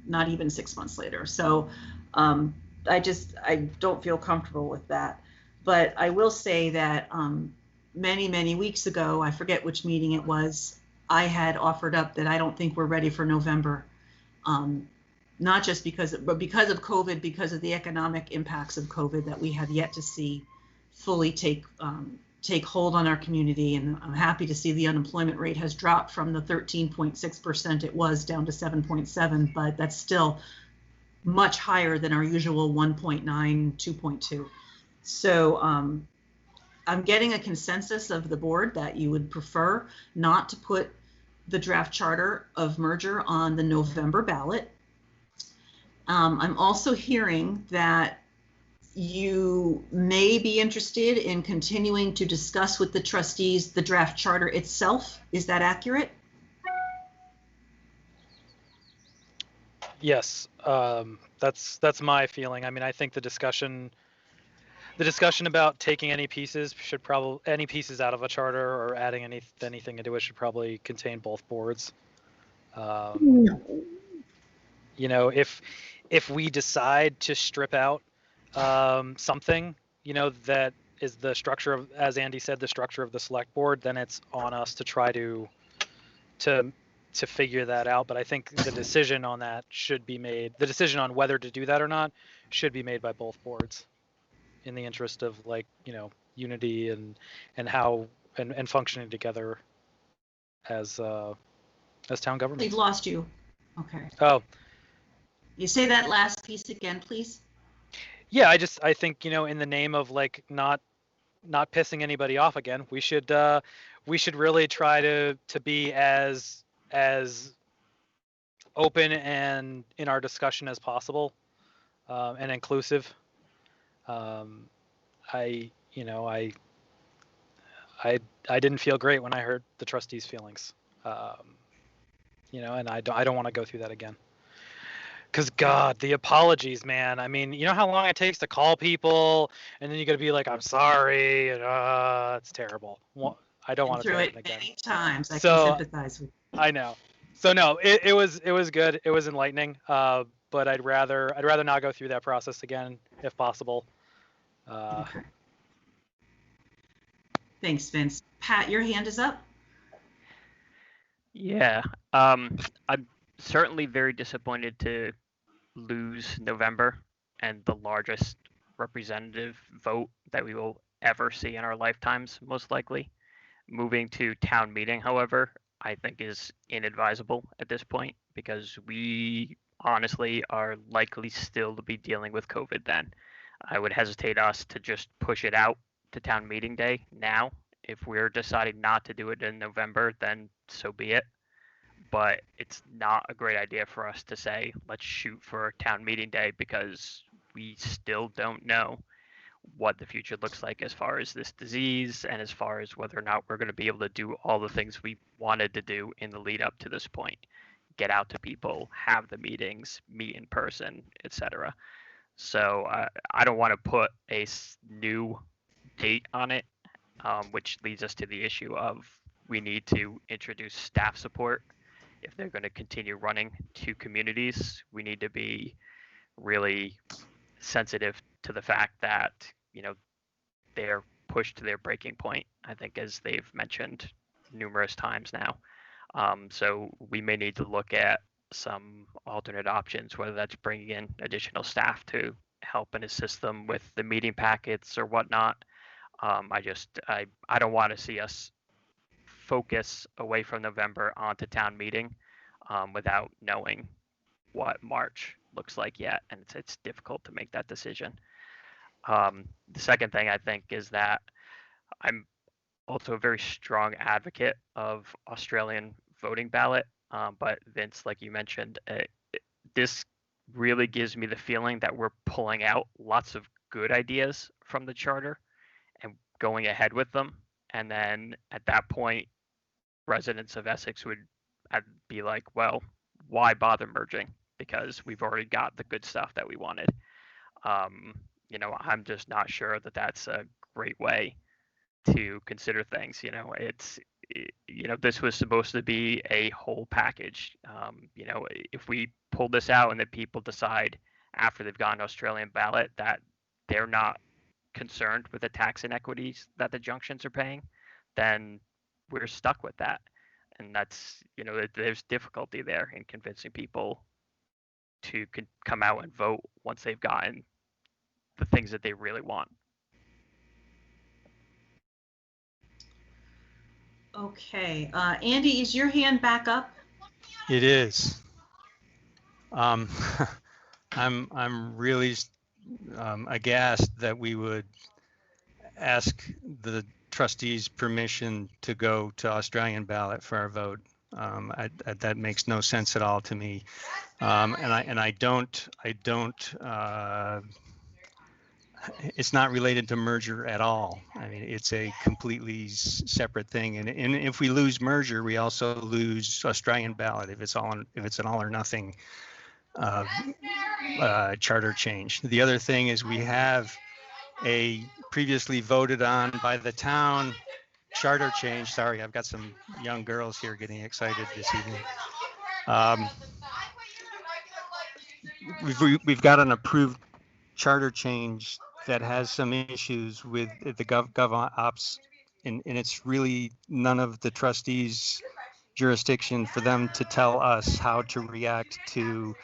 not even 6 months later. So I don't feel comfortable with that. But I will say that many weeks ago, I forget which meeting it was, I had offered up that I don't think we're ready for November. Not just because of COVID, because of the economic impacts of COVID that we have yet to see fully take hold on our community. And I'm happy to see the unemployment rate has dropped from the 13.6% it was down to 7.7, but that's still much higher than our usual 1.9, 2.2. So I'm getting a consensus of the board that you would prefer not to put the draft charter of merger on the November ballot. I'm also hearing that you may be interested in continuing to discuss with the trustees the draft charter itself. Is that accurate? Yes, that's my feeling. I mean, I think the discussion about taking any pieces out of a charter or adding anything into it should probably contain both boards. You know, if we decide to strip out something, you know, that is the structure of, as Andy said, the structure of the select board, then it's on us to try to figure that out. But I think the decision on that should be made. The decision on whether to do that or not should be made by both boards, in the interest of, like, you know, unity and how and functioning together as town government. We've lost you. Okay. Oh. You say that last piece again, please? Yeah, I think, you know, in the name of, like, not pissing anybody off again, we should really try to be as open and in our discussion as possible, and inclusive. I didn't feel great when I heard the trustees' feelings, you know, and I don't want to go through that again. Because, God, the apologies, man. I mean, you know how long it takes to call people, and then you got to be like, I'm sorry, and it's terrible. I don't want to do it again. Many times. I So, can sympathize with you. I know. So no, it was good. It was enlightening. But I'd rather not go through that process again, if possible. Okay. Thanks, Vince. Pat, your hand is up. Yeah, I'm certainly very disappointed to lose November and the largest representative vote that we will ever see in our lifetimes, most likely. Moving to town meeting, however, I think is inadvisable at this point, because we honestly are likely still to be dealing with COVID then. I would hesitate us to just push it out to town meeting day now. If we're deciding not to do it in November, then so be it. But it's not a great idea for us to say, let's shoot for town meeting day, because we still don't know what the future looks like as far as this disease and as far as whether or not we're going to be able to do all the things we wanted to do in the lead up to this point. Get out to people, have the meetings, meet in person, etc. So I don't want to put a new date on it, which leads us to the issue of we need to introduce staff support. If they're going to continue running two communities, we need to be really sensitive to the fact that, you know, they're pushed to their breaking point, I think, as they've mentioned numerous times now. So we may need to look at some alternate options, whether that's bringing in additional staff to help and assist them with the meeting packets or whatnot. I don't want to see us focus away from November onto town meeting without knowing what March looks like yet, and it's difficult to make that decision. The second thing I think is that I'm also a very strong advocate of Australian voting ballot, but Vince, like you mentioned, this really gives me the feeling that we're pulling out lots of good ideas from the charter going ahead with them. And then at that point, residents of Essex would be like, well, why bother merging? Because we've already got the good stuff that we wanted. You know, I'm just not sure that that's a great way to consider things. You know, you know, this was supposed to be a whole package. You know, if we pull this out and then people decide after they've gone to Australian ballot that they're not concerned with the tax inequities that the junctions are paying, then we're stuck with that. And that's, you know, there's difficulty there in convincing people to come out and vote once they've gotten the things that they really want. Okay, Andy, is your hand back up? It is. I'm really aghast that we would ask the trustees' permission to go to Australian ballot for our vote. That makes no sense at all to me, and I don't. It's not related to merger at all. I mean, it's a completely separate thing. And if we lose merger, we also lose Australian ballot if it's an all or nothing charter change. The other thing is we have a previously voted on by the town charter change. Sorry, I've got some young girls here getting excited this evening. We've got an approved charter change that has some issues with the gov ops, and it's really none of the trustees' jurisdiction for them to tell us how to react to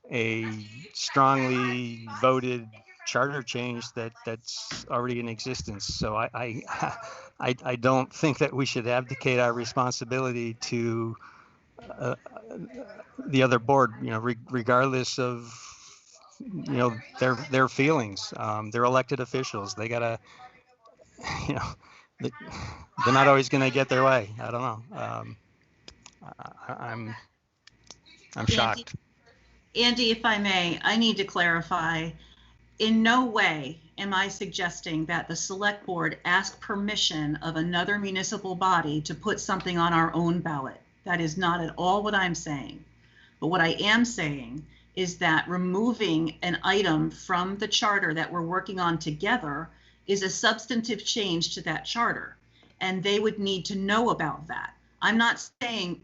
a strongly voted charter change that's already in existence. So I don't think that we should abdicate our responsibility to the other board, you know, regardless of, you know, their feelings. They're elected officials. They gotta, you know, they're not always gonna get their way. I don't know. I'm shocked. Andy, if I may, I need to clarify. In no way am I suggesting that the select board ask permission of another municipal body to put something on our own ballot. That is not at all what I'm saying. But what I am saying is that removing an item from the charter that we're working on together is a substantive change to that charter, and they would need to know about that. I'm not saying,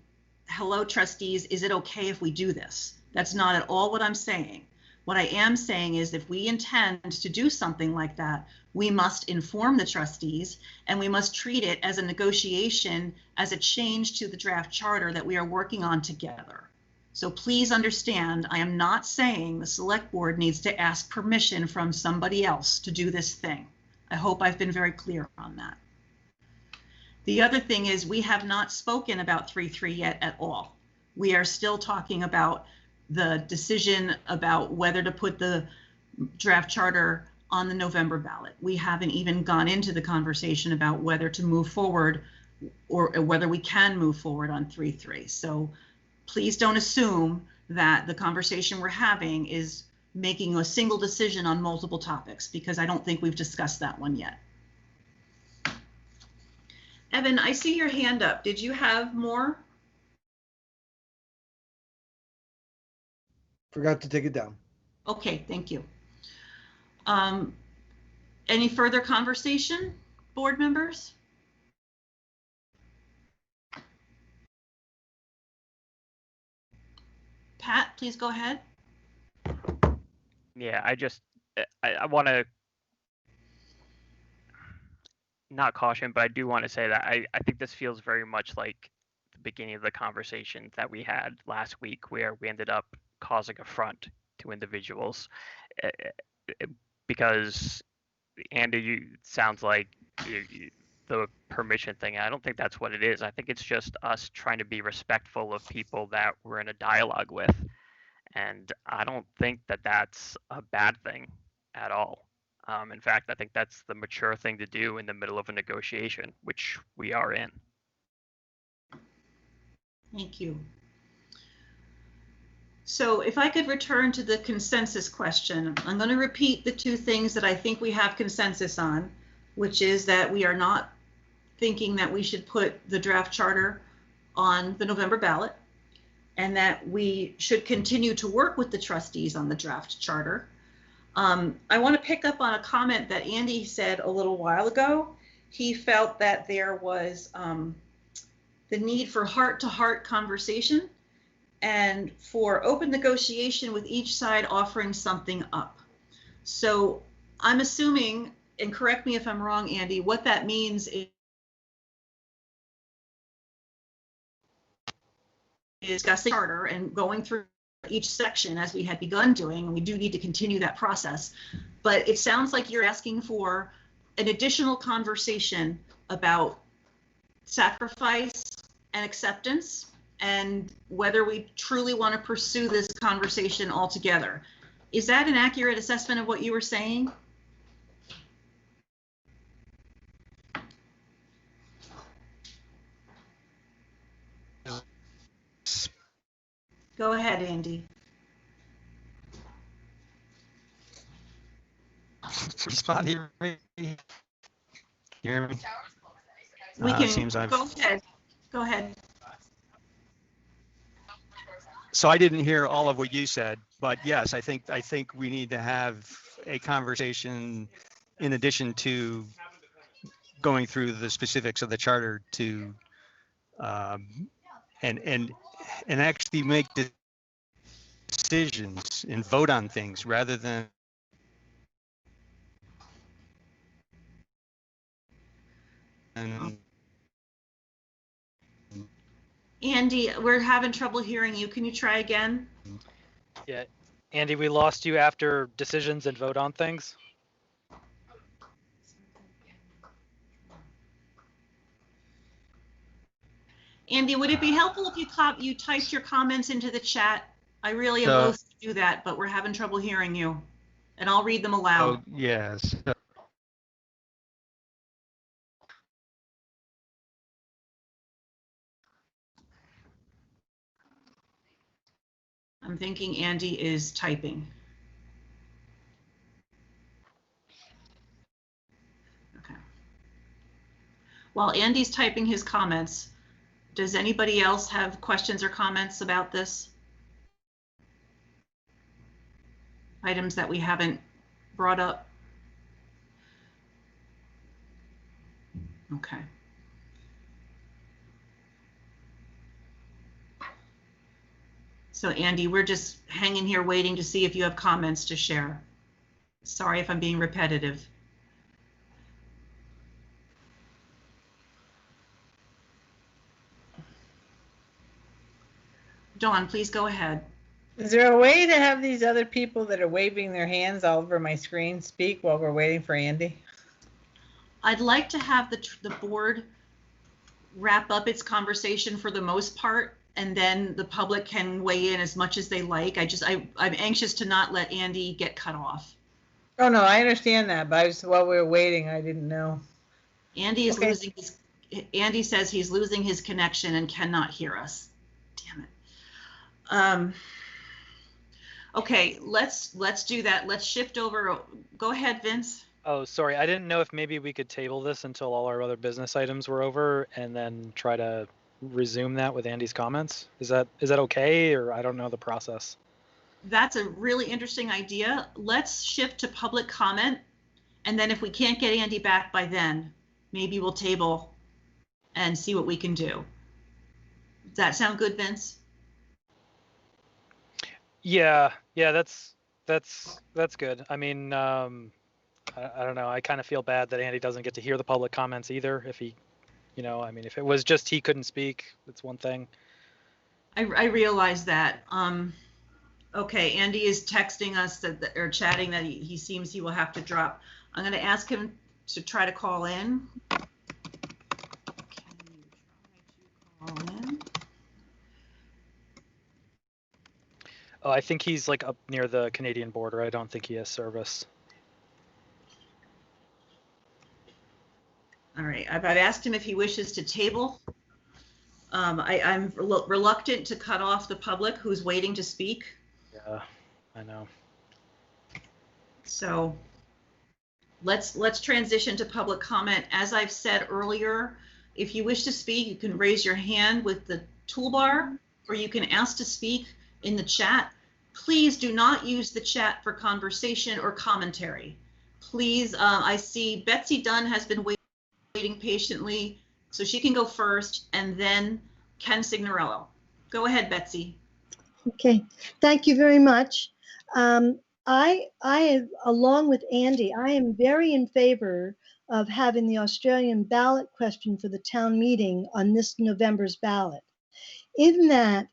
hello, trustees, is it okay if we do this? That's not at all what I'm saying. What I am saying is if we intend to do something like that, we must inform the trustees and we must treat it as a negotiation, as a change to the draft charter that we are working on together. So please understand, I am not saying the select board needs to ask permission from somebody else to do this thing. I hope I've been very clear on that. The other thing is we have not spoken about 3.3 yet at all. We are still talking about the decision about whether to put the draft charter on the November ballot. We haven't even gone into the conversation about whether to move forward or whether we can move forward on 3.3. So please don't assume that the conversation we're having is making a single decision on multiple topics, because I don't think we've discussed that one yet. Evan, I see your hand up. Did you have more? Forgot to take it down. Okay, thank you. Any further conversation, board members? Pat, please go ahead. Yeah, I want to not caution, but I do want to say that I think this feels very much like the beginning of the conversation that we had last week, where we ended up causing affront to individuals, because Andy, you sounds like the permission thing. I don't think that's what it is. I think it's just us trying to be respectful of people that we're in a dialogue with, and I don't think that that's a bad thing at all. In fact, I think that's the mature thing to do in the middle of a negotiation, which we are in. Thank you. So if I could return to the consensus question, I'm going to repeat the two things that I think we have consensus on. which is that we are not thinking that we should put the draft charter on the November ballot, and that we should continue to work with the trustees on the draft charter. I want to pick up on a comment that Andy said a little while ago. He felt that there was the need for heart-to-heart conversation and for open negotiation with each side offering something up. So I'm assuming, and correct me if I'm wrong, Andy, what that means is discussing charter and going through each section as we had begun doing, and we do need to continue that process. But it sounds like you're asking for an additional conversation about sacrifice and acceptance, and whether we truly want to pursue this conversation altogether. Is that an accurate assessment of what you were saying? Go ahead, Andy. Respond here. Hear me? We can Seems I've... go ahead. Go ahead. So I didn't hear all of what you said, but yes, I think we need to have a conversation in addition to going through the specifics of the charter to and actually make decisions and vote on things rather than Andy, we're having trouble hearing you. Can you try again? Yeah, Andy, we lost you after decisions and vote on things. Andy, would it be helpful if you typed your comments into the chat? I really am loath to do that, but we're having trouble hearing you, and I'll read them aloud. Oh, yes. I'm thinking Andy is typing. Okay. While Andy's typing his comments, does anybody else have questions or comments about this? Items that we haven't brought up? Okay. So Andy, we're just hanging here waiting to see if you have comments to share. Sorry if I'm being repetitive. Dawn, please go ahead. Is there a way to have these other people that are waving their hands all over my screen speak while we're waiting for Andy? I'd like to have the board wrap up its conversation for the most part, and then the public can weigh in as much as they like. I'm anxious to not let Andy get cut off. Oh no, I understand that, but while we were waiting, I didn't know. Andy is losing his. Andy says he's losing his connection and cannot hear us. Damn it. Okay, let's do that. Let's shift over. Go ahead, Vince. Oh, sorry. I didn't know if maybe we could table this until all our other business items were over and then try to resume that with Andy's comments. Is that okay, or I don't know the process? That's a really interesting idea. Let's shift to public comment, and then if we can't get Andy back by then, maybe we'll table and see what we can do. Does that sound good, Vince? Yeah, that's good. I mean, I don't know. I kind of feel bad that Andy doesn't get to hear the public comments either. If he, I mean, if it was just he couldn't speak, it's one thing. I realize that. Okay, Andy is texting us or chatting that he seems he will have to drop. I'm going to ask him to try to call in. Can you try to call in? Oh, I think he's like up near the Canadian border. I don't think he has service. All right, I've asked him if he wishes to table. I'm reluctant to cut off the public who's waiting to speak. Yeah, I know. So let's transition to public comment. As I've said earlier, if you wish to speak, you can raise your hand with the toolbar, or you can ask to speak in the chat. Please do not use the chat for conversation or commentary. Please, I see Betsy Dunn has been waiting patiently, so she can go first, and then Ken Signorello. Go ahead, Betsy. Okay, thank you very much. Along with Andy, I am very in favor of having the Australian ballot question for the town meeting on this November's ballot. In that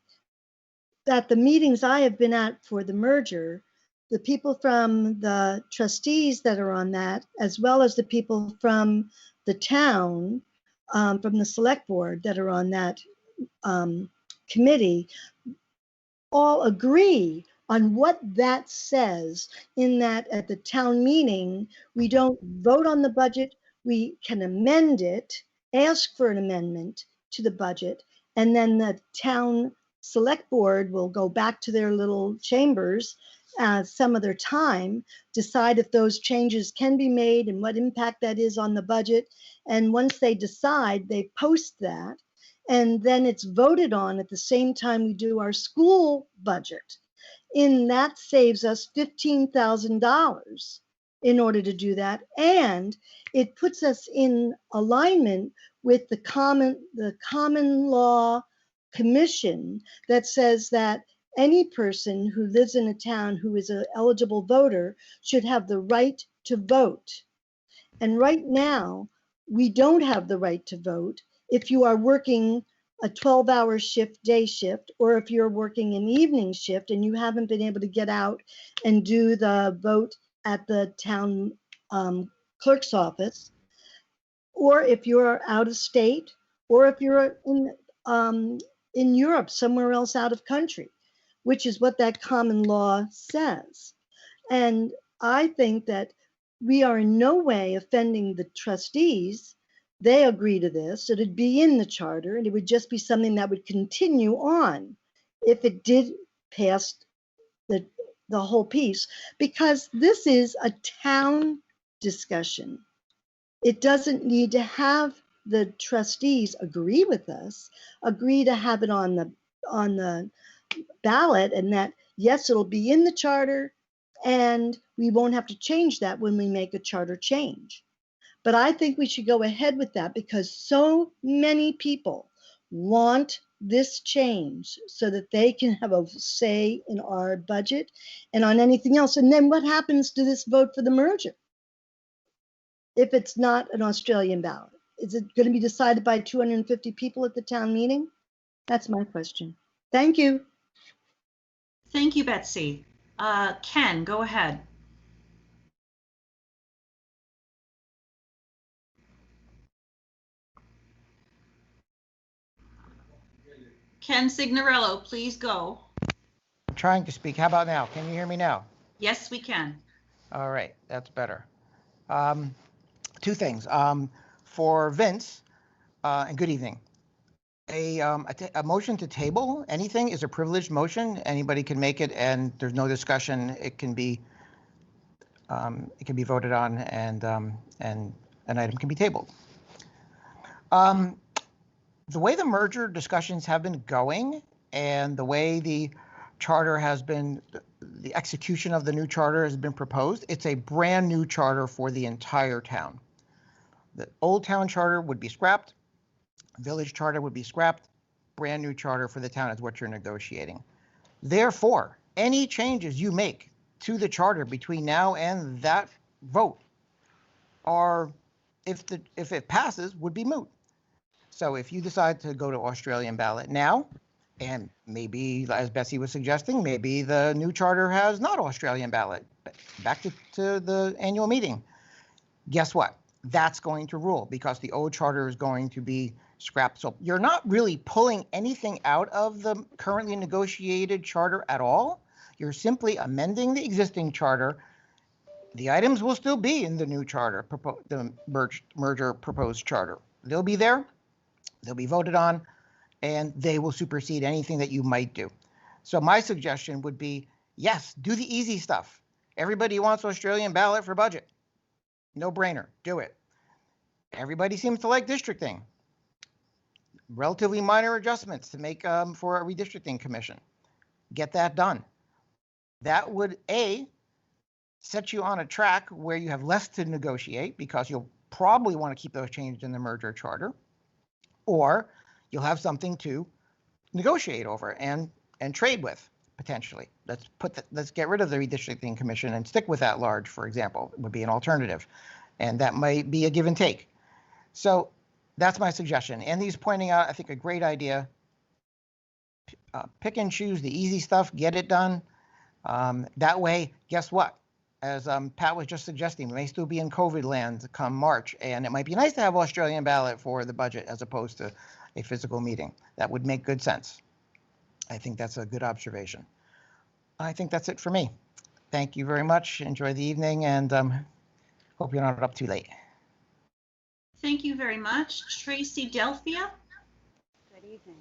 the meetings I have been at for the merger, the people from the trustees that are on that, as well as the people from the town, from the select board that are on that committee, all agree on what that says, in that at the town meeting, we don't vote on the budget, we can amend it, ask for an amendment to the budget, and then the town select board will go back to their little chambers some of their time, decide if those changes can be made and what impact that is on the budget. And once they decide, they post that, and then it's voted on at the same time we do our school budget. And that saves us $15,000 in order to do that. And it puts us in alignment with the common law commission that says that any person who lives in a town who is an eligible voter should have the right to vote. And right now, we don't have the right to vote if you are working a 12-hour shift, day shift, or if you're working an evening shift and you haven't been able to get out and do the vote at the town clerk's office, or if you're out of state, or if you're in Europe, somewhere else out of country, which is what that common law says. And I think that we are in no way offending the trustees. They agree to this. It'd be in the charter, and it would just be something that would continue on if it did pass the whole piece, because this is a town discussion. It doesn't need to have the trustees agree with us, agree to have it on the ballot, and that, yes, it'll be in the charter, and we won't have to change that when we make a charter change. But I think we should go ahead with that because so many people want this change so that they can have a say in our budget and on anything else. And then what happens to this vote for the merger if it's not an Australian ballot? Is it going to be decided by 250 people at the town meeting? That's my question. Thank you. Thank you, Betsy. Ken, go ahead. Ken Signorello, please go. I'm trying to speak. How about now? Can you hear me now? Yes, we can. All right, that's better. Two things. For Vince, and good evening. A motion to table anything is a privileged motion. Anybody can make it, and there's no discussion. It can be voted on, and an item can be tabled. The way the merger discussions have been going, and the way the charter has been, the execution of the new charter has been proposed, it's a brand new charter for the entire town. The old town charter would be scrapped. Village charter would be scrapped. Brand new charter for the town is what you're negotiating. Therefore, any changes you make to the charter between now and that vote are, if it passes, would be moot. So if you decide to go to Australian ballot now, and maybe, as Betsy was suggesting, maybe the new charter has not Australian ballot, back to the annual meeting, guess what? That's going to rule because the old charter is going to be scrapped. So you're not really pulling anything out of the currently negotiated charter at all. You're simply amending the existing charter. The items will still be in the new charter, the merger proposed charter. They'll be there. They'll be voted on, and they will supersede anything that you might do. So my suggestion would be, yes, do the easy stuff. Everybody wants Australian ballot for budget. No brainer. Do it. Everybody seems to like districting. Relatively minor adjustments to make for a redistricting commission. Get that done. That would set you on a track where you have less to negotiate because you'll probably want to keep those changed in the merger charter, or you'll have something to negotiate over and trade with potentially. Let's get rid of the redistricting commission and stick with that large, for example, would be an alternative, and that might be a give and take. So that's my suggestion. Andy's pointing out, I think, a great idea. Pick and choose the easy stuff, get it done. That way, guess what? As Pat was just suggesting, we may still be in COVID land come March, and it might be nice to have Australian ballot for the budget as opposed to a physical meeting. That would make good sense. I think that's a good observation. I think that's it for me. Thank you very much. Enjoy the evening, and hope you're not up too late. Thank you very much. Tracy Delphia. Good evening.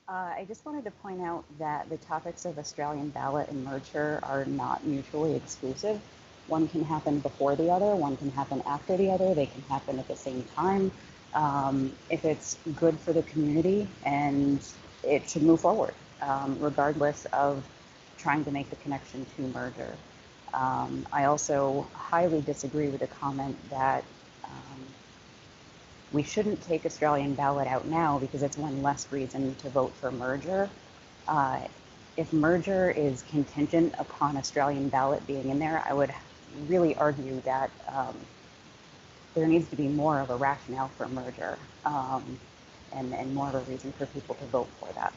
I just wanted to point out that the topics of Australian ballot and merger are not mutually exclusive. One can happen before the other, one can happen after the other, they can happen at the same time. If it's good for the community, and it should move forward, regardless of trying to make the connection to merger. I also highly disagree with the comment that we shouldn't take Australian ballot out now because it's one less reason to vote for merger. If merger is contingent upon Australian ballot being in there, I would really argue that there needs to be more of a rationale for merger and more of a reason for people to vote for that.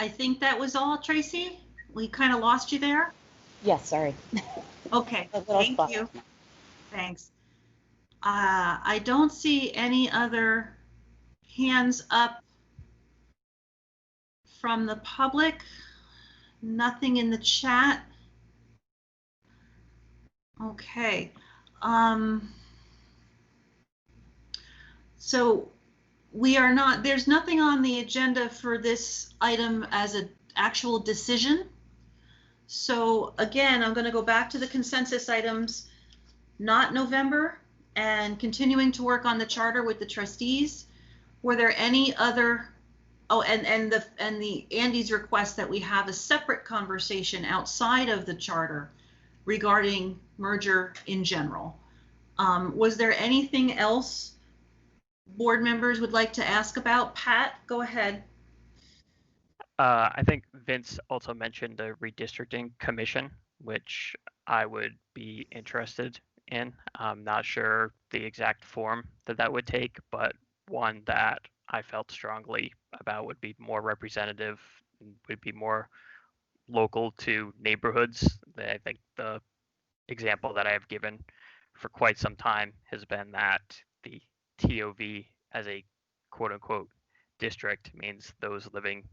I think that was all, Tracy. We kind of lost you there. Yes, sorry. Okay, thank you. Thanks. I don't see any other hands up from the public. Nothing in the chat. Okay. So we are not, there's nothing on the agenda for this item as an actual decision. So again, I'm going to go back to the consensus items, not November, and continuing to work on the charter with the trustees. Were there any other, oh, and the Andy's request that we have a separate conversation outside of the charter regarding merger in general. Was there anything else board members would like to ask about? Pat, go ahead. I think Vince also mentioned a redistricting commission, which I would be interested in. I'm not sure the exact form that would take, but one that I felt strongly about would be more representative, would be more local to neighborhoods. I think the example that I have given for quite some time has been that the TOV as a quote unquote district means those living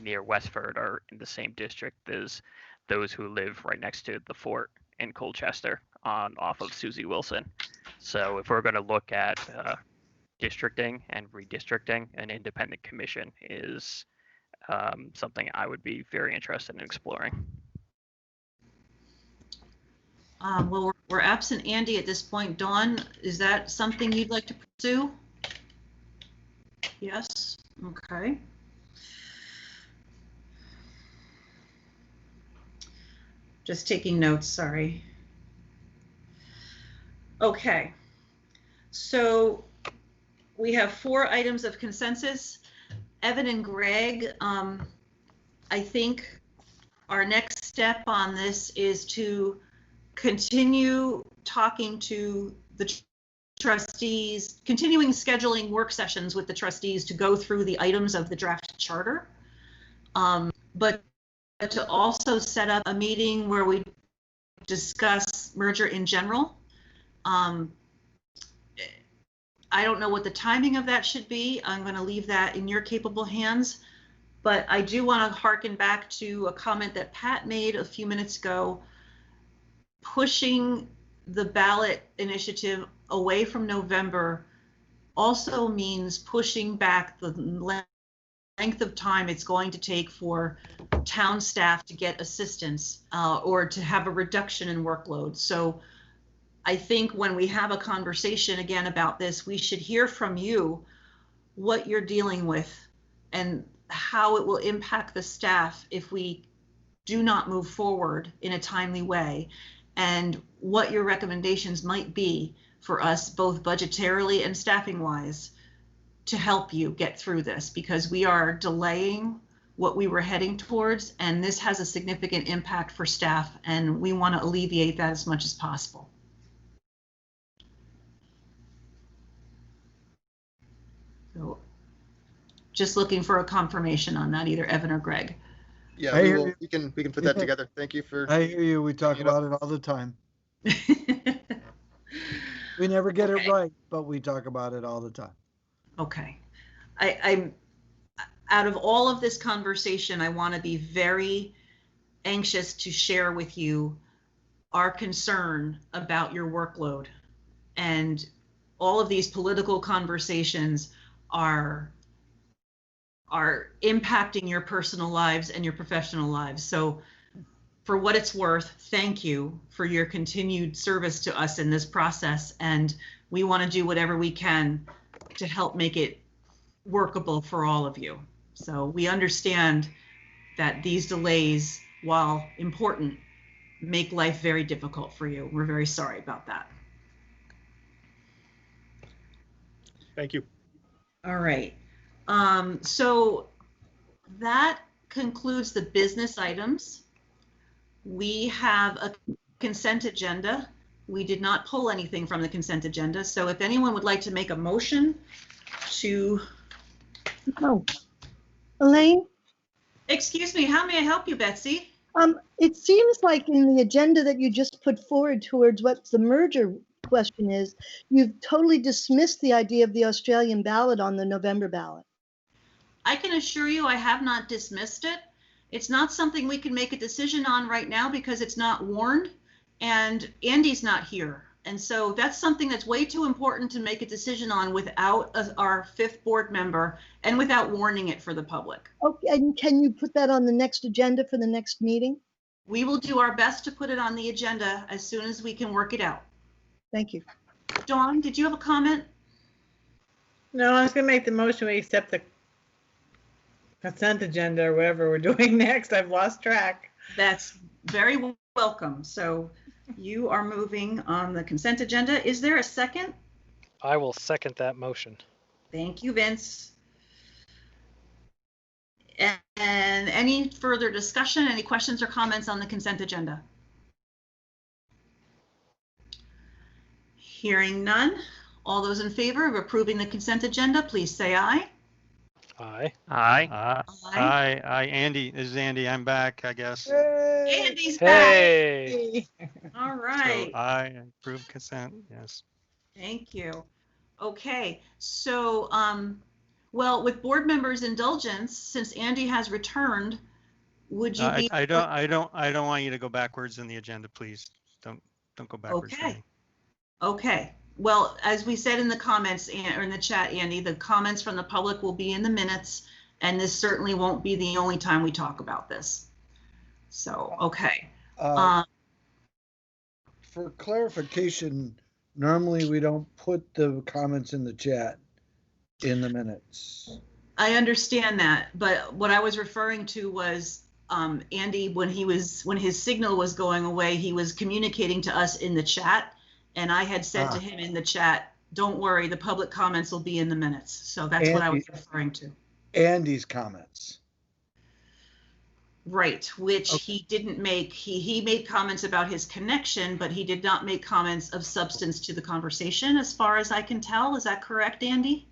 near Westford are in the same district as those who live right next to the fort in Colchester off of Susie Wilson. So if we're going to look at districting and redistricting, an independent commission is something I would be very interested in exploring. Well, we're absent Andy at this point. Dawn, is that something you'd like to pursue? Yes. Okay. Just taking notes, sorry. Okay. So we have 4 items of consensus. Evan and Greg, I think our next step on this is to continue talking to the trustees, continuing scheduling work sessions with the trustees to go through the items of the draft charter, but to also set up a meeting where we discuss merger in general. I don't know what the timing of that should be. I'm going to leave that in your capable hands, but I do want to harken back to a comment that Pat made a few minutes ago. Pushing the ballot initiative away from November also means pushing back the length of time it's going to take for town staff to get assistance or to have a reduction in workload. So I think when we have a conversation again about this, we should hear from you what you're dealing with and how it will impact the staff if we do not move forward in a timely way, and what your recommendations might be for us, both budgetarily and staffing wise, to help you get through this, because we are delaying what we were heading towards, and this has a significant impact for staff, and we want to alleviate that as much as possible. So just looking for a confirmation on that, either Evan or Greg. Yeah, we can put that together. Thank you for. I hear you. We talk about it all the time. We never get it right, but we talk about it all the time. Okay. I'm out of all of this conversation, I want to be very anxious to share with you our concern about your workload. And all of these political conversations are impacting your personal lives and your professional lives. So for what it's worth, thank you for your continued service to us in this process. And we want to do whatever we can to help make it workable for all of you. So we understand that these delays, while important, make life very difficult for you. We're very sorry about that. Thank you. All right. So that concludes the business items. We have a consent agenda. We did not pull anything from the consent agenda. So if anyone would like to make a motion to... Oh, Elaine? Excuse me, how may I help you, Betsy? It seems like in the agenda that you just put forward towards what the merger question is, you've totally dismissed the idea of the Australian ballot on the November ballot. I can assure you I have not dismissed it. It's not something we can make a decision on right now because it's not warned, and Andy's not here. And so that's something that's way too important to make a decision on without our fifth board member and without warning it for the public. Okay, and can you put that on the next agenda for the next meeting? We will do our best to put it on the agenda as soon as we can work it out. Thank you. Dawn, did you have a comment? No, I was gonna make the motion we accept the consent agenda or whatever we're doing next. I've lost track. That's very welcome. So you are moving on the consent agenda. Is there a second? I will second that motion. Thank you, Vince. And any further discussion, any questions or comments on the consent agenda? Hearing none. All those in favor of approving the consent agenda, please say aye. Aye. Aye. Aye. Andy, this is Andy. I'm back, I guess. Andy's Hey. back. All right. So I approve consent. Yes. Thank you. Okay. So, well, with board members' indulgence, since Andy has returned, would you be? I don't want you to go backwards in the agenda, please. Don't go backwards. Okay. Okay. Well, as we said in the comments or in the chat, Andy, the comments from the public will be in the minutes, and this certainly won't be the only time we talk about this. So, okay. For clarification, normally we don't put the comments in the chat in the minutes. I understand that, but what I was referring to was Andy, when his signal was going away, he was communicating to us in the chat. And I had said to him in the chat, don't worry, the public comments will be in the minutes. So that's what I was referring to. Andy's comments. Right, which he didn't make. He made comments about his connection, but he did not make comments of substance to the conversation, as far as I can tell. Is that correct, Andy?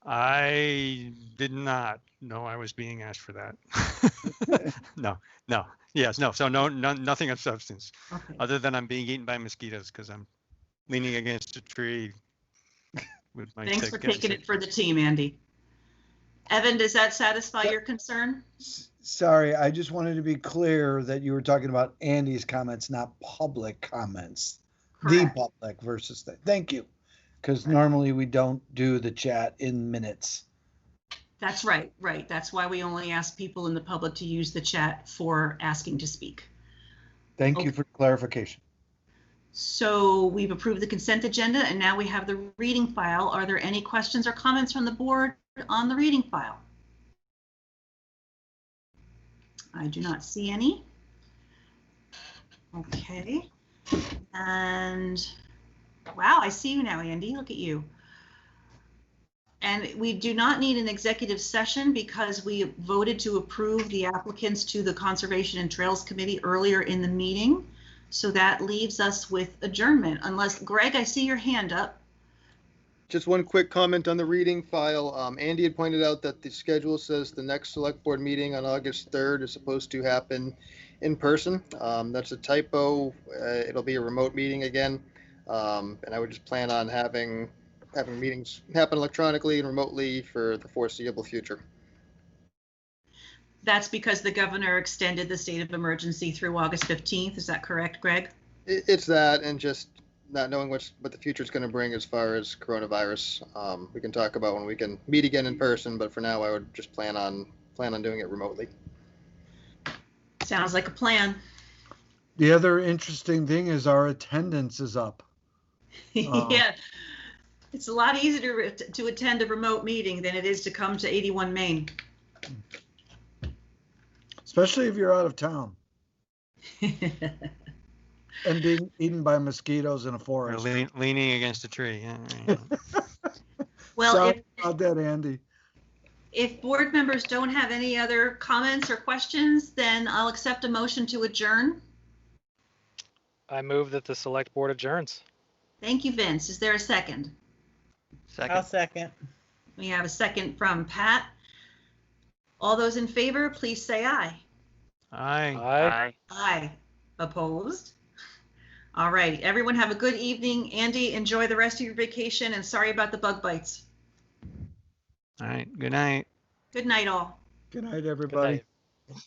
I did not know I was being asked for that. No. Yes, no. So nothing of substance, other than I'm being eaten by mosquitoes because I'm leaning against a tree. With my Thanks for taking it for the team, Andy. Evan, does that satisfy your concern? Sorry, I just wanted to be clear that you were talking about Andy's comments, not public comments. Correct. The public versus the. Thank you. Because normally we don't do the chat in minutes. That's right, right. That's why we only ask people in the public to use the chat for asking to speak. Thank you for clarification. So we've approved the consent agenda and now we have the reading file. Are there any questions or comments from the board on the reading file? I do not see any. Okay. And wow, I see you now, Andy. Look at you. And we do not need an executive session because we voted to approve the applicants to the Conservation and Trails Committee earlier in the meeting. So that leaves us with adjournment, unless, Greg, I see your hand up. Just one quick comment on the reading file. Andy had pointed out that the schedule says the next select board meeting on August 3rd is supposed to happen in person. That's a typo. It'll be a remote meeting again. And I would just plan on having meetings happen electronically and remotely for the foreseeable future. That's because the governor extended the state of emergency through August 15th. Is that correct, Greg? It's that, and just not knowing what the future is going to bring as far as coronavirus. We can talk about when we can meet again in person, but for now, I would just plan on doing it remotely. Sounds like a plan. The other interesting thing is our attendance is up. Yeah, it's a lot easier to attend a remote meeting than it is to come to 81 Main. Especially if you're out of town. And being eaten by mosquitoes in a forest. Or leaning against a tree. Yeah, right. Well, sorry about that, Andy. If board members don't have any other comments or questions, then I'll accept a motion to adjourn. I move that the select board adjourns. Thank you, Vince. Is there a second? I'll second. We have a second from Pat. All those in favor, please say aye. Aye. Aye. Aye. Opposed? All right. Everyone have a good evening. Andy, enjoy the rest of your vacation and sorry about the bug bites. All right. Good night. Good night, all. Good night, everybody. Good night.